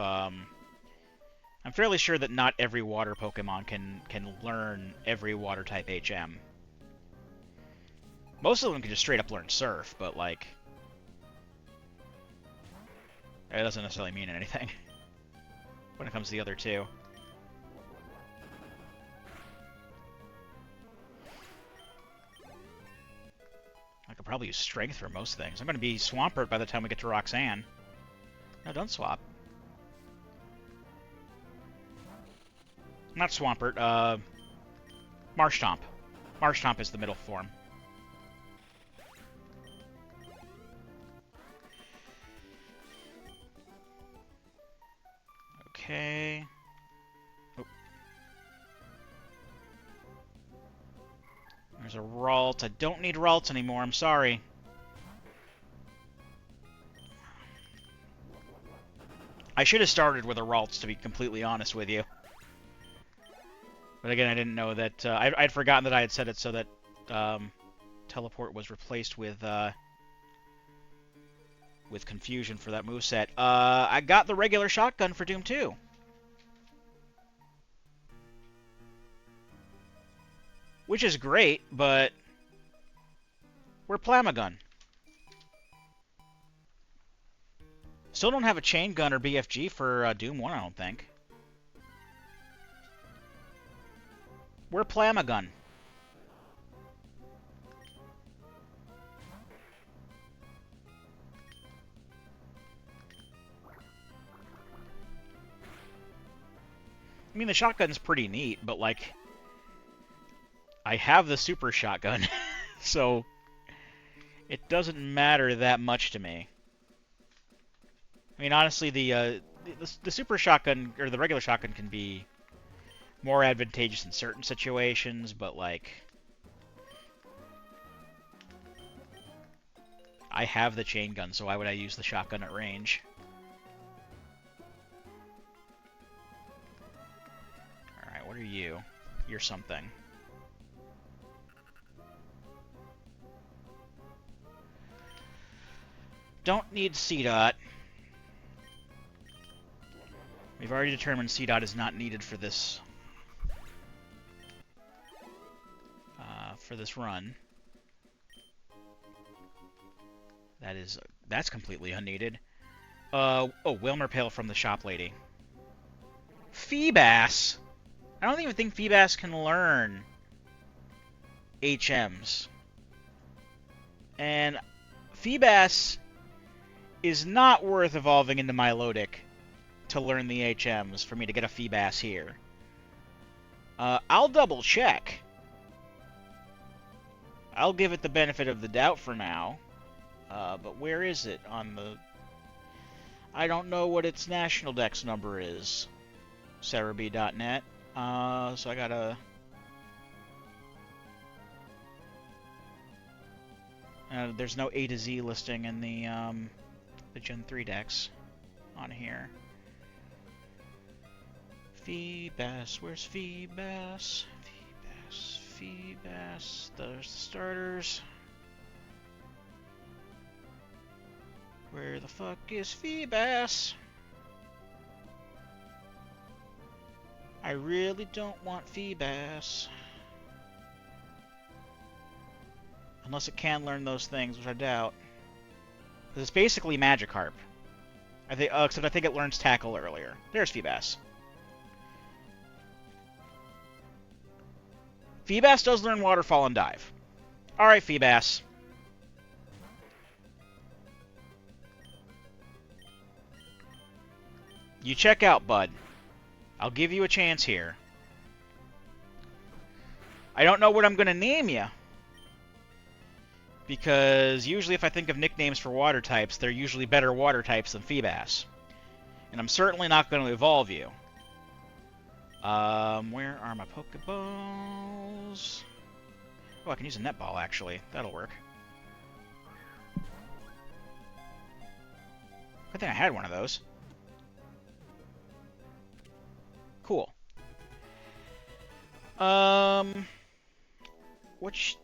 I'm fairly sure that not every water Pokemon can learn every water type HM. Most of them can just straight up learn Surf, but like... it doesn't necessarily mean anything when it comes to the other two. I could probably use Strength for most things. I'm going to be Swampert by the time we get to Roxanne. No, don't swap. Not Swampert, Marshtomp. Marshtomp is the middle form. Okay. Oh. There's a Ralt. I don't need Ralts anymore, I'm sorry. I should have started with a Ralts, to be completely honest with you. But again, I didn't know that... I'd forgotten that I had set it so that Teleport was replaced with Confusion for that moveset. I got the regular shotgun for Doom 2. Which is great, but... we're Plamagun. Still don't have a Chain Gun or BFG for Doom 1, I don't think. We're Plamagun. I mean, the shotgun's pretty neat, but, like, I have the super shotgun, so it doesn't matter that much to me. I mean, honestly, the super shotgun, or the regular shotgun, can be more advantageous in certain situations, but, like, I have the chain gun, so why would I use the shotgun at range? Alright, what are you? You're something. Don't need C-Dot. We've already determined C-Dot is not needed for this run. That's completely unneeded. Oh, Wilmer Pale from the shop lady. Feebas! I don't even think Feebas can learn HMs. And Feebas is not worth evolving into Milotic to learn the HMs for me to get a Feebas here. I'll double check. I'll give it the benefit of the doubt for now. But where is it on the... I don't know what its national dex number is. Cerebi.net. So I gotta... there's no A to Z listing in the Gen 3 dex on here. Feebas, where's Feebas? Feebas, there's the starters. Where the fuck is Feebas? I really don't want Feebas. Unless it can learn those things, which I doubt. Because it's basically Magikarp. I think, except I think it learns Tackle earlier. There's Feebas. Feebas does learn Waterfall and Dive. Alright, Feebas. You check out, bud. I'll give you a chance here. I don't know what I'm going to name you. Because usually if I think of nicknames for water types, they're usually better water types than Feebas. And I'm certainly not going to evolve you. Where are my Pokeballs? Oh, I can use a netball, actually. That'll work. I think I had one of those. Cool. Which...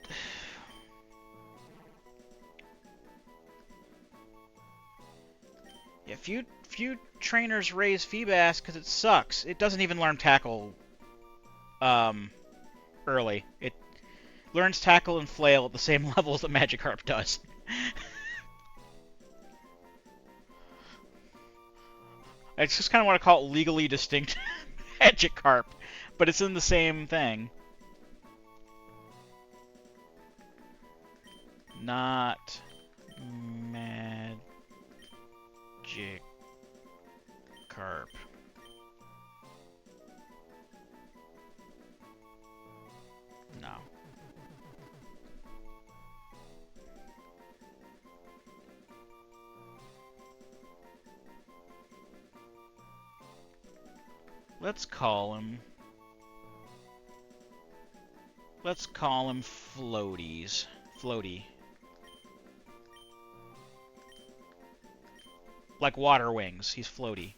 Yeah, few trainers raise Feebas because it sucks. It doesn't even learn Tackle early. It learns Tackle and Flail at the same levels that Magikarp does. I just kind of want to call it legally distinct Magikarp, but it's in the same thing. Not Magikarp. No. Let's call him Floaties. Floaty. Like water wings. He's floaty.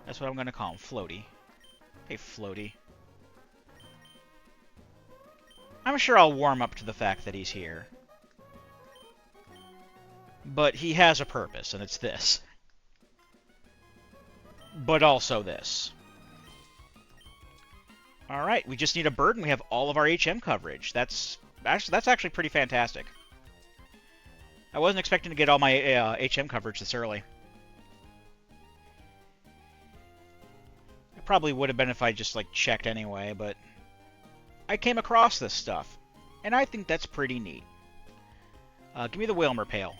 That's what I'm gonna call him. Floaty. Hey, Floaty. I'm sure I'll warm up to the fact that he's here. But he has a purpose, and it's this. But also this. Alright, we just need a bird and we have all of our HM coverage. That's actually pretty fantastic. I wasn't expecting to get all my HM coverage this early. It probably would have been if I just, like, checked anyway, but... I came across this stuff, and I think that's pretty neat. Give me the Wilmer Pail.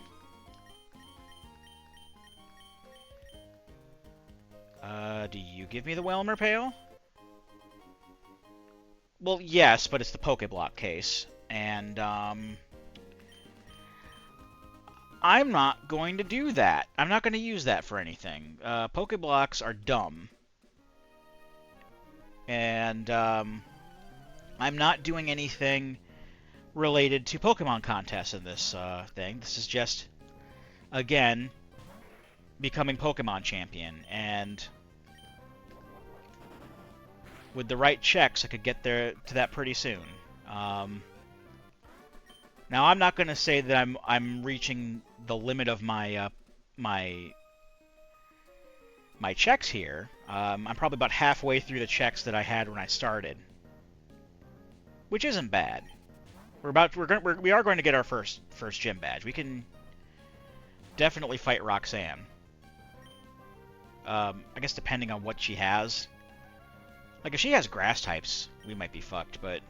Do you give me the Wilmer Pail? Well, yes, but it's the Pokéblock case, and, I'm not going to do that. I'm not going to use that for anything. Pokeblocks are dumb. And, I'm not doing anything related to Pokemon contests in this, thing. This is just, again, becoming Pokemon champion. And with the right checks, I could get there to that pretty soon. Now, I'm not going to say that I'm reaching the limit of my my checks here. I'm probably about halfway through the checks that I had when I started, which isn't bad. We are going to get our first gym badge. We can definitely fight Roxanne. I guess depending on what she has. Like if she has grass types, we might be fucked, but.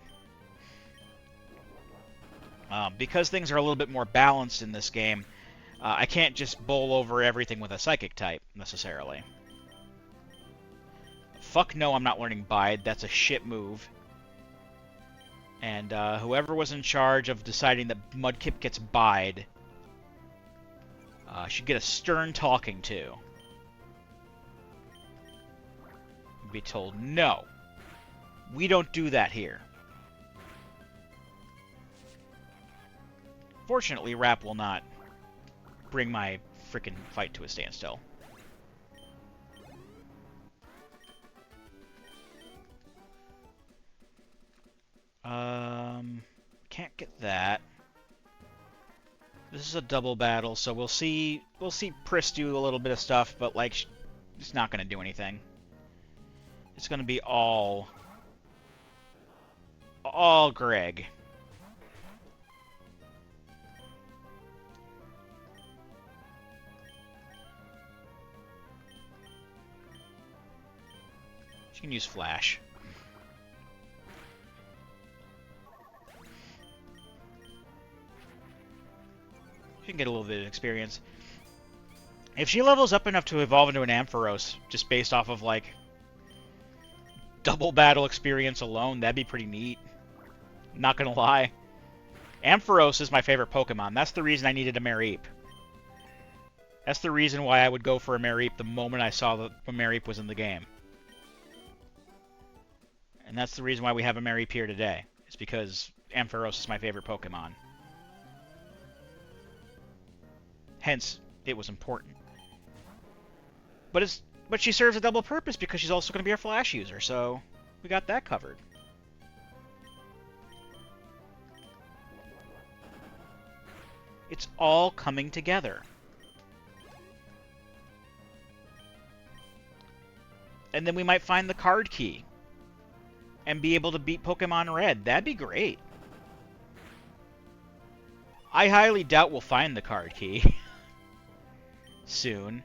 Because things are a little bit more balanced in this game, I can't just bowl over everything with a Psychic type, necessarily. Fuck no, I'm not learning Bide. That's a shit move. And whoever was in charge of deciding that Mudkip gets bide should get a stern talking to. Be told, no, we don't do that here. Fortunately, Rap will not bring my frickin' fight to a standstill. Can't get that. This is a double battle, so we'll see Pris do a little bit of stuff, but like it's not gonna do anything. It's gonna be all Greg. She can use Flash. She can get a little bit of experience. If she levels up enough to evolve into an Ampharos, just based off of, like, double battle experience alone, that'd be pretty neat. Not gonna lie. Ampharos is my favorite Pokemon. That's the reason I needed a Mareep. That's the reason why I would go for a Mareep the moment I saw that a Mareep was in the game. And that's the reason why we have a Mareep here today. It's because Ampharos is my favorite Pokemon. Hence, it was important. But she serves a double purpose because she's also going to be our Flash user, so we got that covered. It's all coming together. And then we might find the card key and be able to beat Pokémon Red. That'd be great. I highly doubt we'll find the card key soon.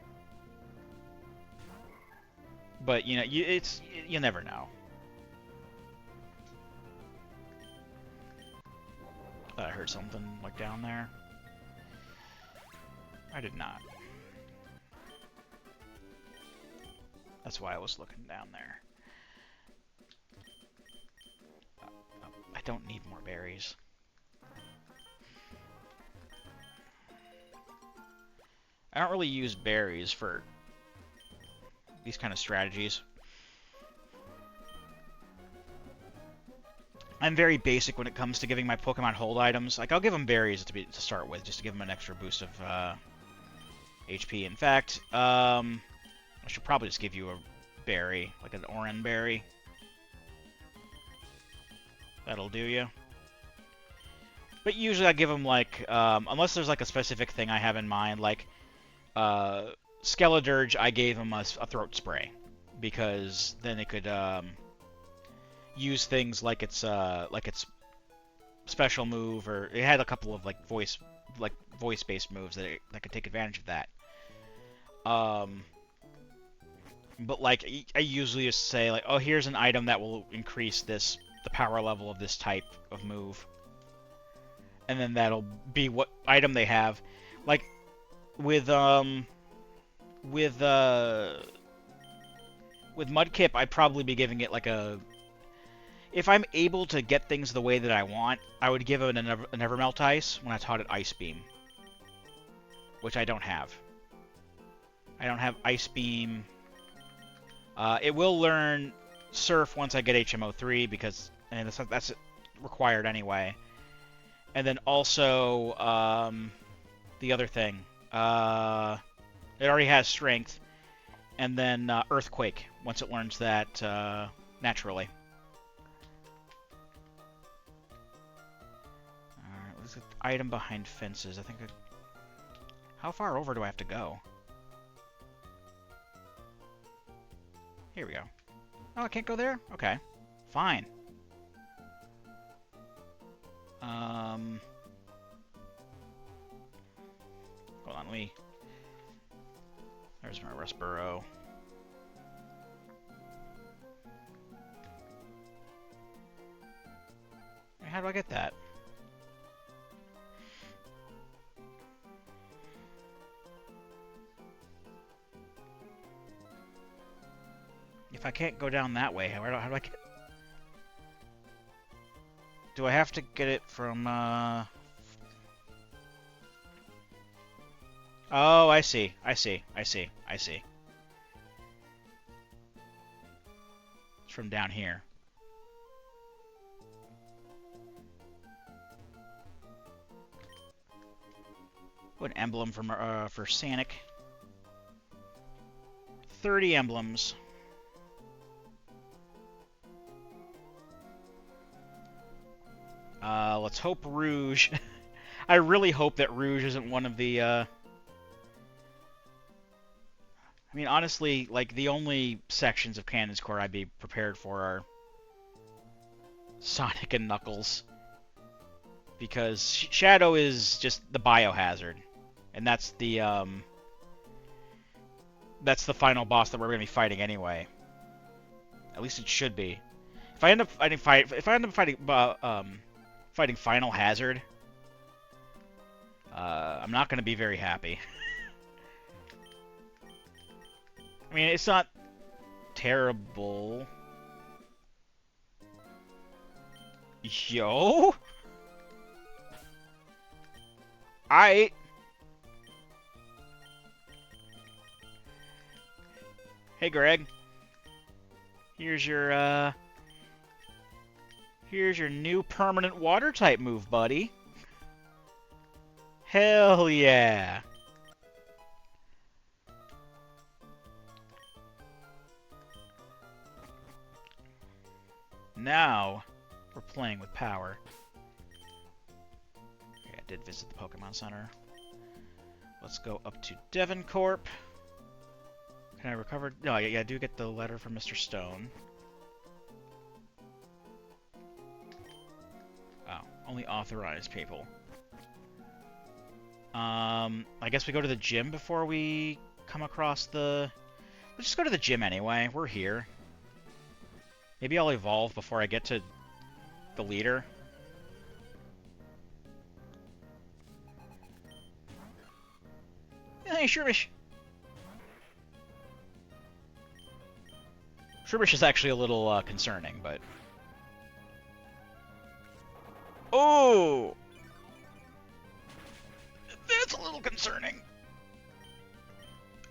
But, you know, you never know. Thought I heard something, like, down there. I did not. That's why I was looking down there. I don't need more berries. I don't really use berries for these kind of strategies. I'm very basic when it comes to giving my Pokemon hold items. Like, I'll give them berries to start with, just to give them an extra boost of HP. In fact, I should probably just give you a berry, like an Oran berry. That'll do you. But usually I give them, like, unless there's, like, a specific thing I have in mind, like, Skeledirge, I gave him a throat spray, because then it could, use things like its special move, or it had a couple of, like, voice-based moves that could take advantage of that. But, like, I usually just say, like, oh, here's an item that will increase the power level of this type of move. And then that'll be what item they have. Like, with Mudkip, I'd probably be giving it, like, a... If I'm able to get things the way that I want, I would give it an Evermelt Ice when I taught it Ice Beam. Which I don't have. I don't have Ice Beam. It will learn Surf once I get HMO3, because that's required anyway. And then also, the other thing. It already has Strength. And then Earthquake, once it learns that naturally. Alright, what's the item behind fences? I think how far over do I have to go? Here we go. Oh, I can't go there? Okay. Fine. Hold on, there's my Rustboro. How do I get that? If I can't go down that way, how do I get... Do I have to get it from, Oh, I see. I see. I see. I see. It's from down here. What an emblem for Sanic. 30 emblems. Let's hope Rouge... I really hope that Rouge isn't one of the, I mean, honestly, like, the only sections of Cannon's Core I'd be prepared for are Sonic and Knuckles. Because Shadow is just the biohazard. And that's the final boss that we're going to be fighting anyway. At least it should be. If I end up fighting Final Hazard, I'm not going to be very happy. I mean, it's not terrible. Yo? Aight. Hey, Greg. Here's your new permanent water type move, buddy. Hell yeah. Now, we're playing with power. Okay, I did visit the Pokemon Center. Let's go up to Devoncorp. Can I recover? No, yeah, I do get the letter from Mr. Stone. Oh, only authorized people. I guess we go to the gym before we come across the... Let's just go to the gym anyway. We're here. Maybe I'll evolve before I get to the leader. Hey, Shroomish! Shroomish is actually a little concerning, but... Oh! That's a little concerning.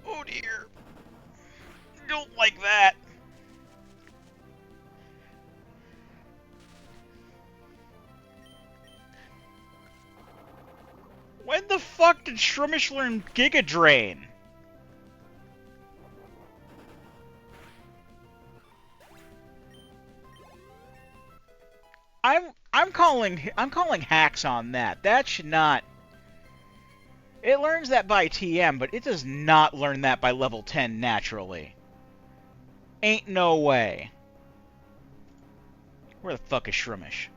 Oh dear. Don't like that. When the fuck did Shroomish learn Giga Drain? I'm calling hacks on that. That should not. It learns that by TM, but it does not learn that by level 10 naturally. Ain't no way. Where the fuck is Shroomish?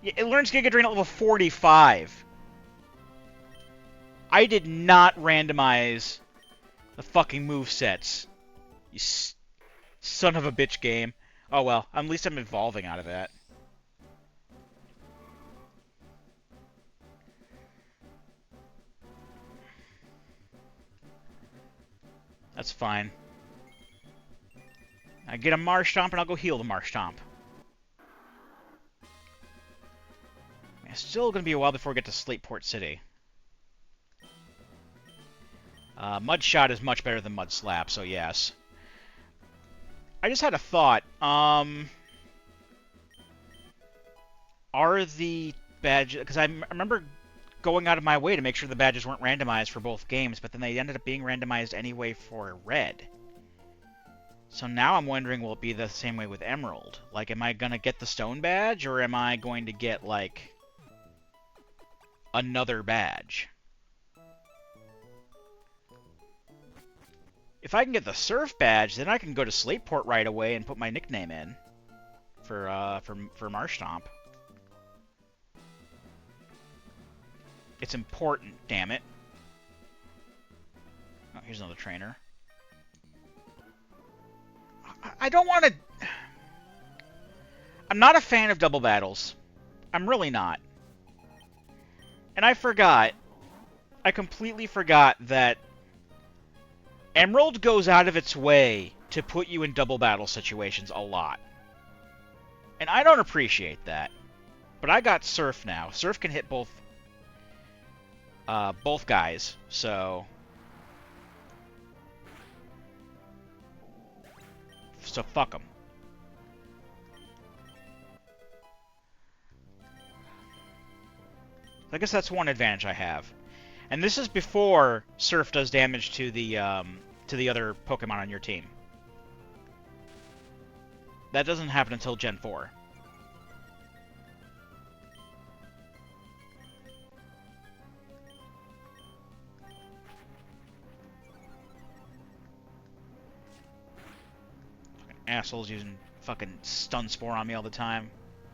Yeah, it learns Giga Drain at level 45. I did not randomize the fucking movesets. You son of a bitch game. Oh well, at least I'm evolving out of that. That's fine. I get a Marshtomp and I'll go heal the Marshtomp. It's still going to be a while before we get to Slateport City. Mudshot is much better than Mudslap, so yes. I just had a thought. Are the badges... Because I remember going out of my way to make sure the badges weren't randomized for both games, but then they ended up being randomized anyway for Red. So now I'm wondering, will it be the same way with Emerald? Like, am I going to get the Stone badge, or am I going to get, like, another badge? If I can get the Surf badge, then I can go to Slateport right away and put my nickname in for Marshtomp. It's important, damn it. Oh, here's another trainer. I don't want to... I'm not a fan of double battles. I'm really not. And I forgot. I completely forgot that Emerald goes out of its way to put you in double battle situations a lot. And I don't appreciate that. But I got Surf now. Surf can hit both guys, so fuck them. I guess that's one advantage I have. And this is before Surf does damage to the other Pokemon on your team. That doesn't happen until Gen 4. Assholes using fucking Stun Spore on me all the time.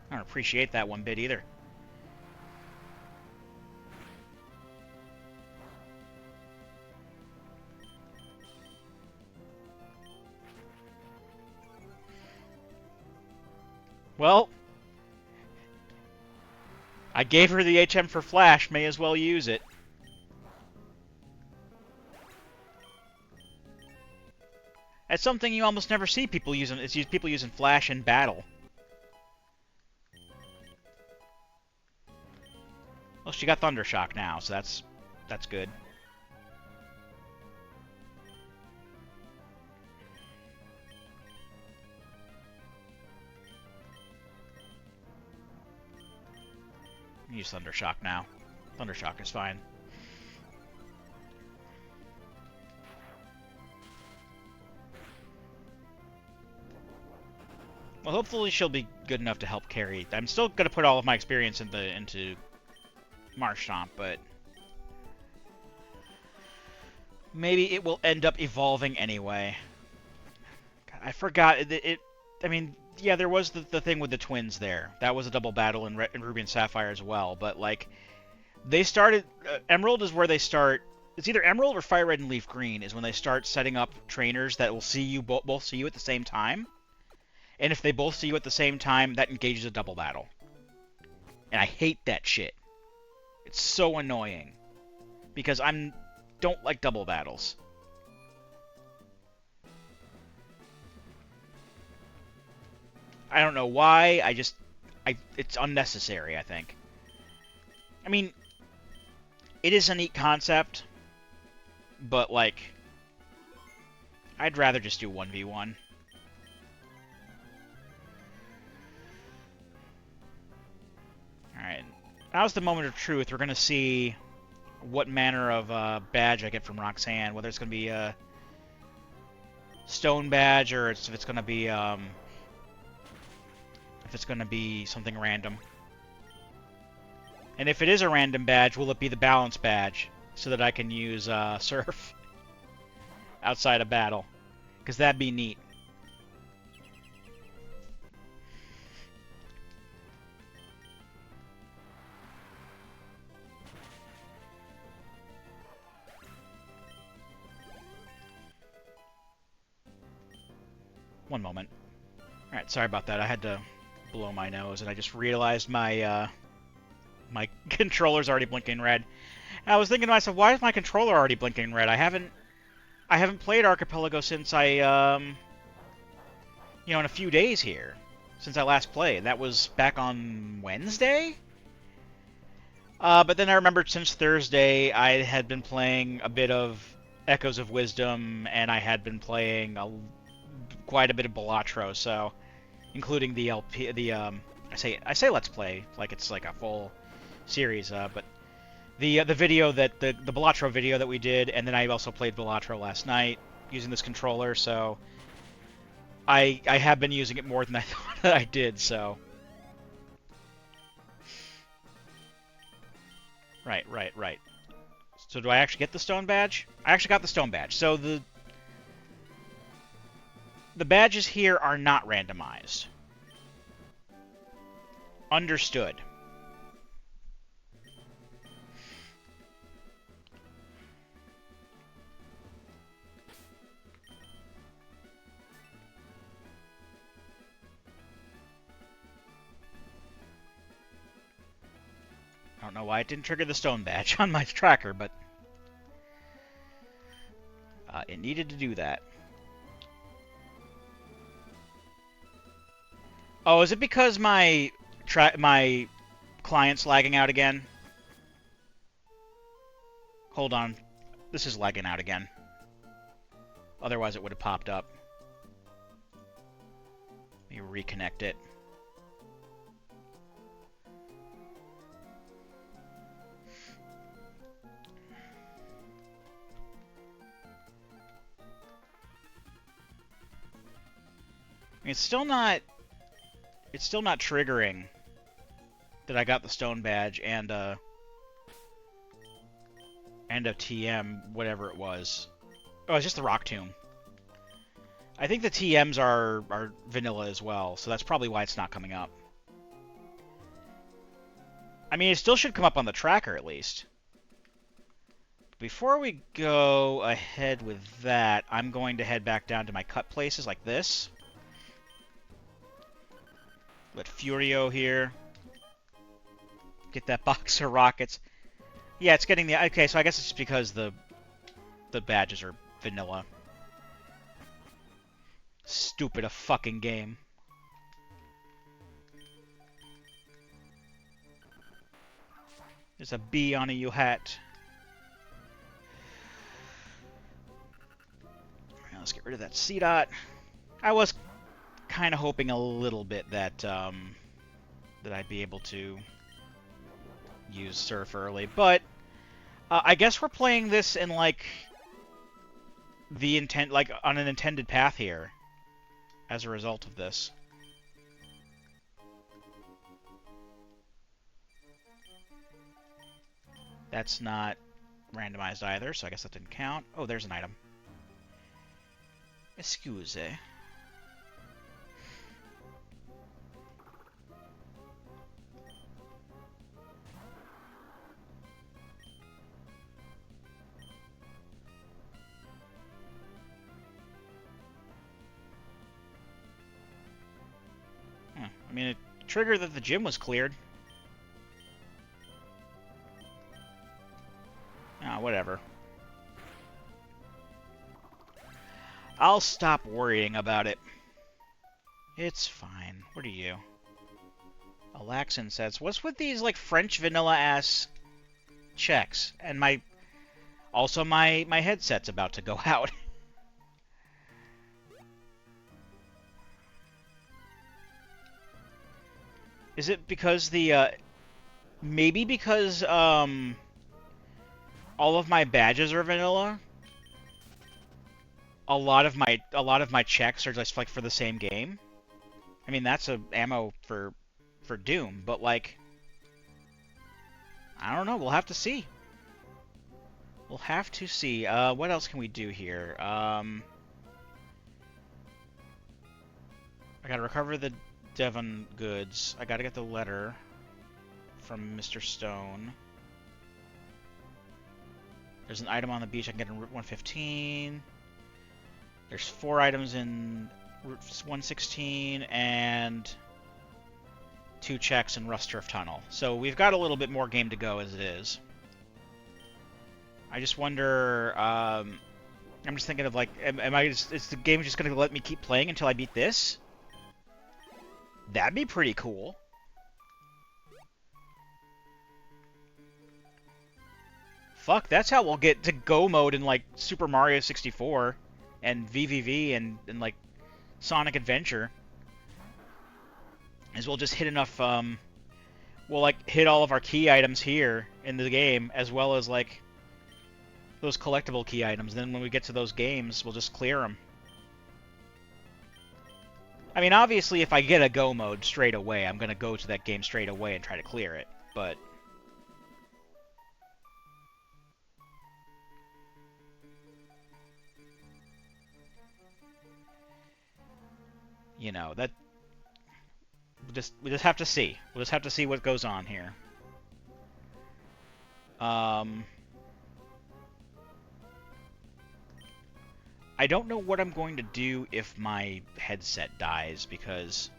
I don't appreciate that one bit either. Well, I gave her the HM for Flash, may as well use it. That's something you almost never see people using. It's people using Flash in battle. Well, she got Thunder Shock now, so that's good. Use Thunder Shock now. Thunder Shock is fine. Well, hopefully she'll be good enough to help carry. I'm still gonna put all of my experience into Marshtomp, but maybe it will end up evolving anyway. God, I forgot I mean, yeah, there was the thing with the twins there. That was a double battle in Ruby and Sapphire as well. But like, they started. Emerald is where they start. It's either Emerald or Fire Red and Leaf Green is when they start setting up trainers that will see you both see you at the same time. And if they both see you at the same time, that engages a double battle. And I hate that shit. It's so annoying. Because don't like double battles. I don't know why, it's unnecessary, I think. I mean, it is a neat concept, but, like, I'd rather just do 1v1. Alright, now's the moment of truth. We're going to see what manner of badge I get from Roxanne, whether it's going to be a stone badge or if it's going to be something random. And if it is a random badge, will it be the balance badge so that I can use Surf outside of battle? Because that'd be neat. One moment. Alright, sorry about that. I had to blow my nose, and I just realized my my controller's already blinking red. And I was thinking to myself, why is my controller already blinking red? I haven't played Archipelago since in a few days here, since I last played. That was back on Wednesday? But then I remembered since Thursday I had been playing a bit of Echoes of Wisdom, and I had been playing quite a bit of Balatro, so including the I say let's play like it's like a full series, but the video that the Balatro video that we did, and then I also played Balatro last night using this controller, so I have been using it more than I thought that I did, so right. So do I actually get the stone badge? I actually got the stone badge. So the badges here are not randomized. Understood. I don't know why it didn't trigger the stone badge on my tracker, but it needed to do that. Oh, is it because my client's lagging out again? Hold on. This is lagging out again. Otherwise it would have popped up. Let me reconnect it. It's still not triggering that I got the stone badge and a TM, whatever it was. Oh, it's just the rock tomb. I think the TMs are vanilla as well, so that's probably why it's not coming up. I mean, it still should come up on the tracker at least. Before we go ahead with that, I'm going to head back down to my cut places like this. Let Furio here. Get that box of rockets. Yeah, it's getting the... Okay, so I guess it's because the badges are vanilla. Stupid a fucking game. There's a bee on a you hat. Now let's get rid of that C dot. I was kind of hoping a little bit that that I'd be able to use Surf early, but I guess we're playing this in like on an intended path here as a result of this. That's not randomized either, so I guess that didn't count. Oh, there's an item. Excuse. I mean, it triggered that the gym was cleared. Ah, whatever. I'll stop worrying about it. It's fine. What are you? Alaxin says, what's with these, like, French vanilla-ass checks? And my headset's about to go out. Is it because the, maybe because, all of my badges are vanilla? A lot of my checks are just, like, for the same game? I mean, that's a ammo for Doom, but, like, I don't know. We'll have to see. We'll have to see. What else can we do here? I gotta recover the Devon goods. I gotta get the letter from Mr. Stone. There's an item on the beach I can get in Route 115. There's 4 items in Route 116 and 2 checks in Rust Turf Tunnel. So we've got a little bit more game to go as it is. I just wonder, I'm just thinking of, like, is the game just going to let me keep playing until I beat this? That'd be pretty cool. Fuck, that's how we'll get to Go mode in, like, Super Mario 64 and VVV and like, Sonic Adventure. Is we'll just hit enough, we'll, like, hit all of our key items here in the game, as well as, like, those collectible key items. Then when we get to those games, we'll just clear them. I mean, obviously, if I get a Go mode straight away, I'm going to go to that game straight away and try to clear it, but... You know, that... We just have to see. We'll just have to see what goes on here. I don't know what I'm going to do if my headset dies, because...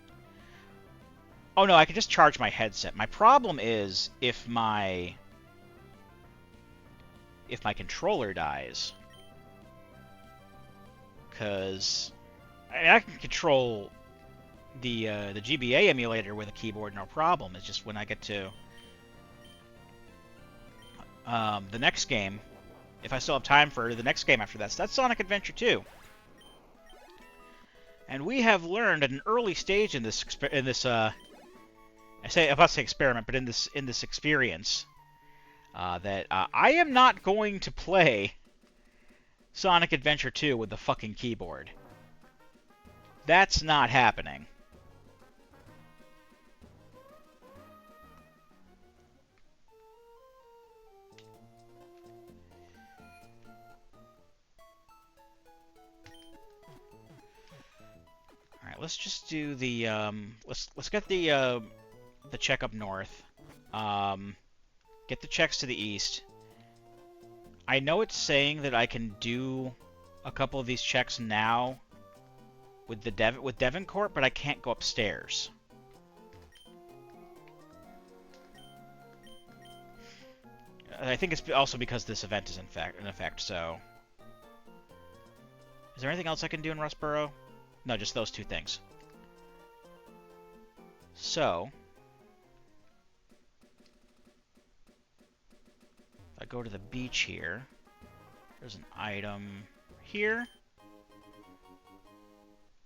Oh no, I can just charge my headset. My problem is if my controller dies. Because I mean, I can control the GBA emulator with a keyboard, no problem. It's just when I get to the next game, if I still have time for the next game after that, so that's Sonic Adventure 2. And we have learned at an early stage in this I'm about to say experiment, but in this experience, that I am not going to play Sonic Adventure 2 with the fucking keyboard. That's not happening. All right, let's just do the let's get the check up north. Get the checks to the east. I know it's saying that I can do a couple of these checks now with Devoncourt, but I can't go upstairs. I think it's also because this event is in effect. So, is there anything else I can do in Rustboro? No, just those two things. So, if I go to the beach here, there's an item here.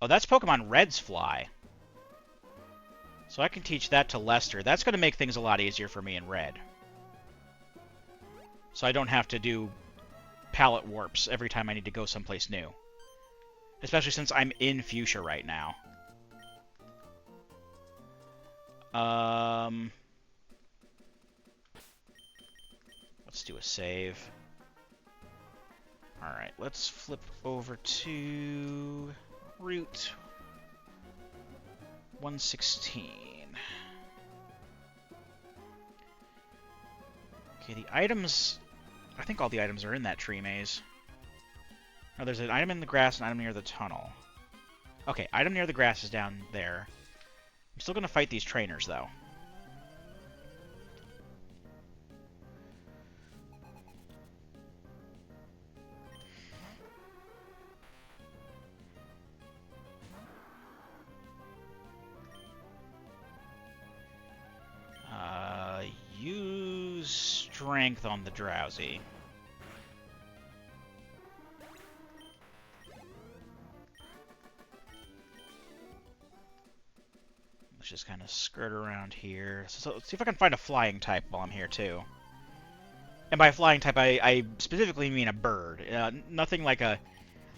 Oh, that's Pokemon Red's fly. So I can teach that to Lester. That's going to make things a lot easier for me in Red. So I don't have to do palette warps every time I need to go someplace new. Especially since I'm in Fuchsia right now. Let's do a save. Alright, let's flip over to Route 116. Okay, the items... I think all the items are in that tree maze. Oh, there's an item in the grass and an item near the tunnel. Okay, item near the grass is down there. I'm still going to fight these trainers, though. Use strength on the drowsy. Let's just kind of skirt around here. So let's see if I can find a flying type while I'm here, too. And by flying type, I specifically mean a bird. Nothing like a...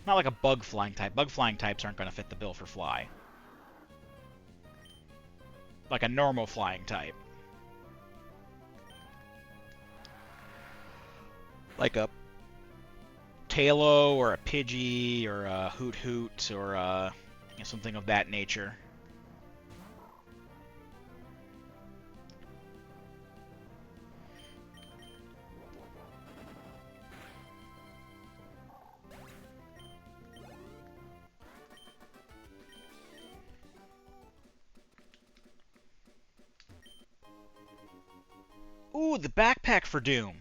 Not like a bug flying type. Bug flying types aren't going to fit the bill for fly. Like a normal flying type. Like a Tailo or a Pidgey or a Hoot Hoot or something of that nature. Ooh, the backpack for Doom.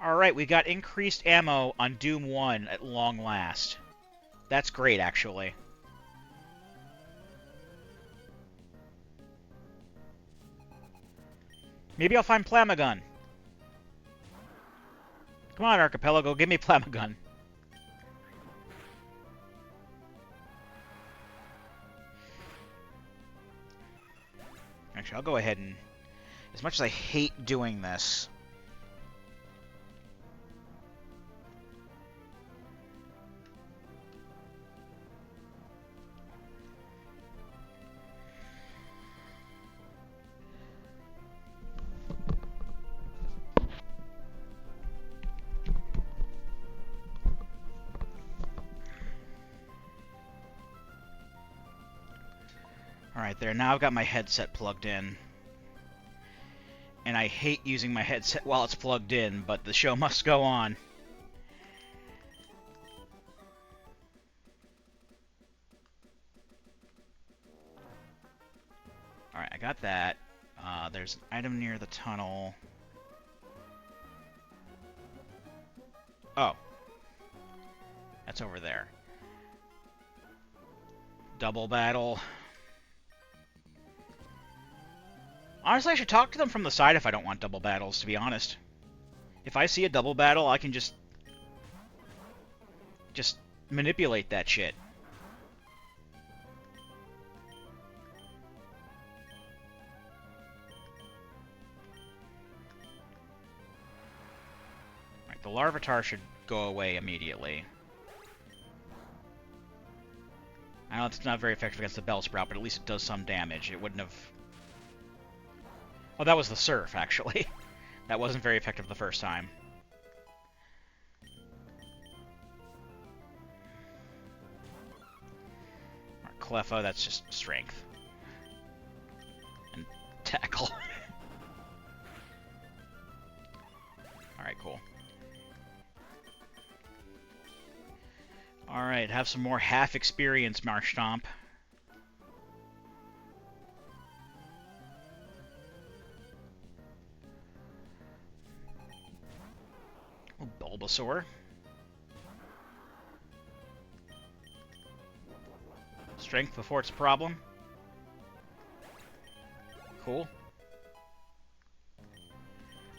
Alright, we got increased ammo on Doom 1 at long last. That's great, actually. Maybe I'll find Plamagun. Come on, Archipelago, give me Plamagun. Actually, I'll go ahead and... As much as I hate doing this... Alright, there. Now I've got my headset plugged in. And I hate using my headset while it's plugged in, but the show must go on. Alright, I got that. There's an item near the tunnel. Oh. That's over there. Double battle. Honestly, I should talk to them from the side if I don't want double battles, to be honest. If I see a double battle, I can just manipulate that shit. Right, the Larvitar should go away immediately. I know it's not very effective against the Bellsprout, but at least it does some damage. It wouldn't have... Oh, that was the Surf, actually. That wasn't very effective the first time. Cleffa, that's just strength. And tackle. Alright, cool. Alright, have some more half experience, Marshtomp. Oh, Bulbasaur. Strength before it's a problem. Cool.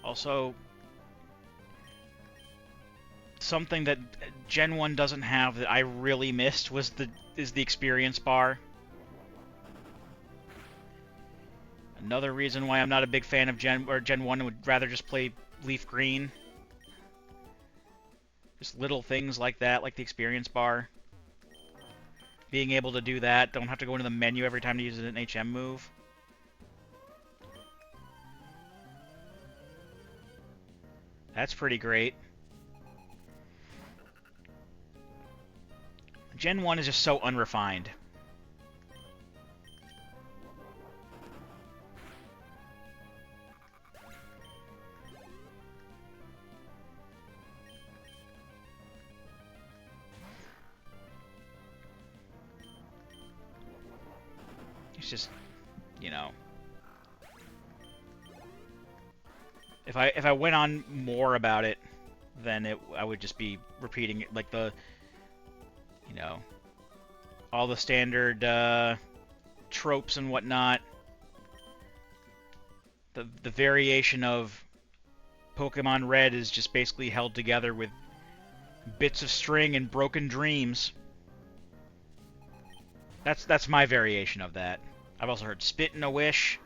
Also, something that Gen 1 doesn't have that I really missed was the experience bar. Another reason why I'm not a big fan of Gen 1 and would rather just play Leaf Green. Just little things like that, like the experience bar. Being able to do that, don't have to go into the menu every time to use an HM move. That's pretty great. Gen 1 is just so unrefined. It's just, you know... If I went on more about it, then I would just be repeating it, like the... You know... all the standard tropes and whatnot. The variation of Pokémon Red is just basically held together with bits of string and broken dreams. That's my variation of that. I've also heard Spit and a Wish.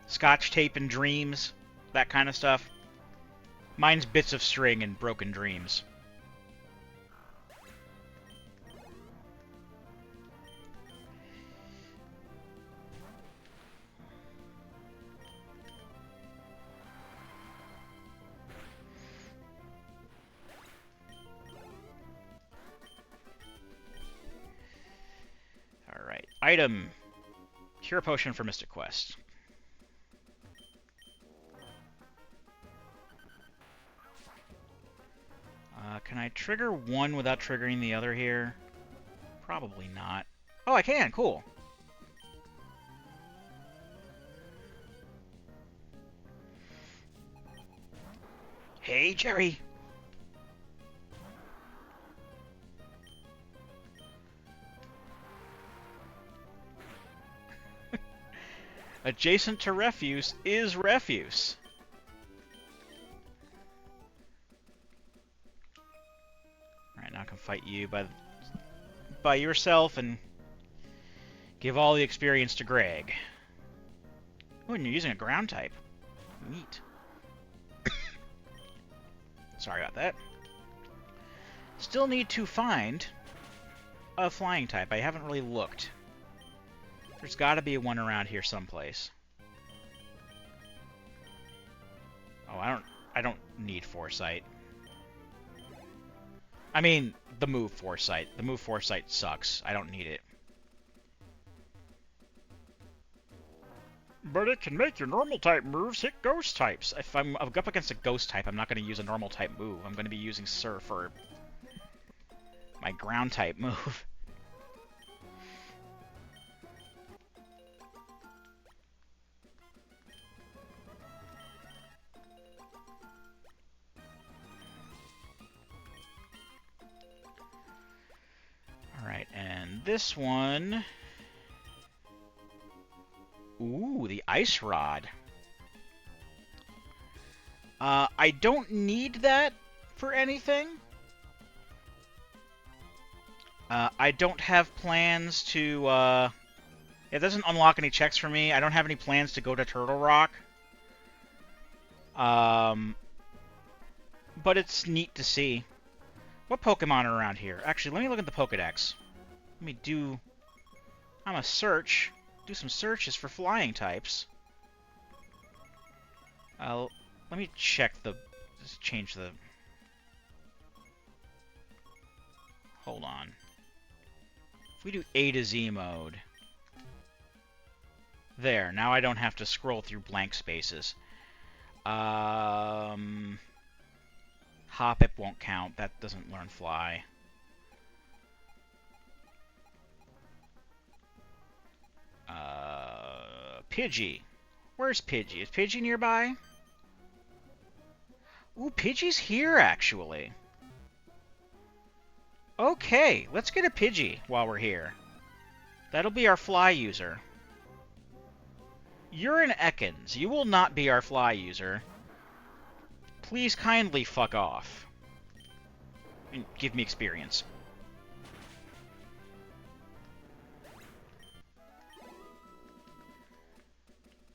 Scotch tape and dreams. That kind of stuff. Mine's bits of string and broken dreams. Alright. Item. Cure Potion for Mystic Quest. Can I trigger one without triggering the other here? Probably not. Oh, I can! Cool. Hey, Jerry! Adjacent to refuse is refuse. Alright, now I can fight you by yourself and give all the experience to Greg. Oh, and you're using a ground type. Neat. Sorry about that. Still need to find a flying type. I haven't really looked. There's got to be one around here someplace. Oh, I don't need Foresight. I mean, the move Foresight. The move Foresight sucks. I don't need it. But it can make your normal type moves hit ghost types. If I'm up against a ghost type, I'm not going to use a normal type move. I'm going to be using Surf or my ground type move. this one... Ooh, the Ice Rod. I don't need that for anything. I don't have plans to, it doesn't unlock any checks for me. I don't have any plans to go to Turtle Rock. But it's neat to see. What Pokemon are around here? Actually, let me look at the Pokedex. Let me do... I'm a search. Do some searches for flying types. Let me check the... Just change the... Hold on. If we do A to Z mode... There, now I don't have to scroll through blank spaces. Hoppip won't count. That doesn't learn fly. Pidgey. Where's Pidgey? Is Pidgey nearby? Ooh, Pidgey's here, actually. Okay, let's get a Pidgey while we're here. That'll be our fly user. You're an Ekans. You will not be our fly user. Please kindly fuck off. And give me experience.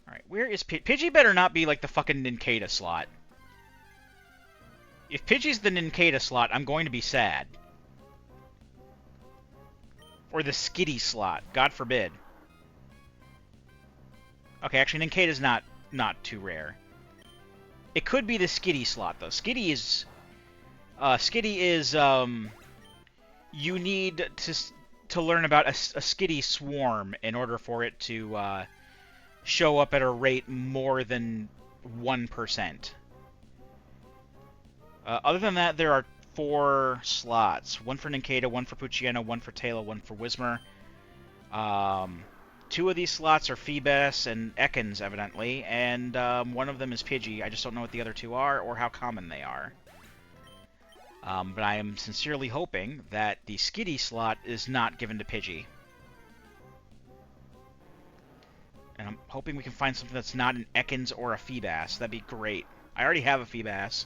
Alright, where is Pidgey? Better not be like the fucking Nincada slot. If Pidgey's the Nincada slot, I'm going to be sad. Or the Skitty slot. God forbid. Okay, actually, Nincada's not too rare. It could be the Skitty slot, though. Skitty is... you need to learn about a Skitty swarm in order for it to show up at a rate more than 1%. Other than that, there are 4 slots. One for Nincada, one for Poochyena, one for Taylor, one for Whismur. 2 of these slots are Feebas and Ekans, evidently, and one of them is Pidgey. I just don't know what the other 2 are or how common they are. But I am sincerely hoping that the Skitty slot is not given to Pidgey. And I'm hoping we can find something that's not an Ekans or a Feebas. That'd be great. I already have a Feebas.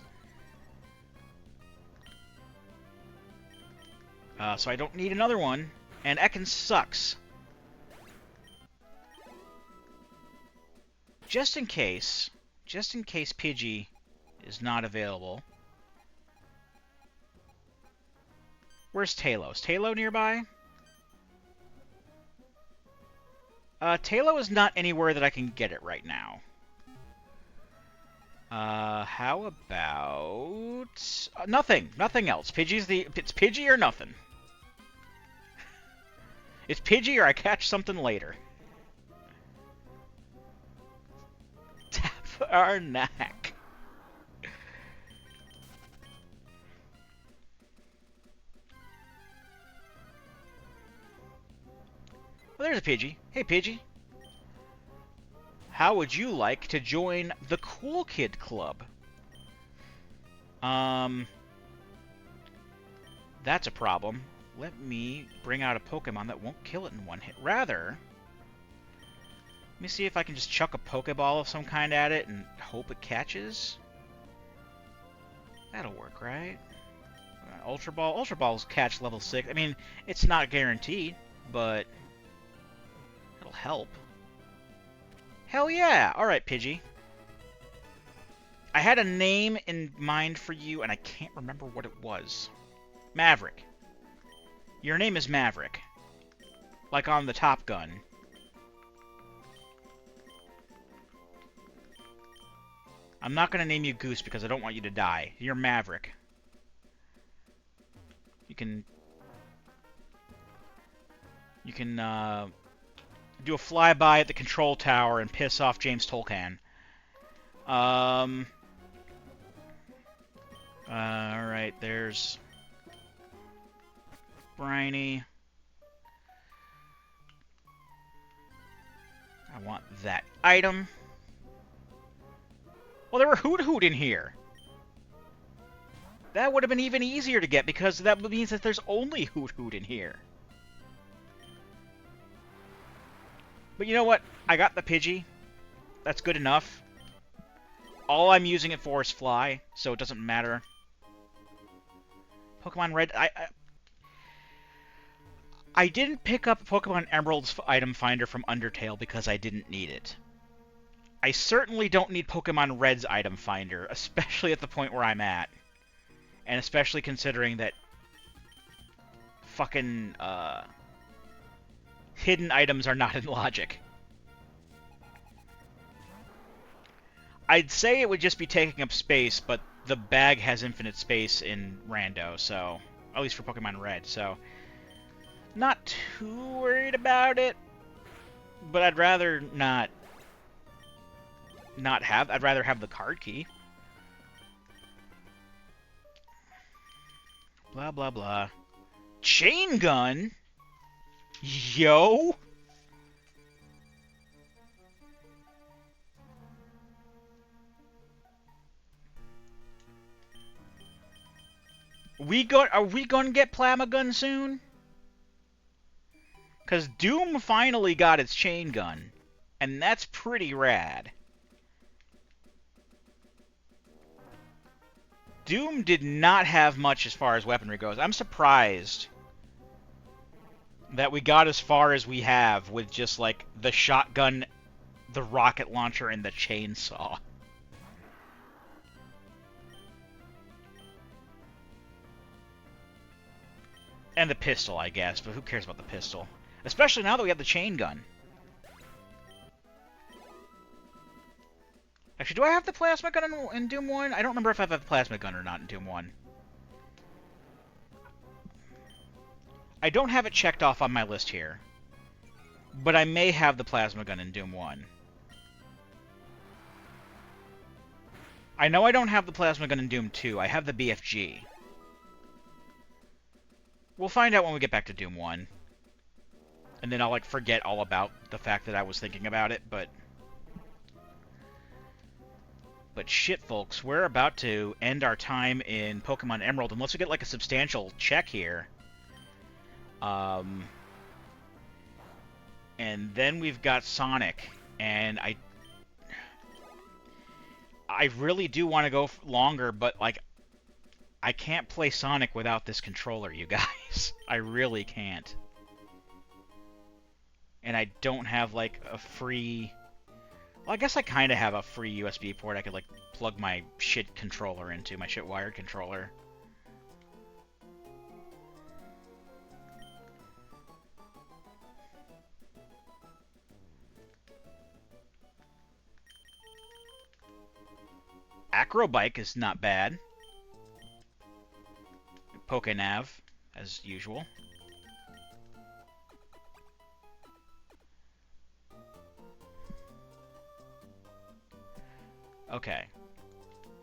So I don't need another one. And Ekans sucks. Just in case Pidgey is not available. Where's Tailo? Is Tailo nearby? Tailo is not anywhere that I can get it right now. How about... nothing. Nothing else. It's Pidgey or nothing. It's Pidgey or I catch something later. Tap our neck. Well, there's a Pidgey. Hey, Pidgey. How would you like to join the Cool Kid Club? That's a problem. Let me bring out a Pokemon that won't kill it in one hit. Rather, let me see if I can just chuck a Pokeball of some kind at it and hope it catches. That'll work, right? Ultra Ball. Ultra Balls catch level 6. I mean, it's not guaranteed, but it'll help. Hell yeah! Alright, Pidgey. I had a name in mind for you, and I can't remember what it was. Maverick. Your name is Maverick. Like on the Top Gun. I'm not going to name you Goose because I don't want you to die. You're Maverick. You can do a flyby at the control tower and piss off James Tolkien. Alright, there's Briny. I want that item. Well, there were Hoot in here. That would have been even easier to get because that means that there's only Hoot in here. But you know what? I got the Pidgey. That's good enough. All I'm using it for is fly, so it doesn't matter. Pokemon Red, I didn't pick up Pokemon Emerald's item finder from Undertale because I didn't need it. I certainly don't need Pokemon Red's item finder, especially at the point where I'm at. And especially considering that fucking hidden items are not in logic. I'd say it would just be taking up space, but the bag has infinite space in Rando, so... At least for Pokemon Red, so... Not too worried about it, but I'd rather not have... I'd rather have the card key. Blah, blah, blah. Chain gun? Yo! Are we gonna get Plamagun soon? Because Doom finally got its chain gun, and that's pretty rad. Doom did not have much as far as weaponry goes. I'm surprised that we got as far as we have with just, like, the shotgun, the rocket launcher, and the chainsaw. And the pistol, I guess, but who cares about the pistol? Especially now that we have the chain gun. Actually, do I have the plasma gun in Doom 1? I don't remember if I have the plasma gun or not in Doom 1. I don't have it checked off on my list here. But I may have the plasma gun in Doom 1. I know I don't have the plasma gun in Doom 2. I have the BFG. We'll find out when we get back to Doom 1. And then I'll, like, forget all about the fact that I was thinking about it, but... But shit, folks, we're about to end our time in Pokemon Emerald, unless we get, like, a substantial check here. And then we've got Sonic, and I really do want to go longer, but, like, I can't play Sonic without this controller, you guys. I really can't. And I don't have, like, a free... Well, I guess I kind of have a free USB port I could, like, plug my shit controller into, my shit wired controller. Acrobike is not bad. Pokenav, as usual. Okay.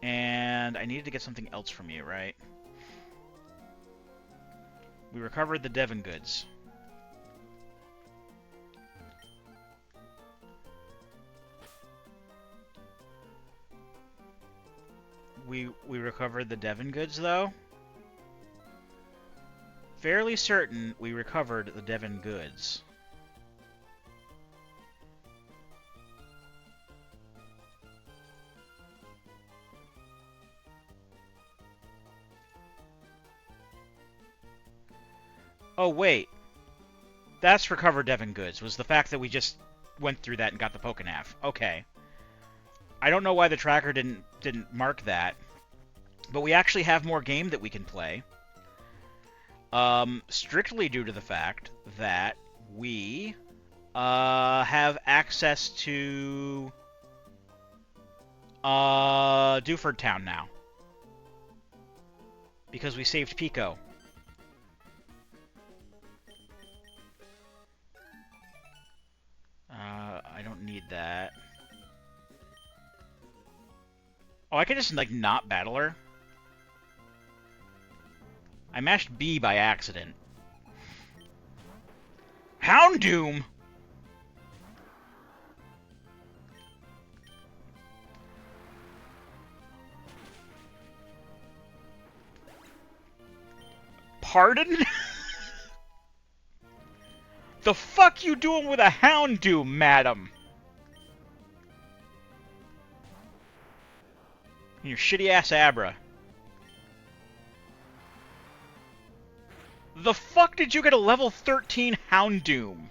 And I needed to get something else from you, right? We recovered the Devon goods. We recovered the Devon goods, though? Fairly certain we recovered the Devon goods. Oh, wait. That's recovered Devon goods, was the fact that we just went through that and got the Pokénav. Okay. I don't know why the tracker didn't mark that, but we actually have more game that we can play. Strictly due to the fact that we have access to Dewford Town now. Because we saved Pico. I don't need that. Oh, I can just, like, not battle her? I mashed B by accident. Houndoom! Pardon? The fuck you doing with a Houndoom, madam? Your shitty-ass Abra. The fuck did you get a level 13 Houndoom?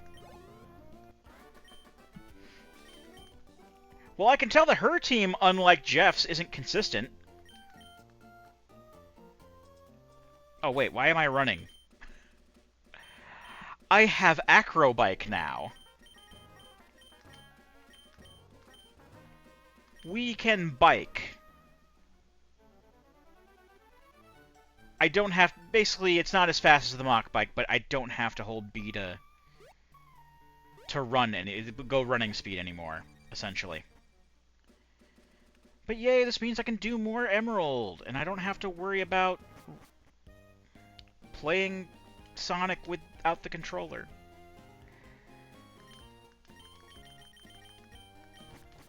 Well, I can tell that her team, unlike Jeff's, isn't consistent. Oh, wait, why am I running? I have Acrobike now. We can bike. I don't have... Basically, it's not as fast as the Mach Bike, but I don't have to hold B to run go running speed anymore, essentially. But yay, this means I can do more Emerald, and I don't have to worry about playing Sonic without the controller.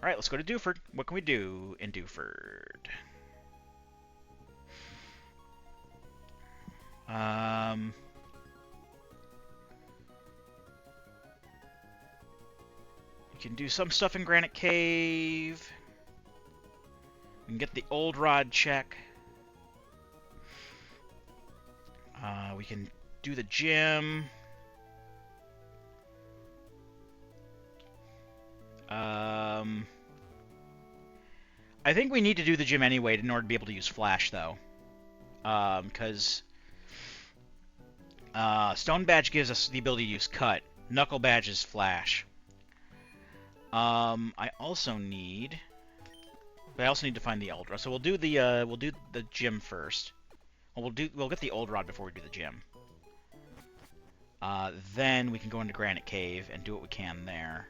Alright, let's go to Dewford. What can we do in Dewford? We can do some stuff in Granite Cave. We can get the Old Rod check. We can do the gym. I think we need to do the gym anyway in order to be able to use Flash, though. Because Stone Badge gives us the ability to use Cut. Knuckle Badge is Flash. I also need to find the Eldra. So we'll do the gym first. Well, we'll get the Old Rod before we do the gym. Then we can go into Granite Cave and do what we can there.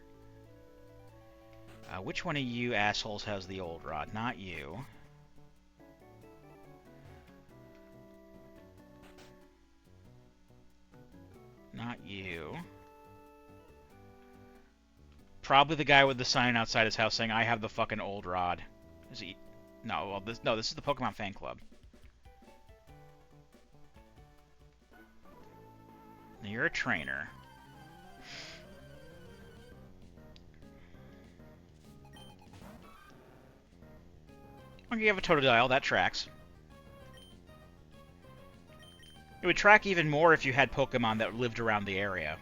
Which one of you assholes has the Old Rod? Not you. Not you. Probably the guy with the sign outside his house saying, "I have the fucking Old Rod." Is he? No, well, this is the Pokemon Fan Club. Now you're a trainer. Okay, you have a Totodile, that tracks. It would track even more if you had Pokemon that lived around the area.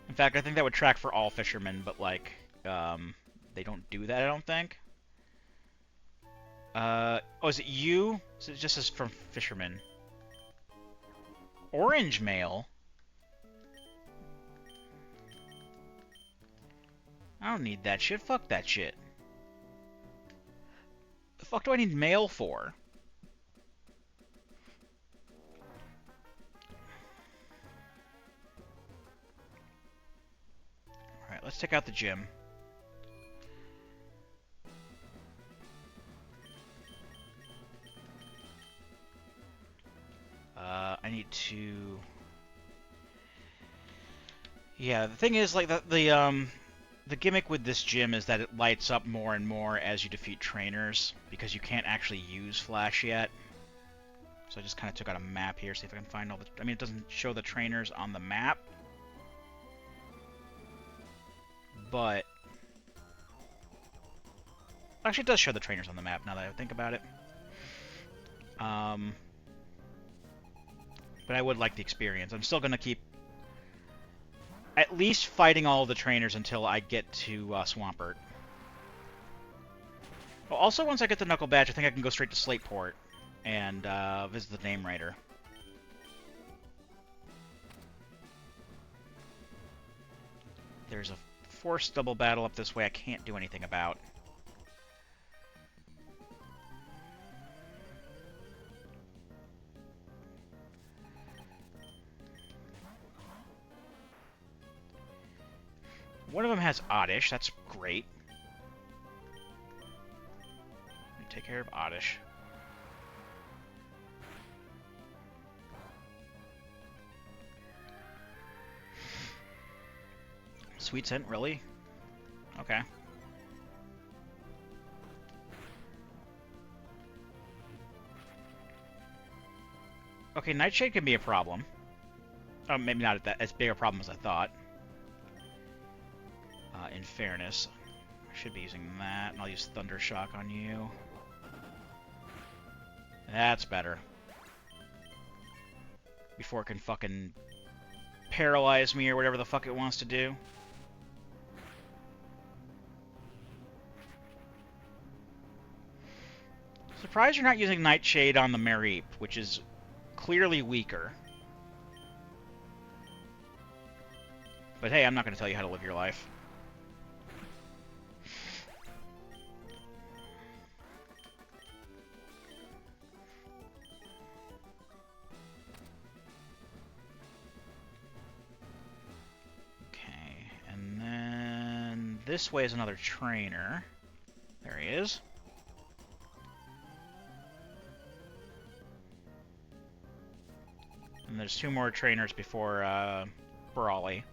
In fact, I think that would track for all fishermen, but, like, they don't do that, I don't think. Oh, is it you? So it just says from fishermen. Orange mail? I don't need that shit. Fuck that shit. The fuck do I need mail for? Alright, let's check out the gym. I need to... Yeah, the thing is, like, the gimmick with this gym is that it lights up more and more as you defeat trainers, because you can't actually use Flash yet. So I just kind of took out a map here, see if I can find all the... I mean, it doesn't show the trainers on the map. But... Actually, it does show the trainers on the map, now that I think about it. But I would like the experience. I'm still going to keep at least fighting all the trainers until I get to Swampert. Well, also, once I get the Knuckle Badge, I think I can go straight to Slateport and visit the Name Writer. There's a forced double battle up this way I can't do anything about. One of them has Oddish, that's great. Let me take care of Oddish. Sweet Scent, really? Okay. Okay, Nightshade can be a problem. maybe not as big a problem as I thought. In fairness, I should be using that, and I'll use Thunder Shock on you. That's better. Before it can fucking paralyze me or whatever the fuck it wants to do. Surprised you're not using Nightshade on the Mareep, which is clearly weaker. But hey, I'm not going to tell you how to live your life. Okay, and then this way is another trainer. There he is. And there's 2 more trainers before Brawly.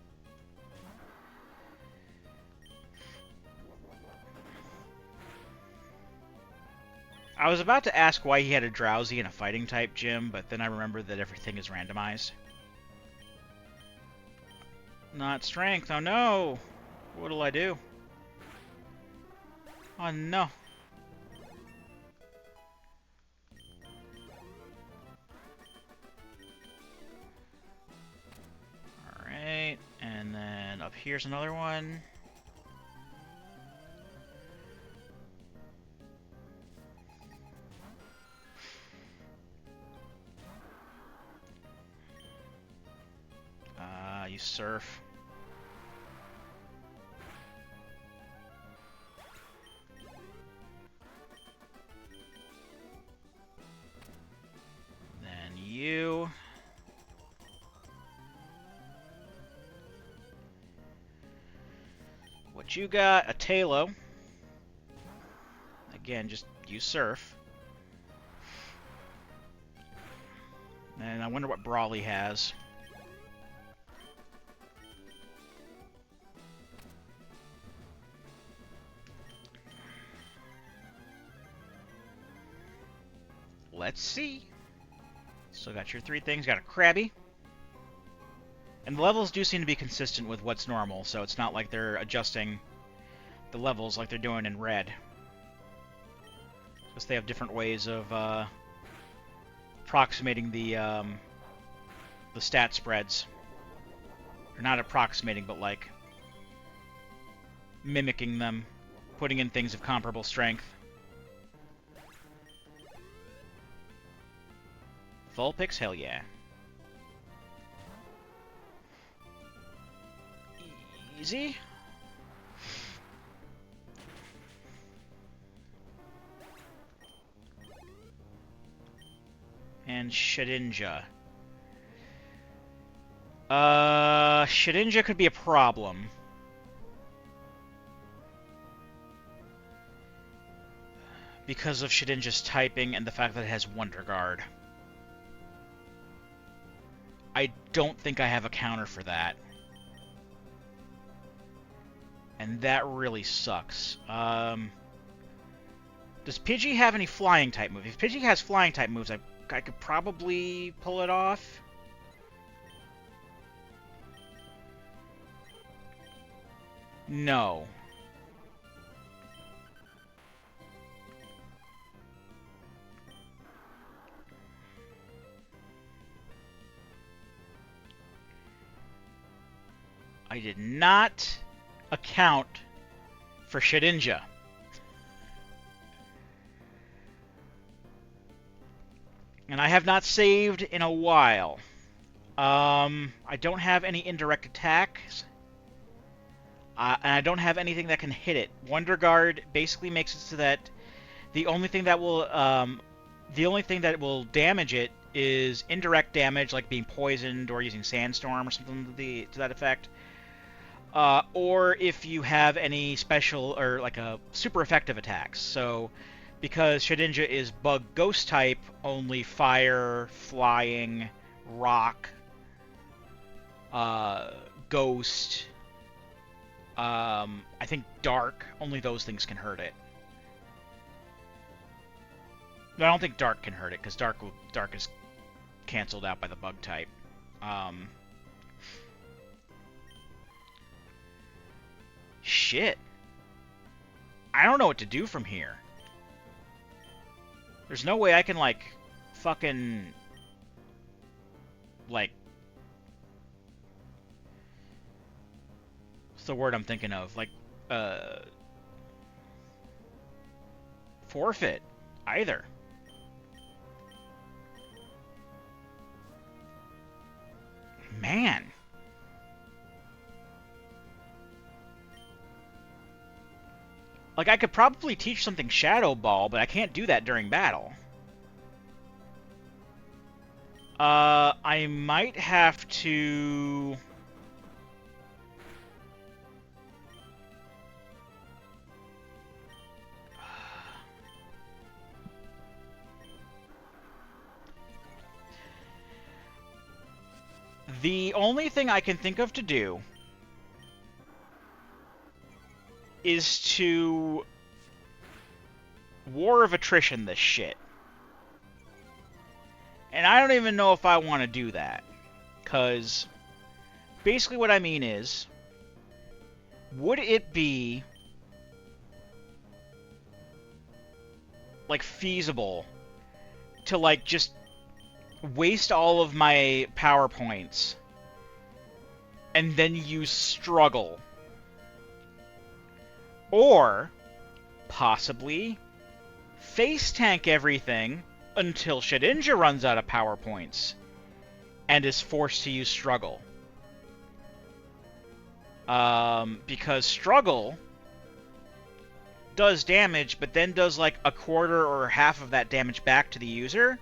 I was about to ask why he had a Drowsy and a Fighting type gym, but then I remembered that everything is randomized. Not Strength, oh no! What'll I do? Oh no! Alright, and then up here's another one. You surf. Then you. What you got? A Talo. Again, just use surf. And I wonder what Brawly has. Let's see. Still got your 3 things. Got a Krabby. And the levels do seem to be consistent with what's normal, so it's not like they're adjusting the levels like they're doing in Red. Because they have different ways of approximating the stat spreads. Or not approximating, but like mimicking them, putting in things of comparable strength. Vulpix, hell yeah. Easy. And Shedinja. Shedinja could be a problem. Because of Shedinja's typing and the fact that it has Wonder Guard. I don't think I have a counter for that. And that really sucks. Does Pidgey have any flying type moves? If Pidgey has flying type moves, I could probably pull it off. No. I did not account for Shedinja. And I have not saved in a while. I don't have any indirect attacks. And I don't have anything that can hit it. Wonder Guard basically makes it so that the only thing that will damage it is indirect damage, like being poisoned or using Sandstorm or something to that effect. Or if you have any special or like a super effective attacks. So, because Shedinja is Bug Ghost type, only Fire, Flying, Rock, Ghost, I think Dark, only those things can hurt it. No, I don't think Dark can hurt it, because Dark is cancelled out by the Bug type. Shit. I don't know what to do from here. There's no way I can, like, fucking... like... what's the word I'm thinking of? Like, forfeit, either. Man. Like, I could probably teach something Shadow Ball, but I can't do that during battle. I might have to... The only thing I can think of to do is to War of Attrition this shit. And I don't even know if I want to do that. Because basically what I mean is, would it be like feasible to like just waste all of my power points and then use Struggle? Or possibly face tank everything until Shedinja runs out of power points and is forced to use Struggle. Because Struggle does damage, but then does like a quarter or half of that damage back to the user.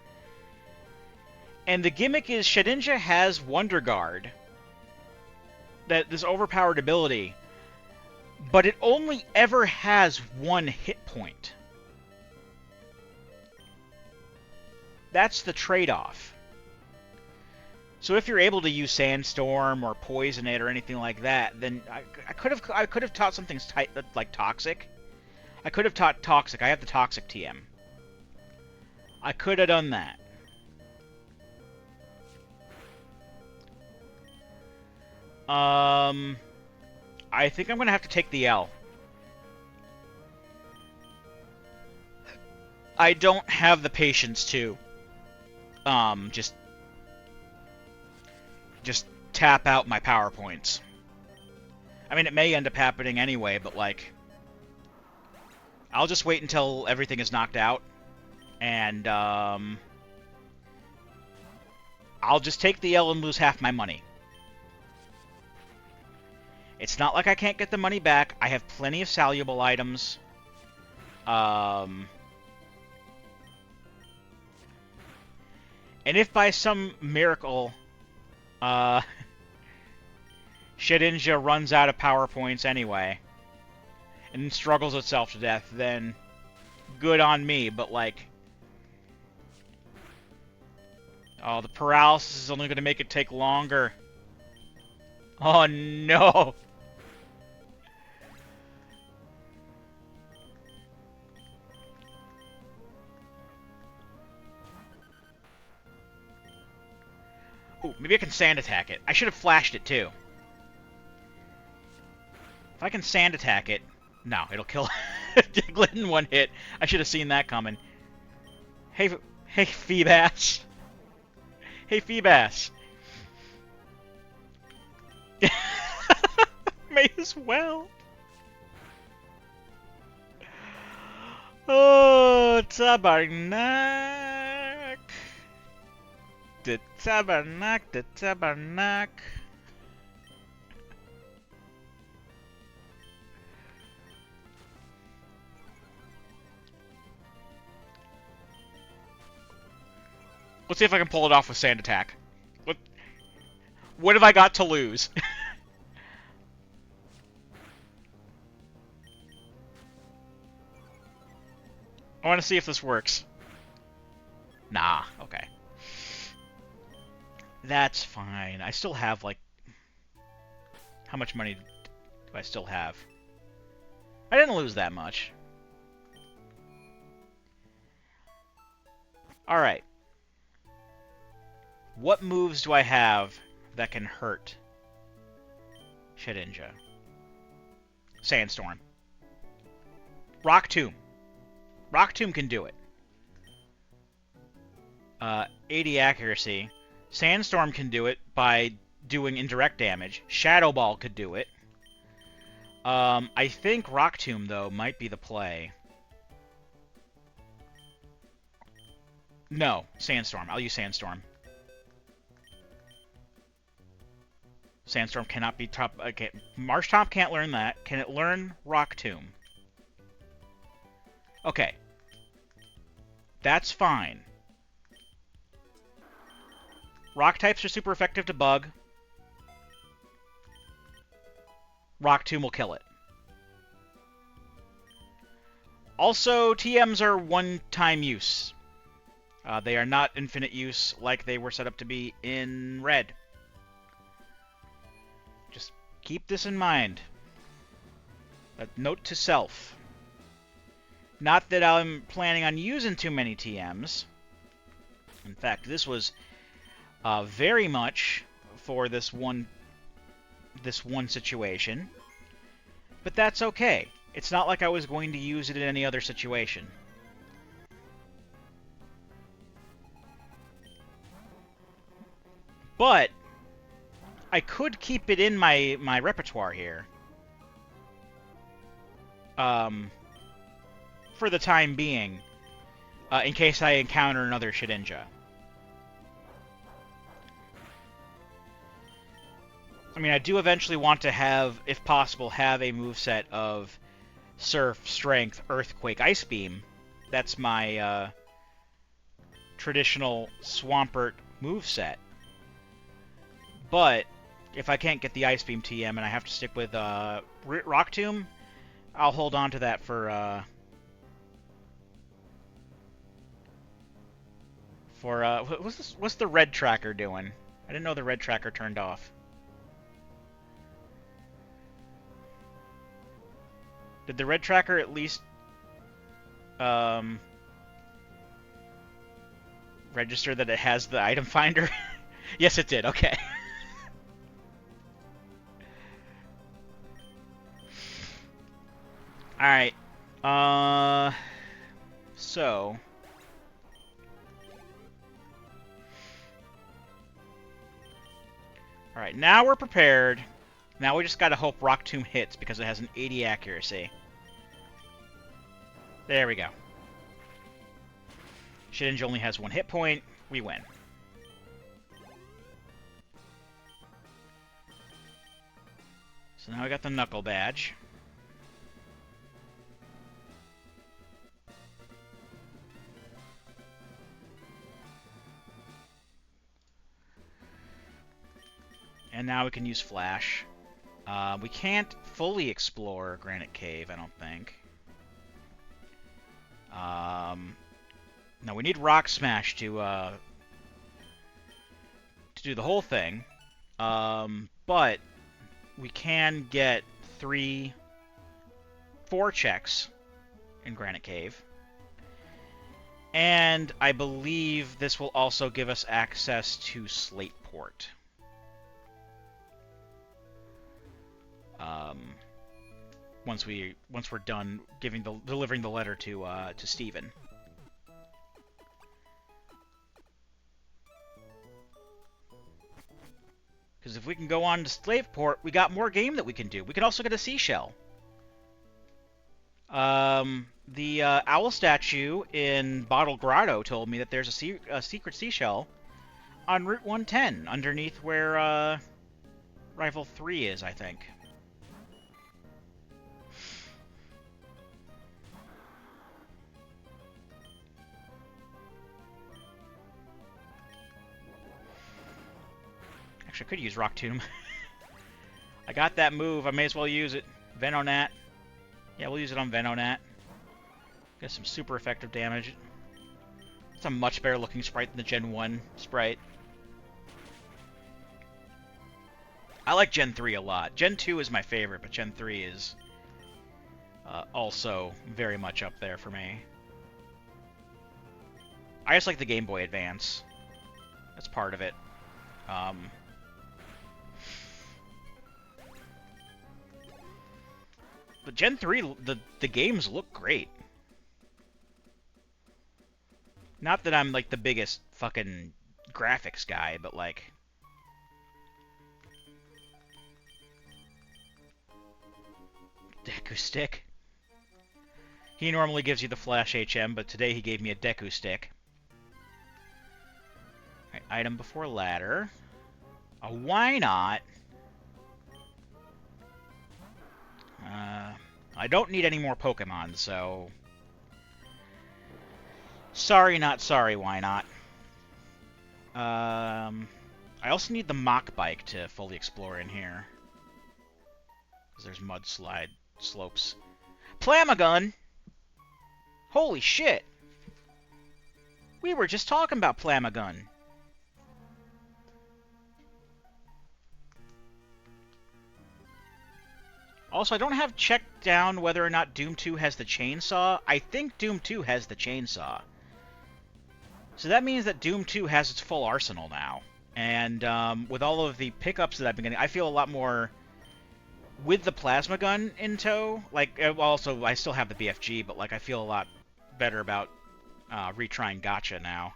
And the gimmick is Shedinja has Wonder Guard, this overpowered ability, but it only ever has one hit point. That's the trade-off. So if you're able to use Sandstorm or Poison It or anything like that, then I could have taught something like Toxic. I could have taught Toxic. I have the Toxic TM. I could have done that. I think I'm gonna have to take the L. I don't have the patience to just tap out my power points. I mean, it may end up happening anyway, but like, I'll just wait until everything is knocked out, and I'll just take the L and lose half my money. It's not like I can't get the money back. I have plenty of soluble items. And if by some miracle, Shedinja runs out of power points anyway, and struggles itself to death, then good on me, but like... oh, the paralysis is only going to make it take longer. Oh, no! Ooh, maybe I can sand attack it. I should have flashed it, too. If I can sand attack it... no, it'll kill Diglett in one hit. I should have seen that coming. Hey, Feebas. Hey, Feebas. May as well. Oh, Tabarnak. The Tabarnak, the Tabarnak. Let's see if I can pull it off with Sand Attack. What have I got to lose? I want to see if this works. Nah, okay. That's fine. I still have, like... how much money do I still have? I didn't lose that much. Alright. What moves do I have that can hurt Shedinja? Sandstorm. Rock Tomb. Rock Tomb can do it. 80 accuracy. Sandstorm can do it by doing indirect damage. Shadow Ball could do it. I think Rock Tomb, though, might be the play. No, Sandstorm. I'll use Sandstorm. Sandstorm cannot be top. Okay, Marshtomp can't learn that. Can it learn Rock Tomb? Okay. That's fine. Rock types are super effective to bug. Rock Tomb will kill it. Also, TMs are one-time use. They are not infinite use like they were set up to be in Red. Just keep this in mind. A note to self. Not that I'm planning on using too many TMs. In fact, this was very much for this one situation. But that's okay. It's not like I was going to use it in any other situation. But I could keep it in my repertoire here. For the time being. In case I encounter another Shedinja. I mean, I do eventually want to have, if possible, have a moveset of Surf, Strength, Earthquake, Ice Beam. That's my traditional Swampert moveset. But if I can't get the Ice Beam TM and I have to stick with Rock Tomb, I'll hold on to that for what's the red tracker doing? I didn't know the red tracker turned off. Did the red tracker at least register that it has the item finder? Yes, it did. Okay. All right. So. All right, now we're prepared. Now we just gotta hope Rock Tomb hits because it has an 80 accuracy. There we go. Shedinja only has 1 hit point. We win. So now we got the Knuckle Badge. And now we can use Flash. We can't fully explore Granite Cave, I don't think. No, we need Rock Smash to do the whole thing. But we can get 4 checks in Granite Cave. And I believe this will also give us access to Slateport. Once we're done delivering the letter to Steven. Because if we can go on to Slateport, we got more game that we can do. We can also get a seashell. The owl statue in Bottle Grotto told me that there's a secret seashell on Route 110, underneath where Rival 3 is, I think. Actually, I could use Rock Tomb. I got that move. I may as well use it. Venonat. Yeah, we'll use it on Venonat. Get some super effective damage. It's a much better looking sprite than the Gen 1 sprite. I like Gen 3 a lot. Gen 2 is my favorite, but Gen 3 is also very much up there for me. I just like the Game Boy Advance. That's part of it. But Gen 3, the games look great. Not that I'm, like, the biggest fucking graphics guy, but, like... Deku Stick. He normally gives you the Flash HM, but today he gave me a Deku Stick. Alright, item before ladder. Why not? I don't need any more Pokemon, so... Sorry, not sorry, why not? I also need the Mach Bike to fully explore in here. Because there's mudslide slopes. Plamagun! Holy shit! We were just talking about Plamagun. Also, I don't have checked down whether or not Doom 2 has the chainsaw. I think Doom 2 has the chainsaw. So that means that Doom 2 has its full arsenal now. And with all of the pickups that I've been getting, I feel a lot more... With the plasma gun in tow, like, also, I still have the BFG, but, like, I feel a lot better about retrying Gacha now.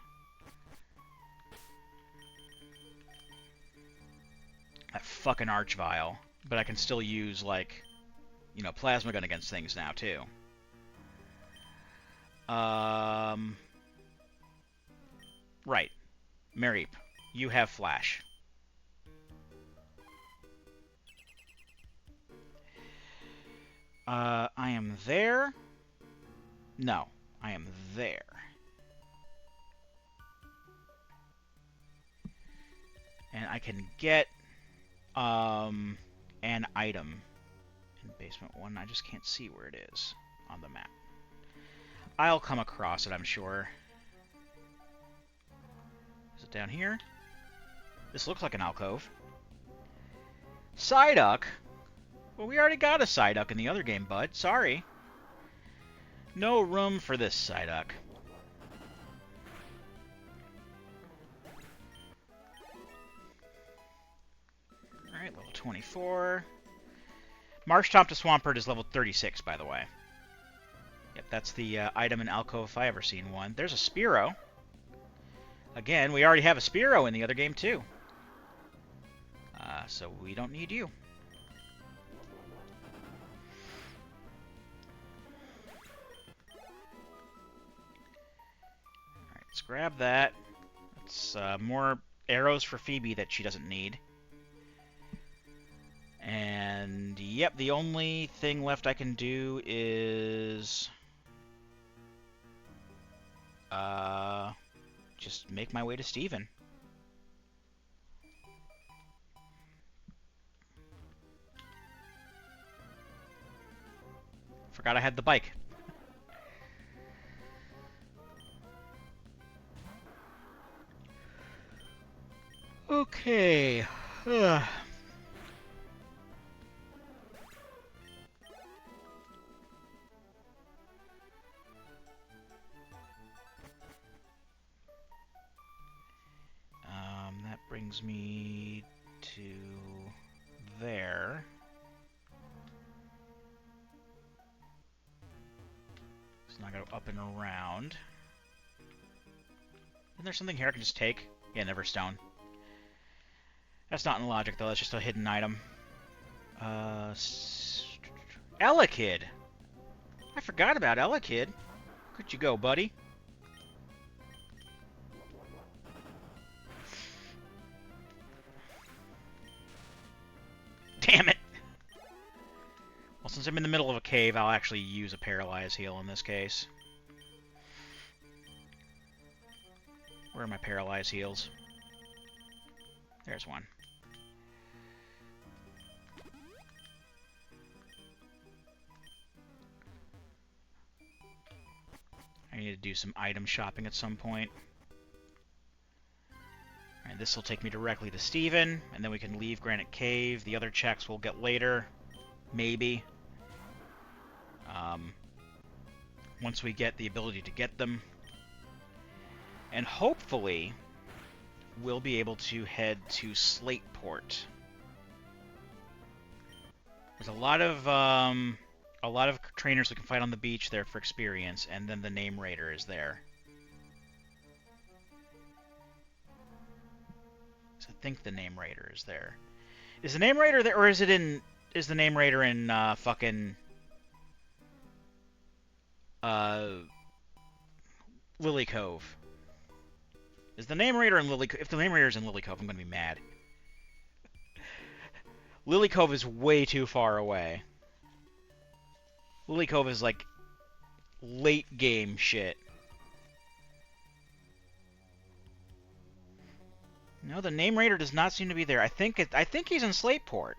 That fucking Archvile. But I can still use, like, you know, plasma gun against things now, too. Right. Mareep, you have Flash. I am there. No, I am there. And I can get an item in basement 1. I just can't see where it is on the map. I'll come across it, I'm sure. Is it down here? This looks like an alcove. Psyduck? Well, we already got a Psyduck in the other game, bud. Sorry. No room for this Psyduck. Alright, level 24. Marshtomp to Swampert is level 36, by the way. Yep, that's the item in alcove if I ever seen one. There's a Spearow. Again, we already have a Spearow in the other game, too. So we don't need you. Alright, let's grab that. That's more arrows for Phoebe that she doesn't need. And, yep, the only thing left I can do is... just make my way to Steven. Forgot I had the bike. Okay. That brings me to there. So now I gotta go up and around. Isn't there something here I can just take? Yeah, Neverstone. That's not in logic, though. That's just a hidden item. Elekid! I forgot about Elekid. Where'd you go, buddy? Damn it! Well, since I'm in the middle of a cave, I'll actually use a Paralyze Heal in this case. Where are my Paralyze Heals? There's one. I need to do some item shopping at some point. Alright, this will take me directly to Steven, and then we can leave Granite Cave. The other checks we'll get later. Maybe. Once we get the ability to get them. And hopefully, we'll be able to head to Slateport. There's a lot of a lot of trainers we can fight on the beach there for experience, and then the Name Raider is there. So I think the Name Raider is there. Is the Name Raider there, or is it in... Is the Name Raider in, fucking... Lily Cove? Is the Name Raider in Lily Cove? If the Name Raider's in Lily Cove, I'm gonna be mad. Lily Cove is way too far away. Lily Cove is, like, late game shit. No, the Name Raider does not seem to be there. I think he's in Slateport.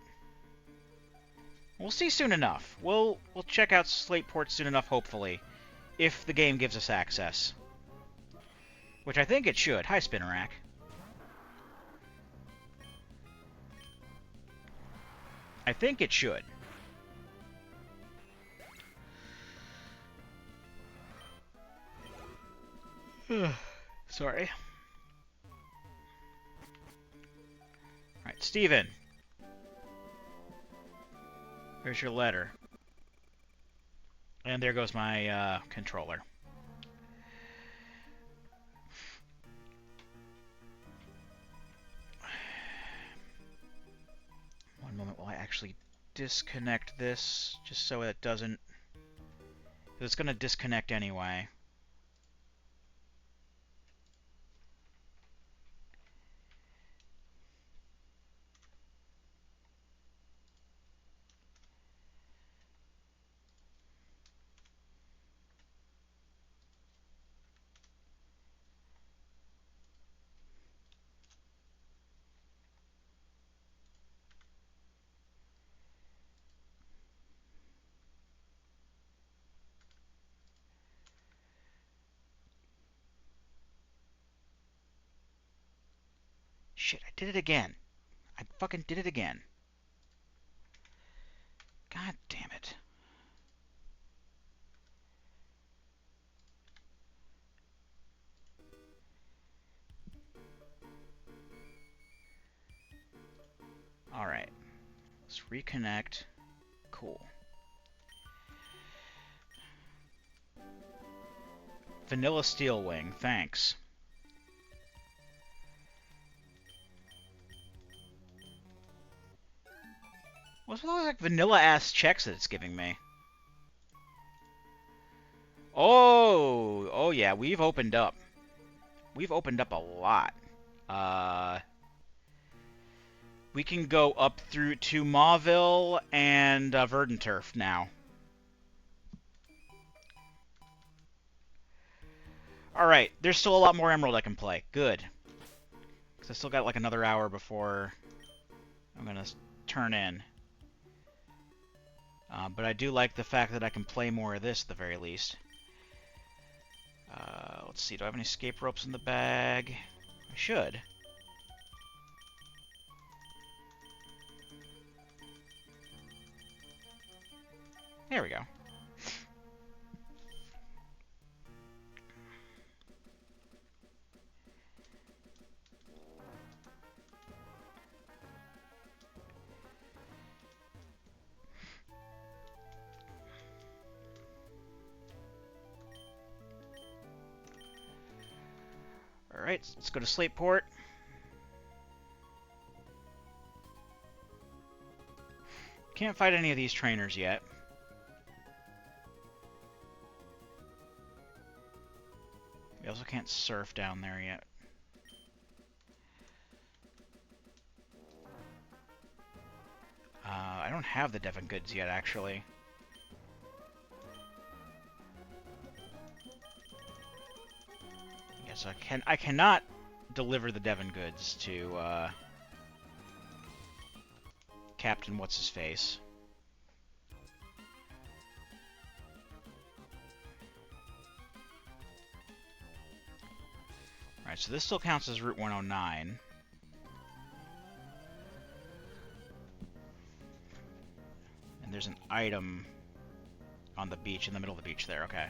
We'll see soon enough. We'll check out Slateport soon enough, hopefully, if the game gives us access. Which I think it should. Hi, Spinnerack. I think it should. Sorry. Alright, Steven. Here's your letter. And there goes my controller. One moment while I actually disconnect this, just so it doesn't... It's going to disconnect anyway. Shit, I did it again. I fucking did it again. God damn it. Alright. Let's reconnect. Cool. Vanilla Steel Wing, thanks. What's with all those, like, vanilla-ass checks that it's giving me? Oh, yeah, we've opened up. We've opened up a lot. We can go up through to Mauville and Verdanturf now. Alright, there's still a lot more Emerald I can play. Good. Because I still got like another hour before I'm going to turn in. But I do like the fact that I can play more of this at the very least. Let's see, do I have any escape ropes in the bag? I should. There we go. Alright, let's go to Slateport. Can't fight any of these trainers yet. We also can't surf down there yet. I don't have the Devon goods yet, actually. Yes, I cannot deliver the Devon goods to Captain What's-His-Face. Alright, so this still counts as Route 109. And there's an item on the beach, in the middle of the beach there, okay.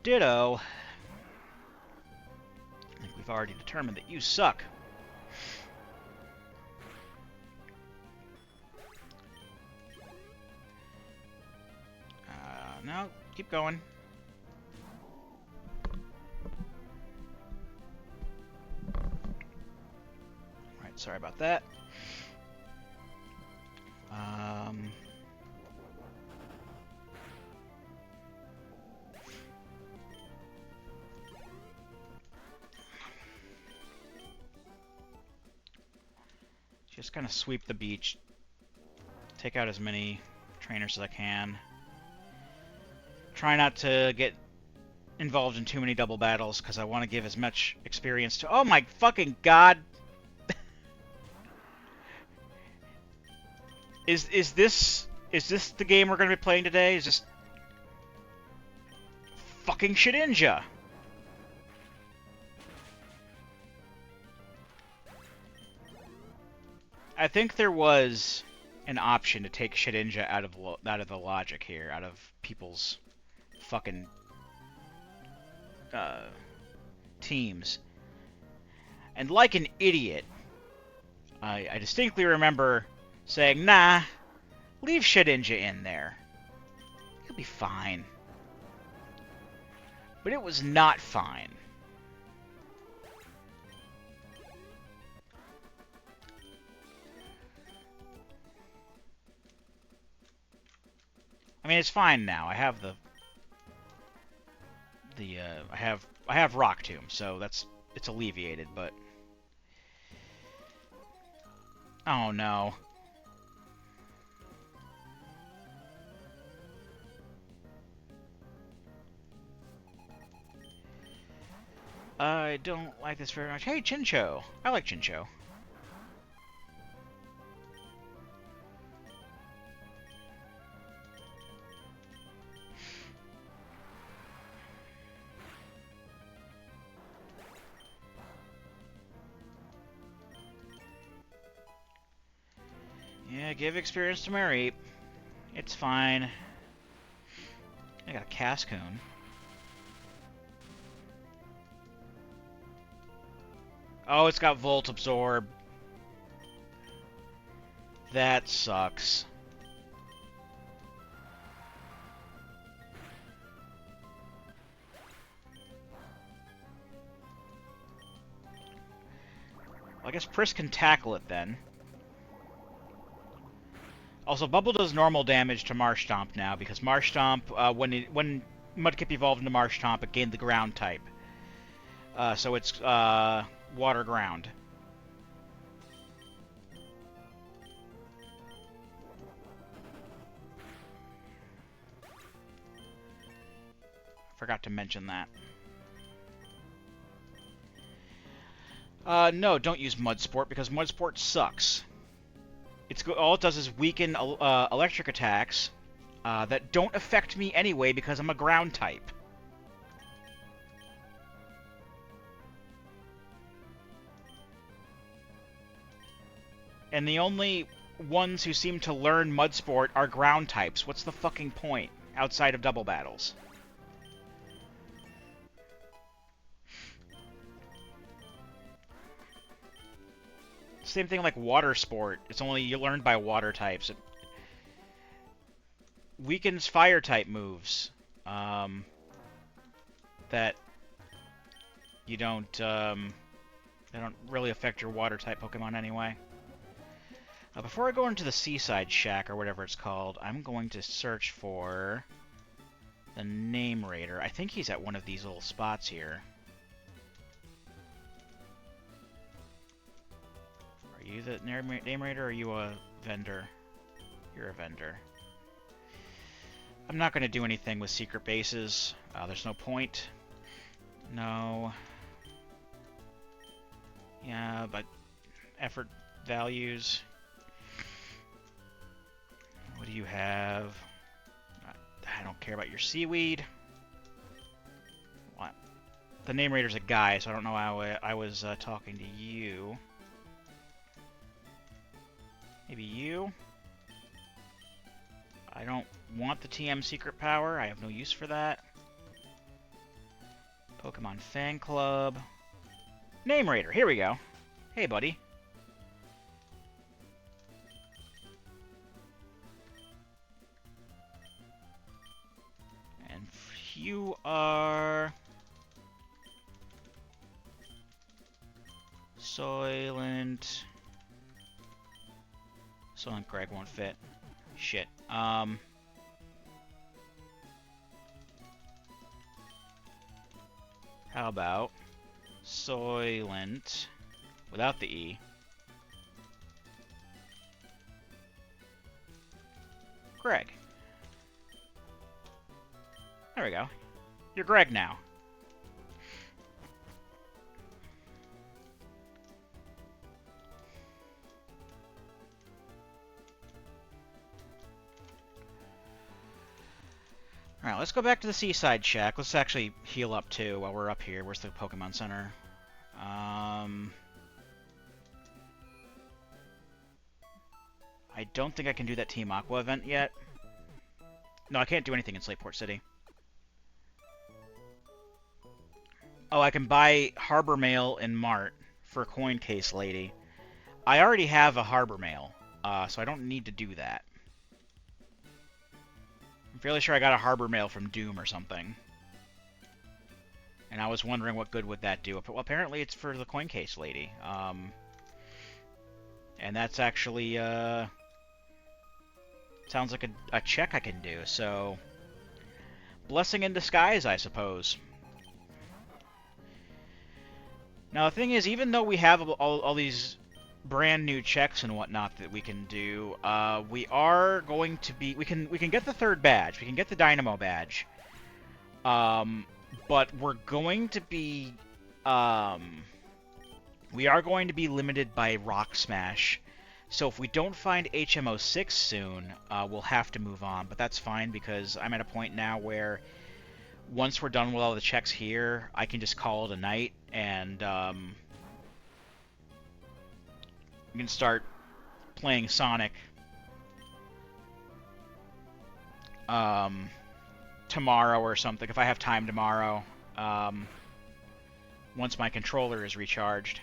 Ditto. I think we've already determined that you suck. Keep going. Alright, sorry about that. Just kind of sweep the beach. Take out as many trainers as I can. Try not to get involved in too many double battles, because I want to give as much experience to... Oh my fucking god! Is this the game we're going to be playing today? Is this... fucking Shedinja? I think there was an option to take Shedinja out of the logic here, out of people's fucking teams. And like an idiot, I distinctly remember saying, nah, leave Shedinja in there. He'll be fine. But it was not fine. I mean, it's fine now. I have I have Rock Tomb, so it's alleviated, but oh no. I don't like this very much. Hey, Chincho! I like Chincho. Yeah, give experience to Mary. It's fine. I got a Cascoon. Oh, it's got Volt Absorb. That sucks. Well, I guess Priss can tackle it then. Also, Bubble does normal damage to Marshtomp now, because Marshtomp, when Mudkip evolved into Marshtomp, it gained the ground type. So it's water ground. Forgot to mention that. No, don't use Mudsport, because Mudsport sucks. All it does is weaken electric attacks that don't affect me anyway because I'm a ground type. And the only ones who seem to learn Mudsport are ground types. What's the fucking point outside of double battles? Same thing like water sport. It's only you learned by water types. It weakens fire type moves that you don't they don't really affect your water type Pokemon anyway. Before I go into the Seaside Shack or whatever it's called, I'm going to search for the Name Raider. I think he's at one of these little spots here. Are you the Name Raider or are you a vendor? You're a vendor. I'm not going to do anything with secret bases. There's no point. No. Yeah, but effort values. What do you have? I don't care about your seaweed. What? The Name Raider's a guy, so I don't know how I was talking to you. Maybe you? I don't want the TM secret power. I have no use for that. Pokemon Fan Club. Name Raider, here we go. Hey, buddy. And You are... Soylent... Soylent Greg won't fit. Shit. How about Soylent without the E? Greg. There we go. You're Greg now. Alright, let's go back to the seaside shack. Let's actually heal up too while we're up here. Where's the Pokemon Center? I don't think I can do that Team Aqua event yet. No, I can't do anything in Slateport City. Oh, I can buy Harbor Mail in Mart for Coin Case Lady. I already have a Harbor Mail, so I don't need to do that. I'm fairly sure I got a Harbor Mail from Doom or something. And I was wondering what good would that do. Well, apparently it's for the Coin Case Lady. And that's actually, sounds like a check I can do, so... Blessing in disguise, I suppose. Now, the thing is, even though we have all these brand new checks and whatnot that we can do, we are going to be... We can get the third badge. We can get the Dynamo badge. But we're going to be... we are going to be limited by Rock Smash. So if we don't find HM06 soon, we'll have to move on. But that's fine, because I'm at a point now where once we're done with all the checks here, I can just call it a night, and we can start playing Sonic tomorrow or something, if I have time tomorrow, once my controller is recharged.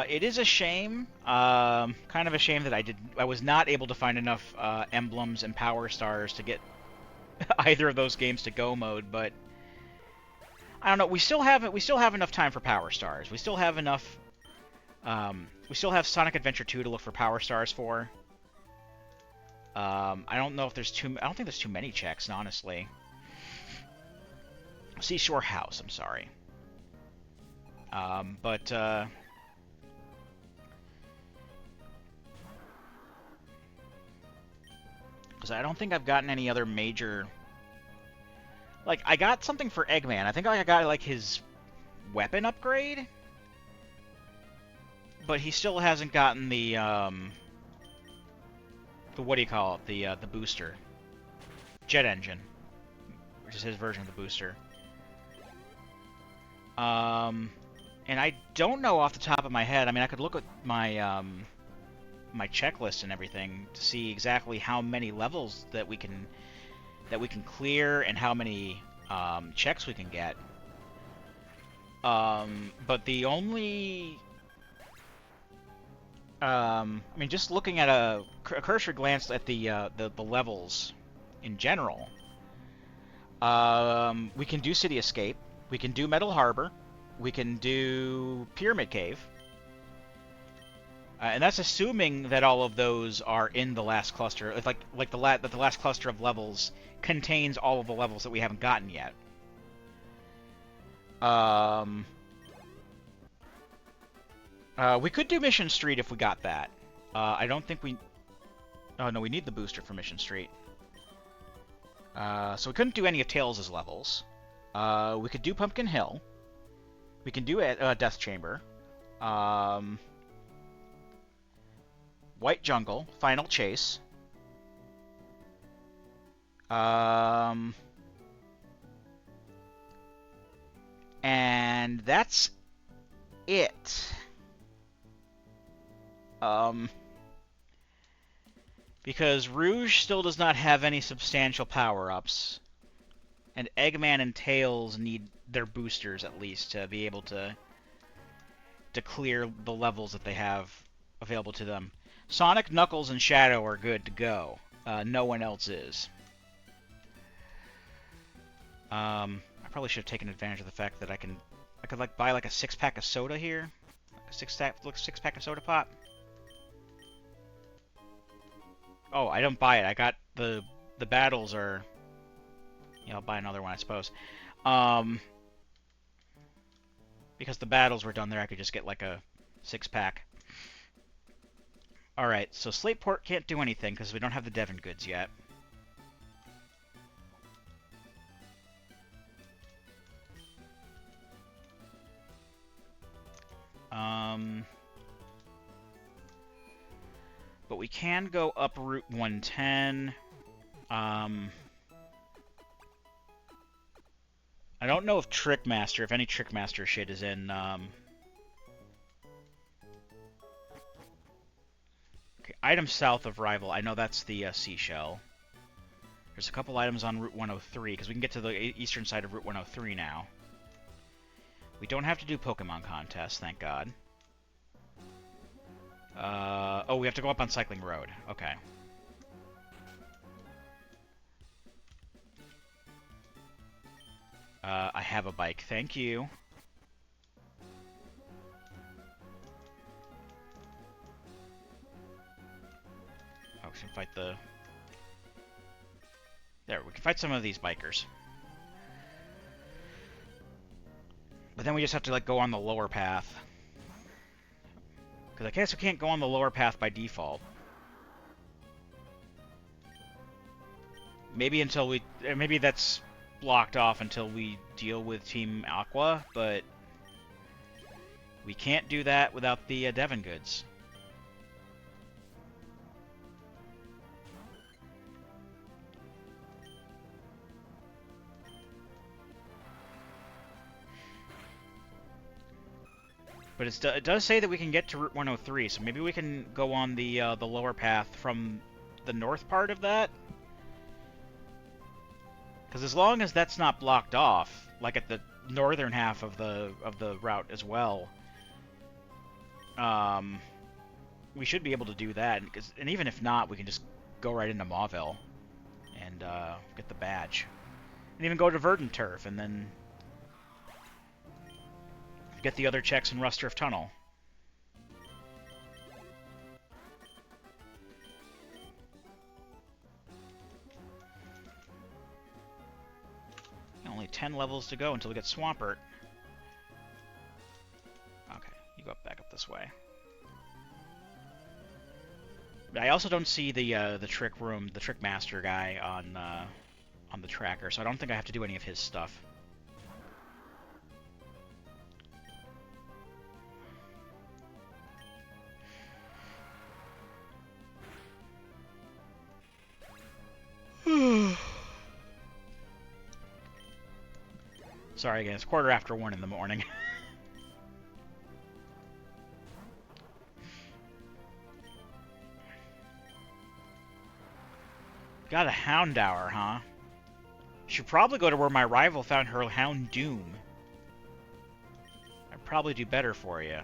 It is a shame, kind of a shame that I was not able to find enough emblems and power stars to get either of those games to go mode, but I don't know. We still have enough time for power stars. We still have enough. We still have Sonic Adventure 2 to look for power stars for. I don't know if there's I don't think there's too many checks, honestly. Seashore House. I'm sorry. But because I don't think I've gotten any other major... Like, I got something for Eggman. I think I got, like, his weapon upgrade? But he still hasn't gotten the what do you call it? The booster. Jet Engine. Which is his version of the booster. And I don't know off the top of my head. I mean, I could look at my my checklist and everything to see exactly how many levels that we can clear and how many checks we can get. But the only I mean, just looking at a cursory glance at the levels in general, we can do City Escape, we can do Metal Harbor, we can do Pyramid Cave. And that's assuming that all of those are in the last cluster. It's like that the last cluster of levels contains all of the levels that we haven't gotten yet. We could do Mission Street if we got that. I don't think we... Oh, no, we need the booster for Mission Street. So we couldn't do any of Tails' levels. We could do Pumpkin Hill. We can do Death Chamber. White Jungle, Final Chase. And that's it. Because Rouge still does not have any substantial power-ups. And Eggman and Tails need their boosters, at least, to be able to clear the levels that they have available to them. Sonic, Knuckles, and Shadow are good to go. No one else is. I probably should have taken advantage of the fact that I could like buy like a 6-pack of soda here, a six-pack of soda pop. Oh, I don't buy it. I got the battles are. Yeah, I'll buy another one, I suppose. Because the battles were done there, I could just get like a 6-pack. All right, so Slateport can't do anything because we don't have the Devon goods yet. But we can go up Route 110. I don't know if Trickmaster, if any Trickmaster shit is in. Okay, items south of Rival. I know that's the Seashell. There's a couple items on Route 103, because we can get to the eastern side of Route 103 now. We don't have to do Pokemon contests, thank God. Oh, we have to go up on Cycling Road. Okay. I have a bike, thank you. Oh, we can fight the... There, we can fight some of these bikers. But then we just have to, like, go on the lower path. Because I guess we can't go on the lower path by default. Maybe until we... Maybe that's blocked off until we deal with Team Aqua, but... We can't do that without the Devon goods. But it does say that we can get to Route 103, so maybe we can go on the lower path from the north part of that. Because as long as that's not blocked off, like at the northern half of the route as well, we should be able to do that. And even if not, we can just go right into Mauville and get the badge, and even go to Verdant Turf, and then get the other checks in Rusturf Tunnel. Only 10 levels to go until we get Swampert. Okay, you go back up this way. But I also don't see the trick room, the trick master guy on the tracker, so I don't think I have to do any of his stuff. Sorry again, it's 1:15 in the morning. Got a Houndour, huh? Should probably go to where my rival found her Houndoom. I'd probably do better for you.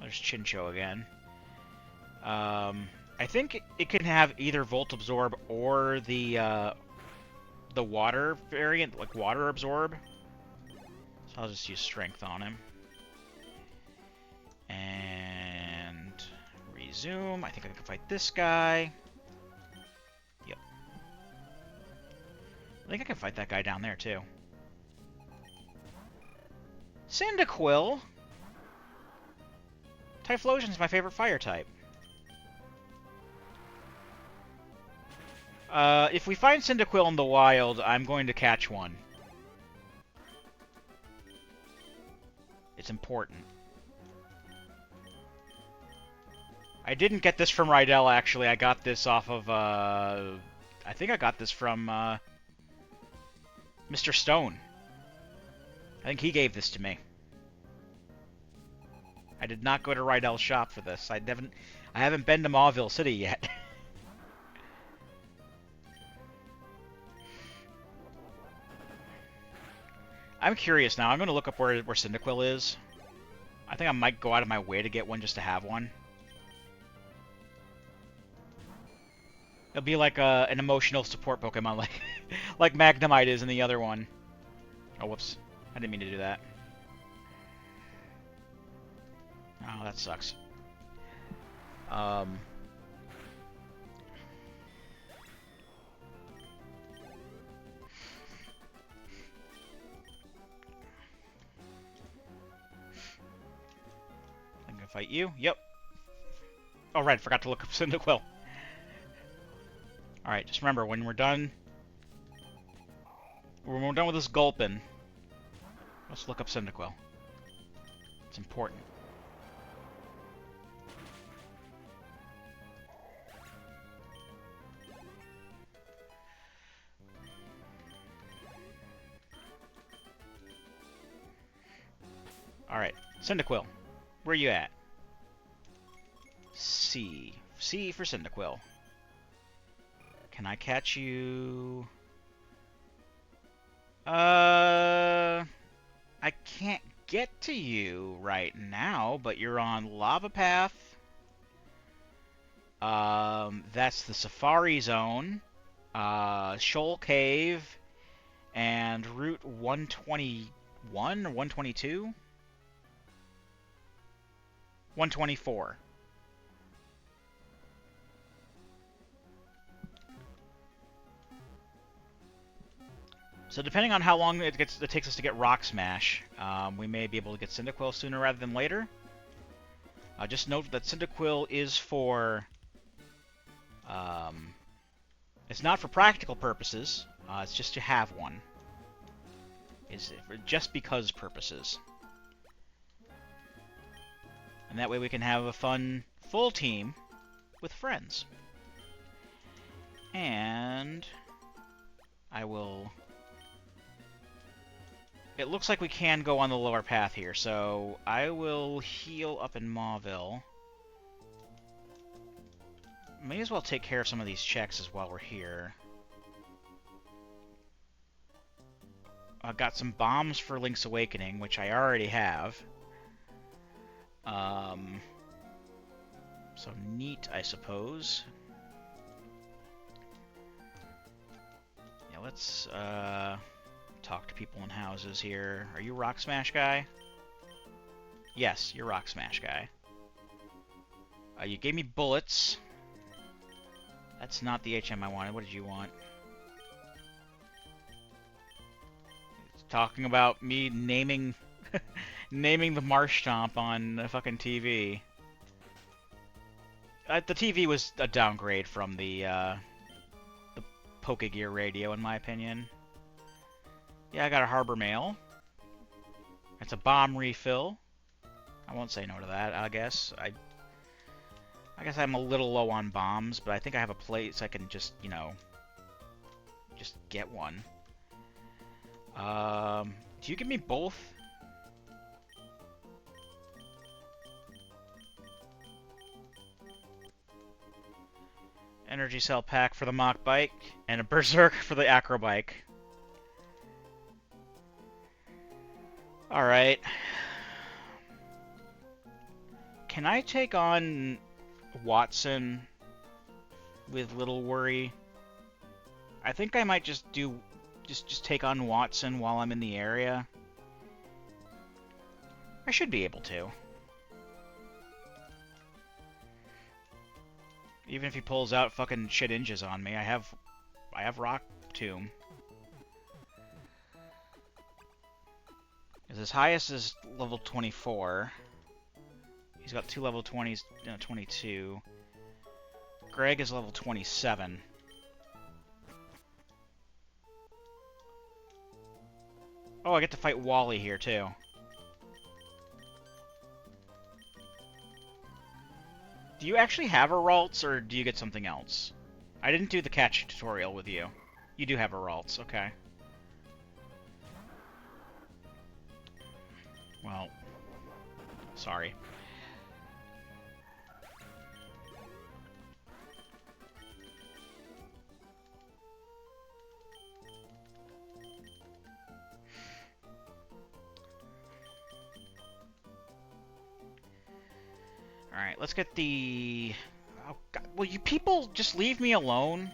There's Chincho again. I think it can have either Volt Absorb or the water variant, like Water Absorb. So I'll just use Strength on him. And resume. I think I can fight this guy. Yep. I think I can fight that guy down there, too. Cyndaquil! Typhlosion's my favorite fire type. If we find Cyndaquil in the wild, I'm going to catch one. It's important. I didn't get this from Rydell, actually. I got this off of, I think I got this from, Mr. Stone. I think he gave this to me. I did not go to Rydell's shop for this. I haven't been to Mauville City yet. I'm curious now. I'm going to look up where Cyndaquil is. I think I might go out of my way to get one just to have one. It'll be like an emotional support Pokemon, like like Magnemite is in the other one. Oh, whoops. I didn't mean to do that. Oh, that sucks. Um... I'm gonna fight you. Yep. Oh, right. Forgot to look up Cyndaquil. Alright, just remember, when we're done with this Gulpin, let's look up Cyndaquil. It's important. Alright, Cyndaquil. Where you at? C. C for Cyndaquil. Can I catch you? I can't get to you right now, but you're on Lava Path. That's the Safari Zone, Shoal Cave, and Route 121 or 122? 124. So depending on how long it takes us to get Rock Smash, we may be able to get Cyndaquil sooner rather than later. Just note that Cyndaquil is for... it's not for practical purposes, it's just to have one. It's for just because purposes. And that way we can have a fun, full team with friends. And... I will... It looks like we can go on the lower path here, so I will heal up in Mauville. May as well take care of some of these checks as while we're here. I've got some bombs for Link's Awakening, which I already have. So neat, I suppose. Yeah, let's talk to people in houses here. Are you Rock Smash guy? Yes, you're Rock Smash guy. You gave me bullets. That's not the HM I wanted. What did you want? It's talking about me naming naming the Marshtomp on the fucking TV. The TV was a downgrade from the Pokegear radio, in my opinion. Yeah, I got a Harbor Mail. It's a bomb refill. I won't say no to that, I guess. I guess I'm a little low on bombs, but I think I have a place I can just, you know, just get one. Do you give me both? Energy Cell Pack for the Mach Bike, and a Berserk for the Acro Bike. Alright. Can I take on Watson with little worry? I think I might just take on Watson while I'm in the area. I should be able to. Even if he pulls out fucking shit inches on me, I have Rock Tomb. His highest is level 24. He's got 2 level 20s, 22. Greg is level 27. Oh, I get to fight Wally here, too. Do you actually have a Ralts, or do you get something else? I didn't do the catch tutorial with you. You do have a Ralts, okay. Well, sorry. Alright, let's get the... Oh, God. Will you people just leave me alone?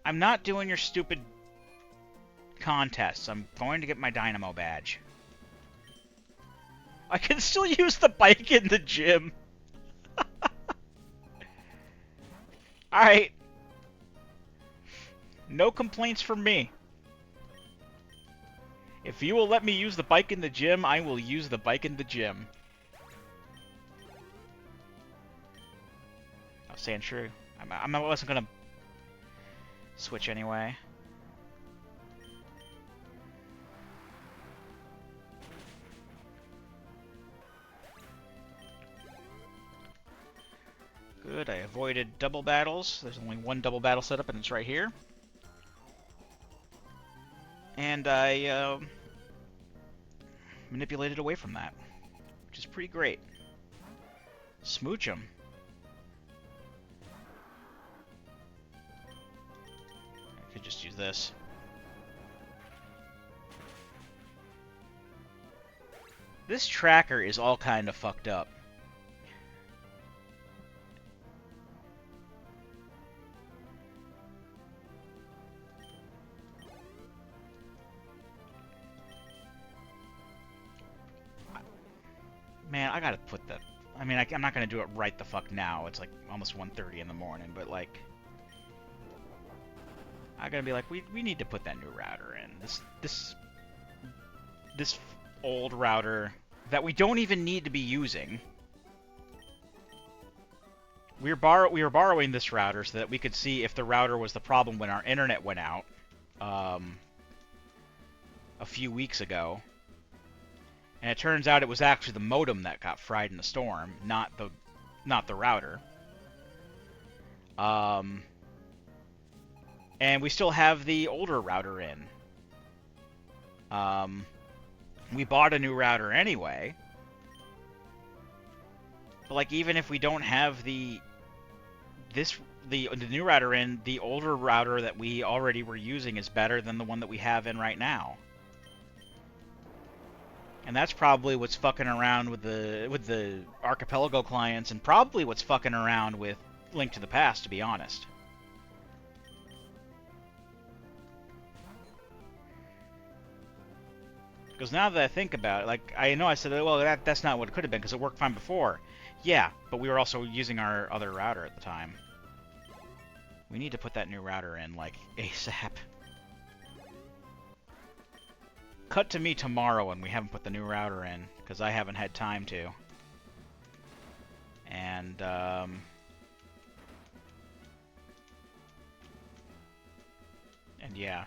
I'm not doing your stupid contests. I'm going to get my Dynamo badge. I can still use the bike in the gym. Alright. No complaints from me. If you will let me use the bike in the gym, I will use the bike in the gym. I was saying true. I wasn't gonna switch anyway. Good, I avoided double battles. There's only one double battle set up, and it's right here. And I manipulated away from that, which is pretty great. Smooch 'em. I could just use this. This tracker is all kind of fucked up. Man, I gotta put that... I mean, I'm not gonna do it right the fuck now. It's like almost 1:30 in the morning, but like... I'm gonna be like, we need to put that new router in. This old router that we don't even need to be using. We were borrowing this router so that we could see if the router was the problem when our internet went out a few weeks ago. And it turns out it was actually the modem that got fried in the storm, not the router. And we still have the older router in. We bought a new router anyway. But like, even if we don't have the new router in, the older router that we already were using is better than the one that we have in right now. And that's probably what's fucking around with the Archipelago clients, and probably what's fucking around with Link to the Past, to be honest. Because now that I think about it, like, I know I said, well, that's not what it could have been, because it worked fine before. Yeah, but we were also using our other router at the time. We need to put that new router in, like, ASAP. Cut to me tomorrow when we haven't put the new router in, because I haven't had time to. And, yeah.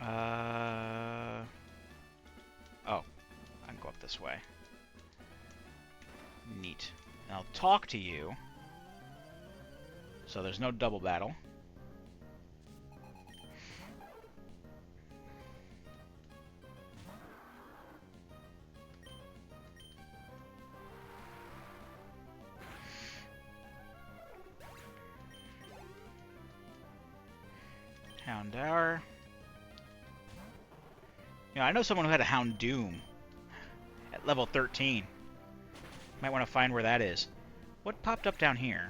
Oh. I can go up this way. Neat. And I'll talk to you. So there's no double battle. Houndour. Yeah, I know someone who had a Houndoom at level 13. Might want to find where that is. What popped up down here?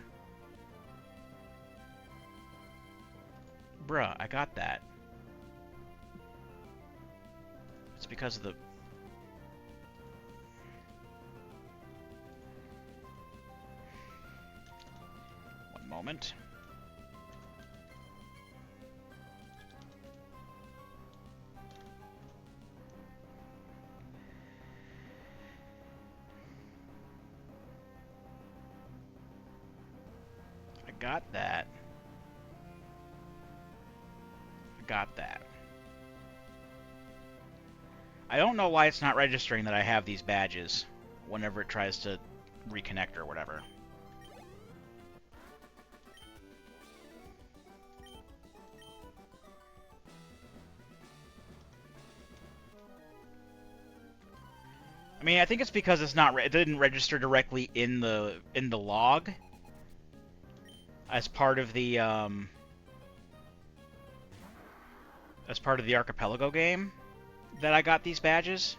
Bruh, I got that. It's because of the... One moment. Got that. Got that. I don't know why it's not registering that I have these badges whenever it tries to reconnect or whatever. I mean, I think it's because it's not it didn't register directly in the log. As part of the Archipelago game that I got these badges.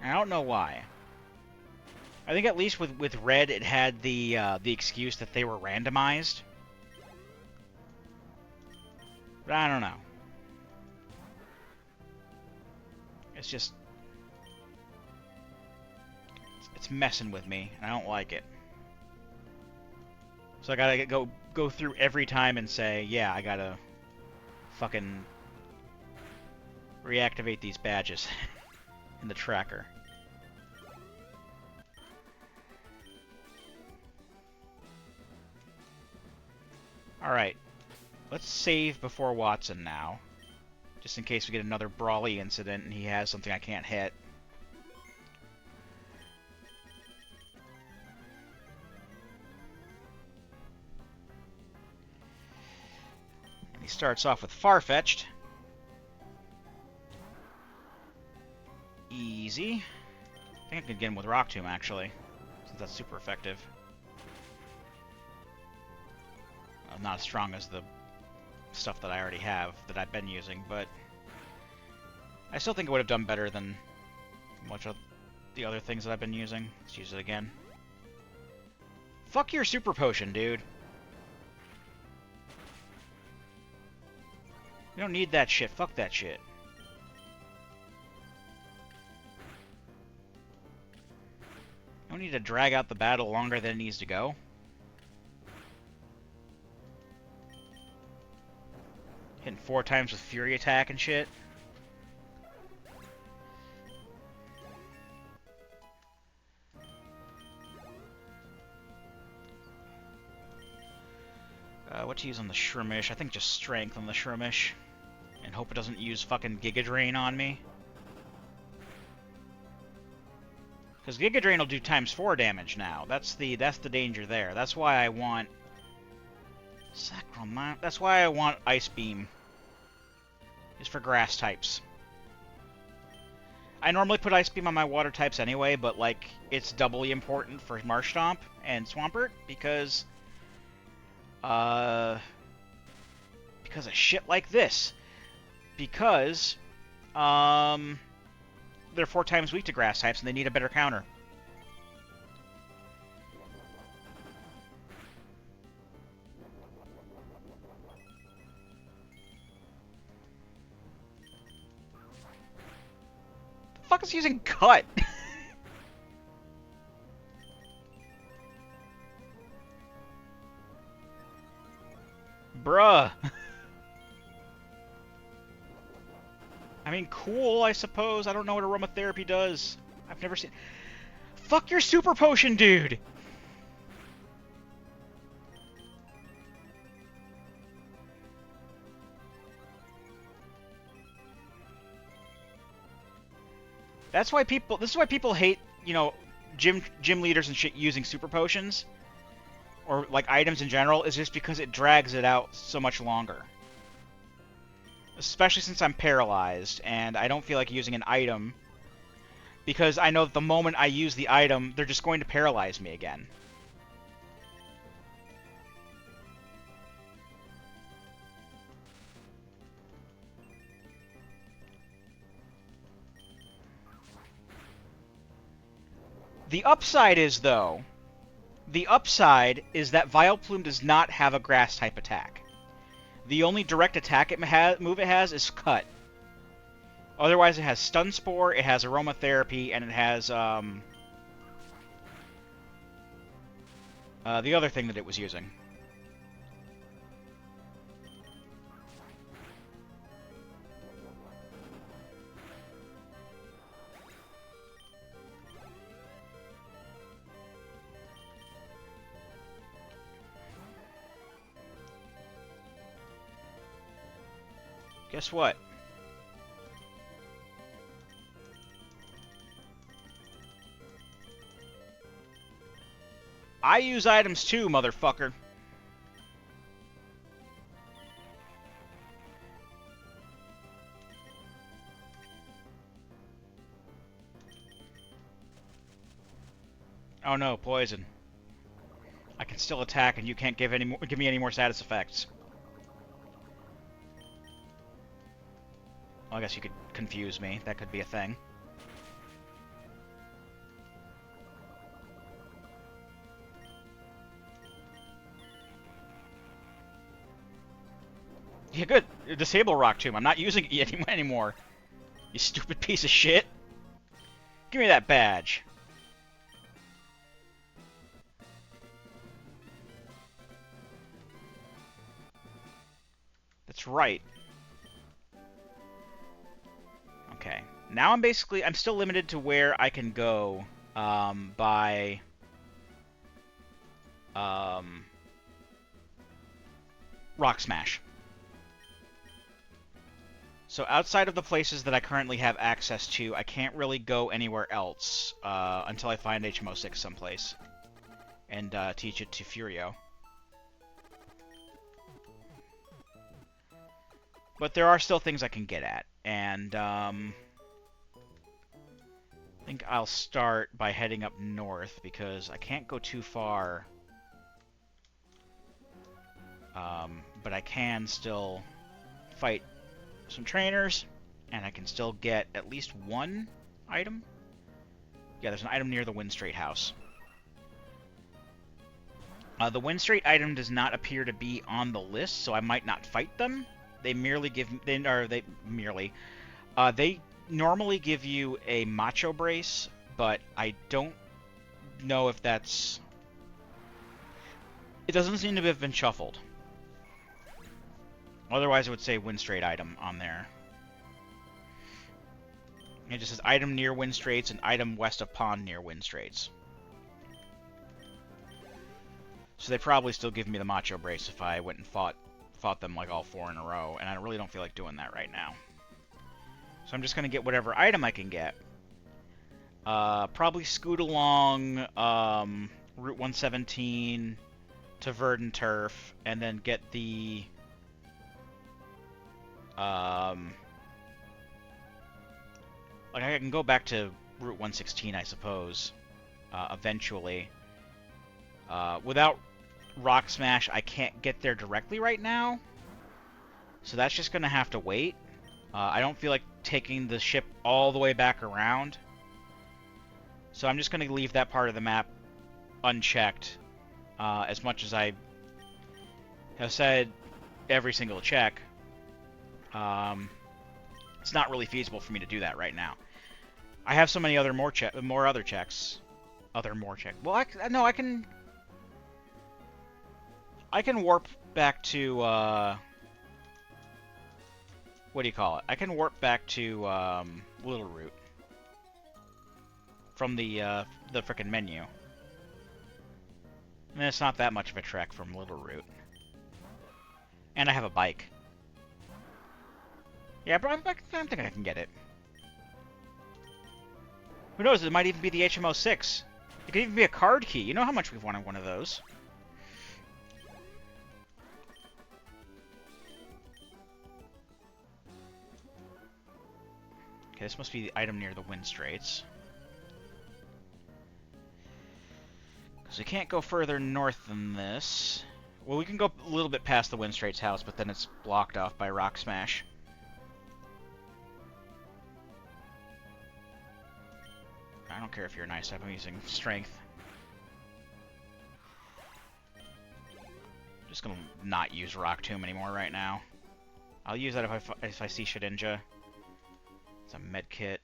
I don't know why. I think at least with Red, it had the excuse that they were randomized. But I don't know. It's just... It's messing with me, and I don't like it. So I gotta go through every time and say, yeah, I gotta fucking reactivate these badges in the tracker. Alright. Let's save before Watson now. Just in case we get another Brawly incident and he has something I can't hit. And he starts off with Farfetch'd. Easy. I think I could get him with Rock Tomb, actually, since that's super effective. Not as strong as the stuff that I already have, that I've been using, but I still think it would have done better than much of the other things that I've been using. Let's use it again. Fuck your Super Potion, dude. We don't need that shit. Fuck that shit. I don't need to drag out the battle longer than it needs to go. Hitting 4 times with Fury Attack and shit. What to use on the Shroomish? I think just Strength on the Shroomish. And hope it doesn't use fucking Giga Drain on me. Because Giga Drain will do ×4 damage now. That's the danger there. That's why I want... That's why I want Ice Beam. Is for grass types. I normally put Ice Beam on my water types anyway, but like it's doubly important for Marshtomp and Swampert because of shit like this. Because they're 4 times weak to grass types and they need a better counter. The fuck is using Cut? Bruh. I mean, cool, I suppose. I don't know what aromatherapy does. I've never seen... Fuck your Super Potion, dude! That's why people... This is why people hate, you know, gym leaders and shit using Super Potions. Or, like, items in general, is just because it drags it out so much longer. Especially since I'm paralyzed, and I don't feel like using an item, because I know that the moment I use the item, they're just going to paralyze me again. The upside is, though, the upside is that Vileplume does not have a grass-type attack. The only direct attack move it has is Cut. Otherwise, it has Stun Spore, it has Aromatherapy, and it has the other thing that it was using. Guess what? I use items too, motherfucker. Oh no, poison. I can still attack and you can't give me any more status effects. Well, I guess you could confuse me. That could be a thing. Disable Rock Tomb. I'm not using it anymore. You stupid piece of shit. Give me that badge. That's right. Okay. Now I'm still limited to where I can go by Rock Smash. So outside of the places that I currently have access to, I can't really go anywhere else until I find HMO6 someplace and teach it to Furio. But there are still things I can get at, and I think I'll start by heading up north because I can't go too far. But I can still fight some trainers, and I can still get at least one item. Yeah, there's an item near the Windstrait house. The Windstrait item does not appear to be on the list, so I might not fight them. They merely give they normally give you a Macho Brace, but I don't know if that's. It doesn't seem to have been shuffled. Otherwise, it would say Windstrait item on there. It just says item near Windstraits and item west of pond near Windstraits. So they probably still give me the Macho Brace if I went and fought them like all 4 in a row, and I really don't feel like doing that right now. So I'm just going to get whatever item I can get. Probably scoot along Route 117 to Verdant Turf, and then get the like I can go back to Route 116, I suppose, eventually. Without Rock Smash, I can't get there directly right now, so that's just going to have to wait. I don't feel like taking the ship all the way back around, so I'm just going to leave that part of the map unchecked, as much as I have said every single check. It's not really feasible for me to do that right now. I have so many other more other checks. Well, I can warp back to what do you call it? I can warp back to Little Root from the frickin' menu. I mean, it's not that much of a trek from Little Root. And I have a bike. Yeah, but I think I can get it. Who knows? It might even be the HMO6. It could even be a card key. You know how much we've wanted one of those. Okay, this must be the item near the Windstraits. Because we can't go further north than this. Well, we can go a little bit past the Windstraits house, but then it's blocked off by Rock Smash. I don't care if you're a nice type, I'm using strength. Just gonna not use Rock Tomb anymore right now. I'll use that if I see Shedinja. It's a med kit.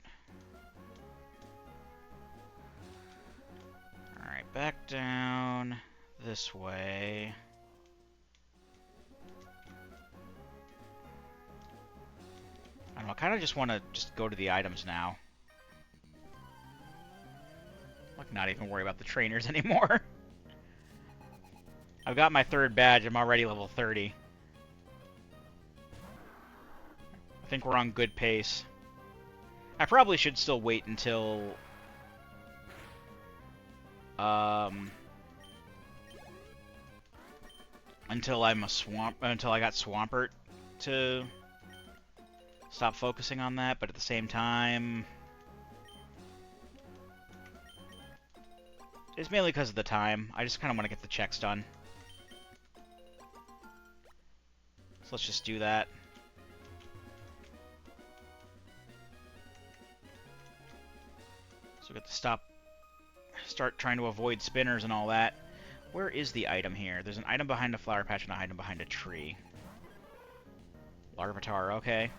Alright, back down this way. I don't know, I kind of just want to go to the items now. Like, not even worry about the trainers anymore. I've got my 3rd badge. I'm already level 30. I think we're on good pace. I probably should still wait until until I got Swampert to stop focusing on that, but at the same time, it's mainly because of the time. I just kind of want to get the checks done. So let's just do that. So we got to start trying to avoid spinners and all that. Where is the item here? There's an item behind a flower patch and an item behind a tree. Larvitar, okay.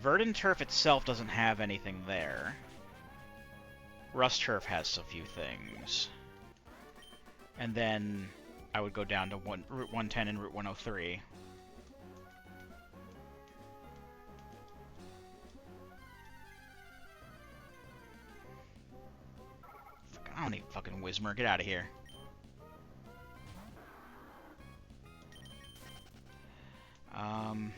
Verdant Turf itself doesn't have anything there. Rust Turf has a few things. And then I would go down to Route 110 and Route 103. I don't need fucking Whismur. Get out of here. Can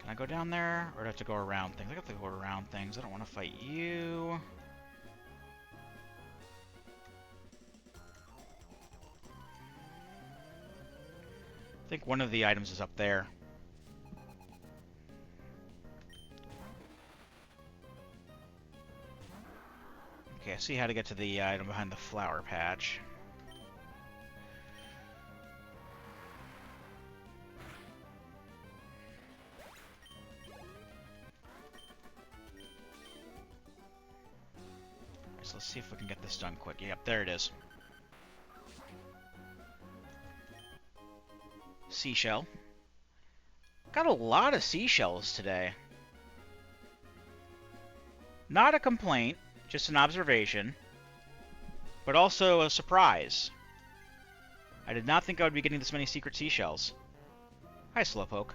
I go down there? Or do I have to go around things? I have to go around things. I don't want to fight you. I think one of the items is up there. Okay, I see how to get to the item behind the flower patch. So let's see if we can get this done quick. Yep, there it is. Seashell. Got a lot of seashells today. Not a complaint, just an observation, but also a surprise. I did not think I would be getting this many secret seashells. Hi, Slowpoke.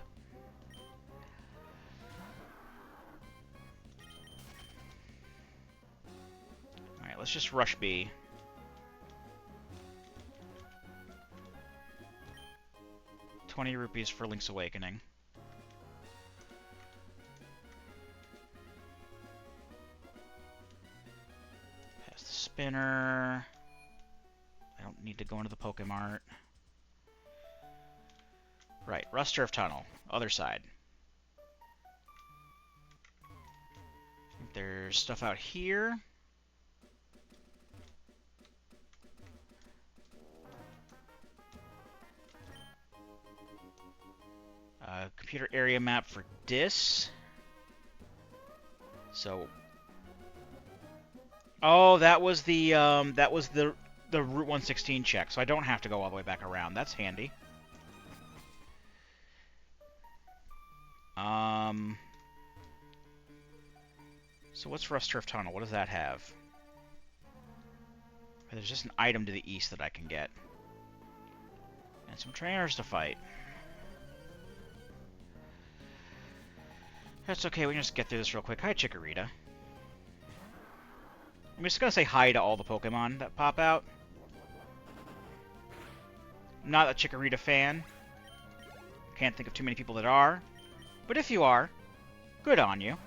Alright, let's just rush B. ₹20 for Link's Awakening. Pass the spinner. I don't need to go into the Pokemart. Right, Rust Turf Tunnel, other side. There's stuff out here. Computer area map for Dis. So, oh, that was the Route 116 check. So I don't have to go all the way back around. That's handy. So what's Rust Turf Tunnel? What does that have? There's just an item to the east that I can get. And some trainers to fight. That's okay, we can just get through this real quick. Hi, Chikorita. I'm just gonna say hi to all the Pokemon that pop out. I'm not a Chikorita fan. Can't think of too many people that are. But if you are, good on you.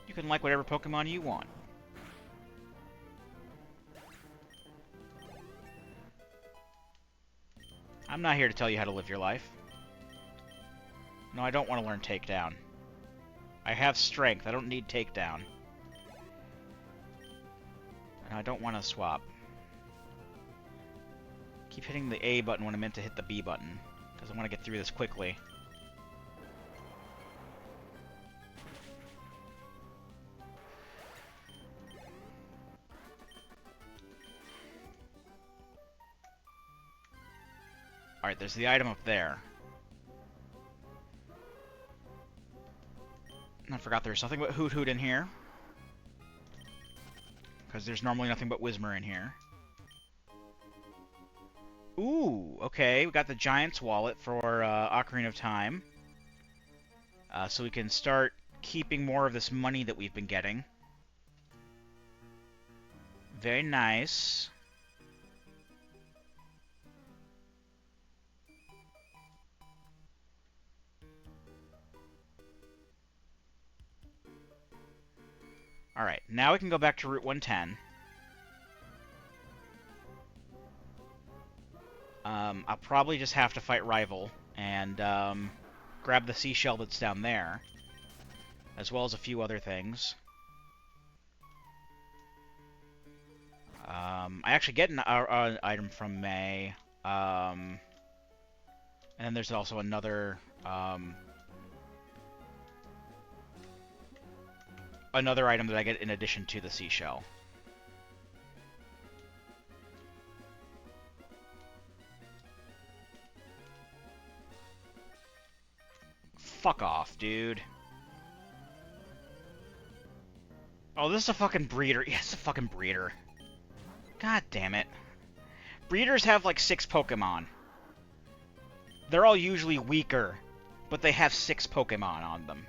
You can like whatever Pokemon you want. I'm not here to tell you how to live your life. No, I don't want to learn Takedown. I have strength. I don't need Takedown. And I don't want to swap. Keep hitting the A button when I meant to hit the B button, because I want to get through this quickly. Alright, there's the item up there. I forgot there's nothing but Hoot Hoot in here. Because there's normally nothing but Whismur in here. Ooh, okay. We got the Giant's Wallet for Ocarina of Time. So we can start keeping more of this money that we've been getting. Very nice. Alright, now we can go back to Route 110. I'll probably just have to fight Rival and grab the seashell that's down there, as well as a few other things. I actually get an item from May, and then there's also another item that I get in addition to the seashell. fuck off, dude. Oh, this is a fucking breeder. Yeah, it's a fucking breeder. God damn it. Breeders have like 6 Pokemon. They're all usually weaker, but they have 6 Pokemon on them.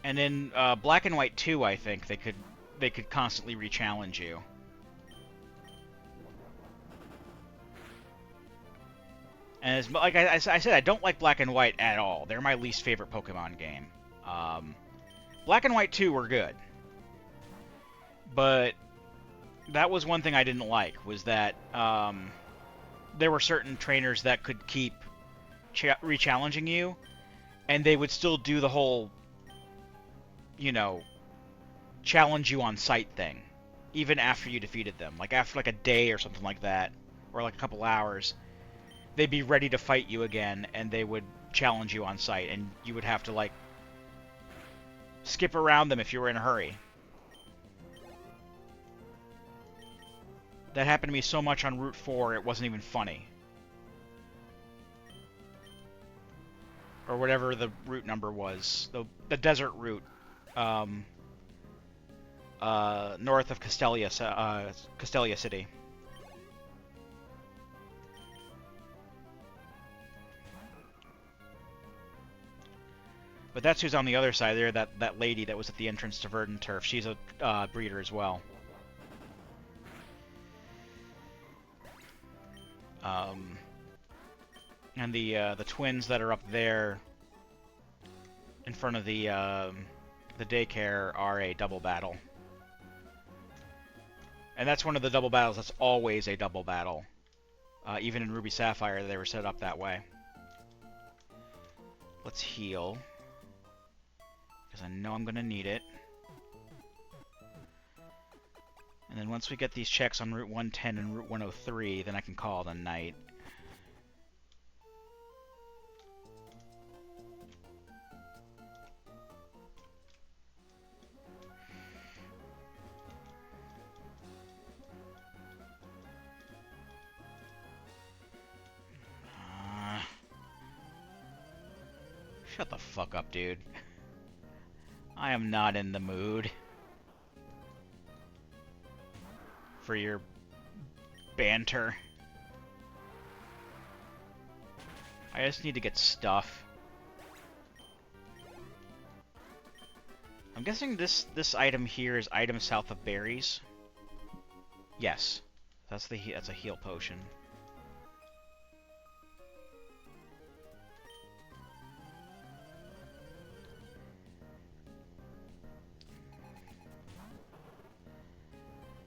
And in Black and White 2, I think they could constantly re-challenge you. And as, like I said, I don't like Black and White at all. They're my least favorite Pokemon game. Black and White 2 were good, but that was one thing I didn't like, was that there were certain trainers that could keep re-challenging you, and they would still do the whole, you know, challenge you on sight thing, even after you defeated them. Like after like a day or something like that, or like a couple hours, they'd be ready to fight you again, and they would challenge you on sight, and you would have to like skip around them if you were in a hurry. That happened to me so much on Route 4, it wasn't even funny. Or whatever the route number was. The desert route. North of Castelia City. But that's who's on the other side there, that lady that was at the entrance to Verdant Turf. She's a breeder as well. And the twins that are up there in front of the daycare are a double battle. And that's one of the double battles that's always a double battle. Even in Ruby Sapphire, they were set up that way. Let's heal, because I know I'm going to need it. And then once we get these checks on Route 110 and Route 103, then I can call it a night. Shut the fuck up, dude. I am not in the mood for your banter. I just need to get stuff. I'm guessing this item here is item south of berries. Yes, that's a heal potion.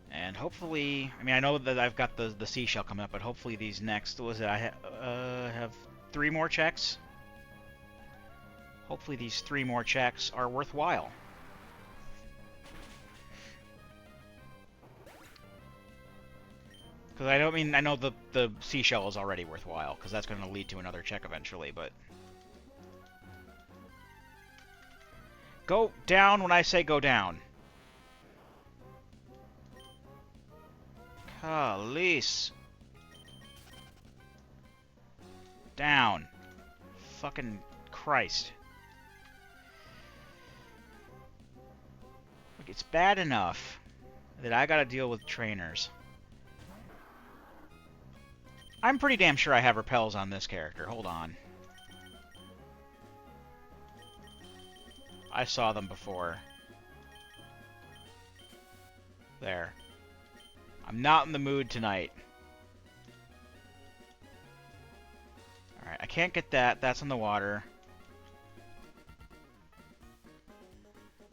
And hopefully, I mean, I know that I've got the seashell coming up, but hopefully these next, what was it? I have 3 more checks. Hopefully these 3 more checks are worthwhile. Because I know the seashell is already worthwhile, because that's going to lead to another check eventually, but... Go down when I say go down. Police. Down. Fucking Christ. Look, it's bad enough that I gotta deal with trainers. I'm pretty damn sure I have repels on this character. Hold on. I saw them before. There. I'm not in the mood tonight. Alright, I can't get that. That's in the water.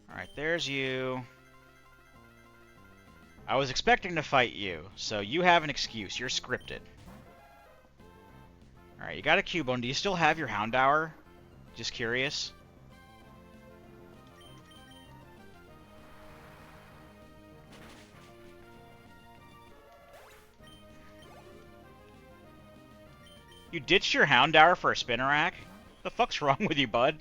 Alright, there's you. I was expecting to fight you, so you have an excuse. You're scripted. Alright, you got a Cubone. Do you still have your Houndour? Just curious. You ditched your Houndour for a Spinarak? The fuck's wrong with you, bud?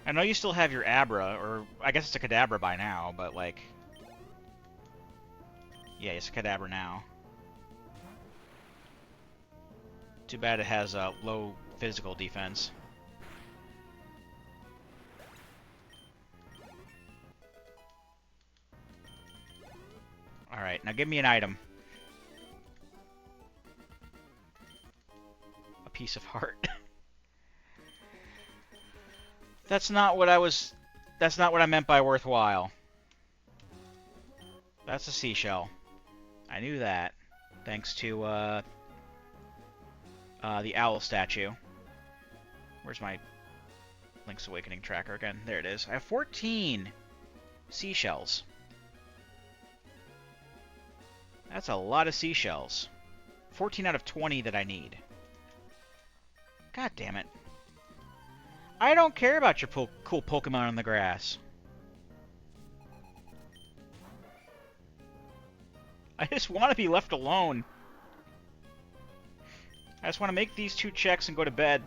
I know you still have your Abra, or I guess it's a Kadabra by now, but like... Yeah, it's a Kadabra now. Too bad it has low physical defense. Alright, now give me an item. A piece of heart. That's not what I meant by worthwhile. That's a seashell. I knew that. Thanks to, the owl statue. Where's my Link's Awakening tracker again? There it is. I have 14 seashells. That's a lot of seashells. 14 out of 20 that I need. God damn it. I don't care about your cool Pokemon on the grass. I just want to be left alone. I just want to make these 2 checks and go to bed.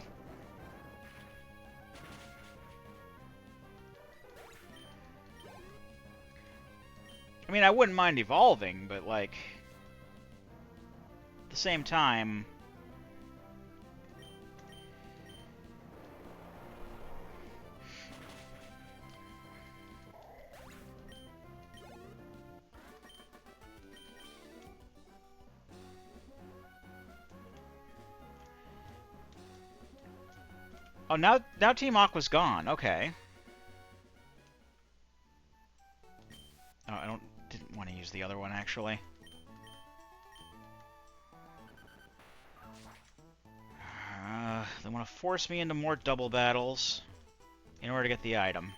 I mean, I wouldn't mind evolving, but, like, at the same time... Oh, now Team Aqua's gone. Okay. Oh, didn't want to use the other one, actually. They want to force me into more double battles in order to get the item.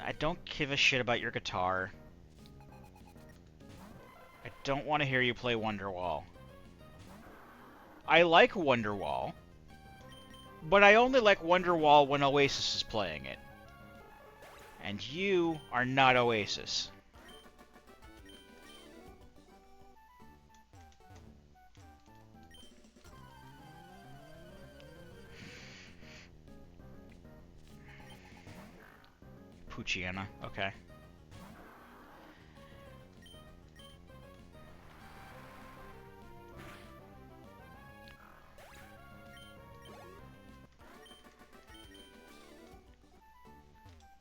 I don't give a shit about your guitar. I don't want to hear you play Wonderwall. I like Wonderwall, but I only like Wonderwall when Oasis is playing it. And you are not Oasis. Poochyena, okay.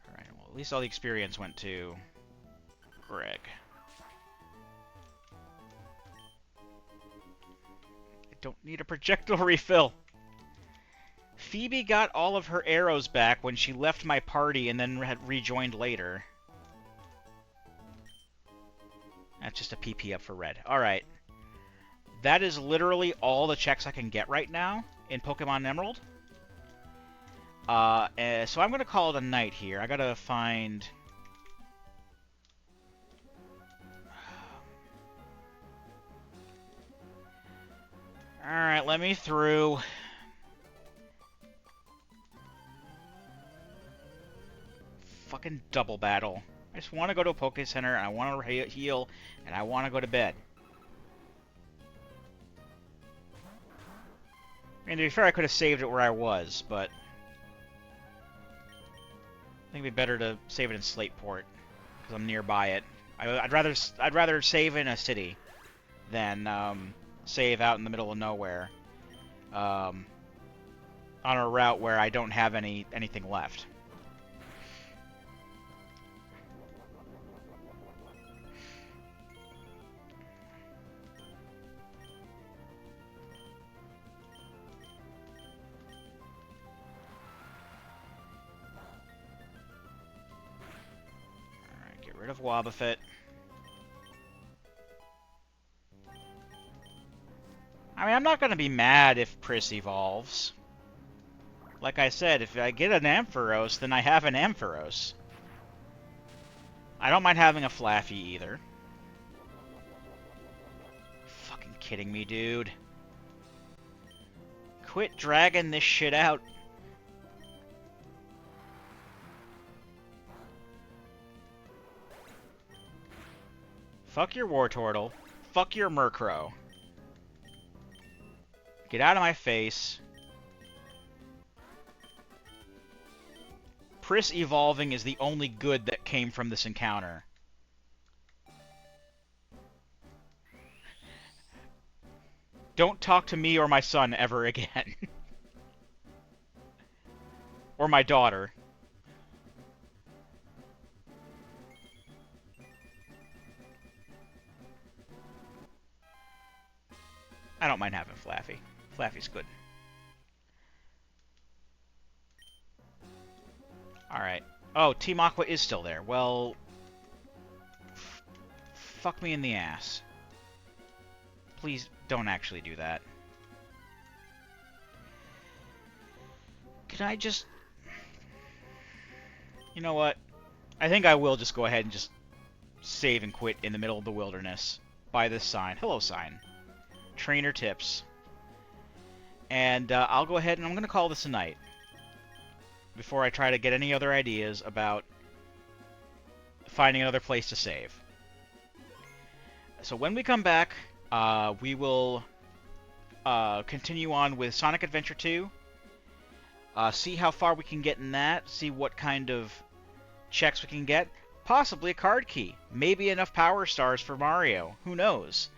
Alright, well, at least all the experience went to Greg. I don't need a projectile refill. Phoebe got all of her arrows back when she left my party and then had rejoined later. That's just a PP up for Red. Alright. That is literally all the checks I can get right now in Pokemon Emerald. So I'm going to call it a night here. I got to find... Alright, let me through. Fucking double battle. I just want to go to a Poke Center, and I want to heal, and I want to go to bed. I mean, to be fair, I could have saved it where I was, but... I think it'd be better to save it in Slateport, because I'm nearby it. I'd rather save in a city than save out in the middle of nowhere on a route where I don't have anything left. Rid of Wobbuffet. I mean, I'm not going to be mad if Pris evolves. Like I said, if I get an Ampharos, then I have an Ampharos. I don't mind having a Flaffy either. Fucking kidding me, dude. Quit dragging this shit out. Fuck your Wartortle. Fuck your Murkrow. Get out of my face. Pris evolving is the only good that came from this encounter. Don't talk to me or my son ever again. Or my daughter. I don't mind having Flaffy. Flaffy's good. Alright. Oh, Team Aqua is still there. Well... fuck me in the ass. Please don't actually do that. Can I just... You know what? I think I will just go ahead and just save and quit in the middle of the wilderness. By this sign. Hello, sign. Trainer tips. And I'll go ahead and I'm going to call this a night. Before I try to get any other ideas about finding another place to save. So when we come back, we will continue on with Sonic Adventure 2. See how far we can get in that. See what kind of checks we can get. Possibly a card key. Maybe enough power stars for Mario. Who knows?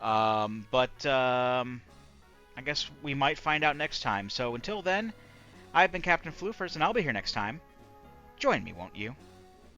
But I guess we might find out next time. So until then, I've been Captain Floofers, and I'll be here next time. Join me, won't you?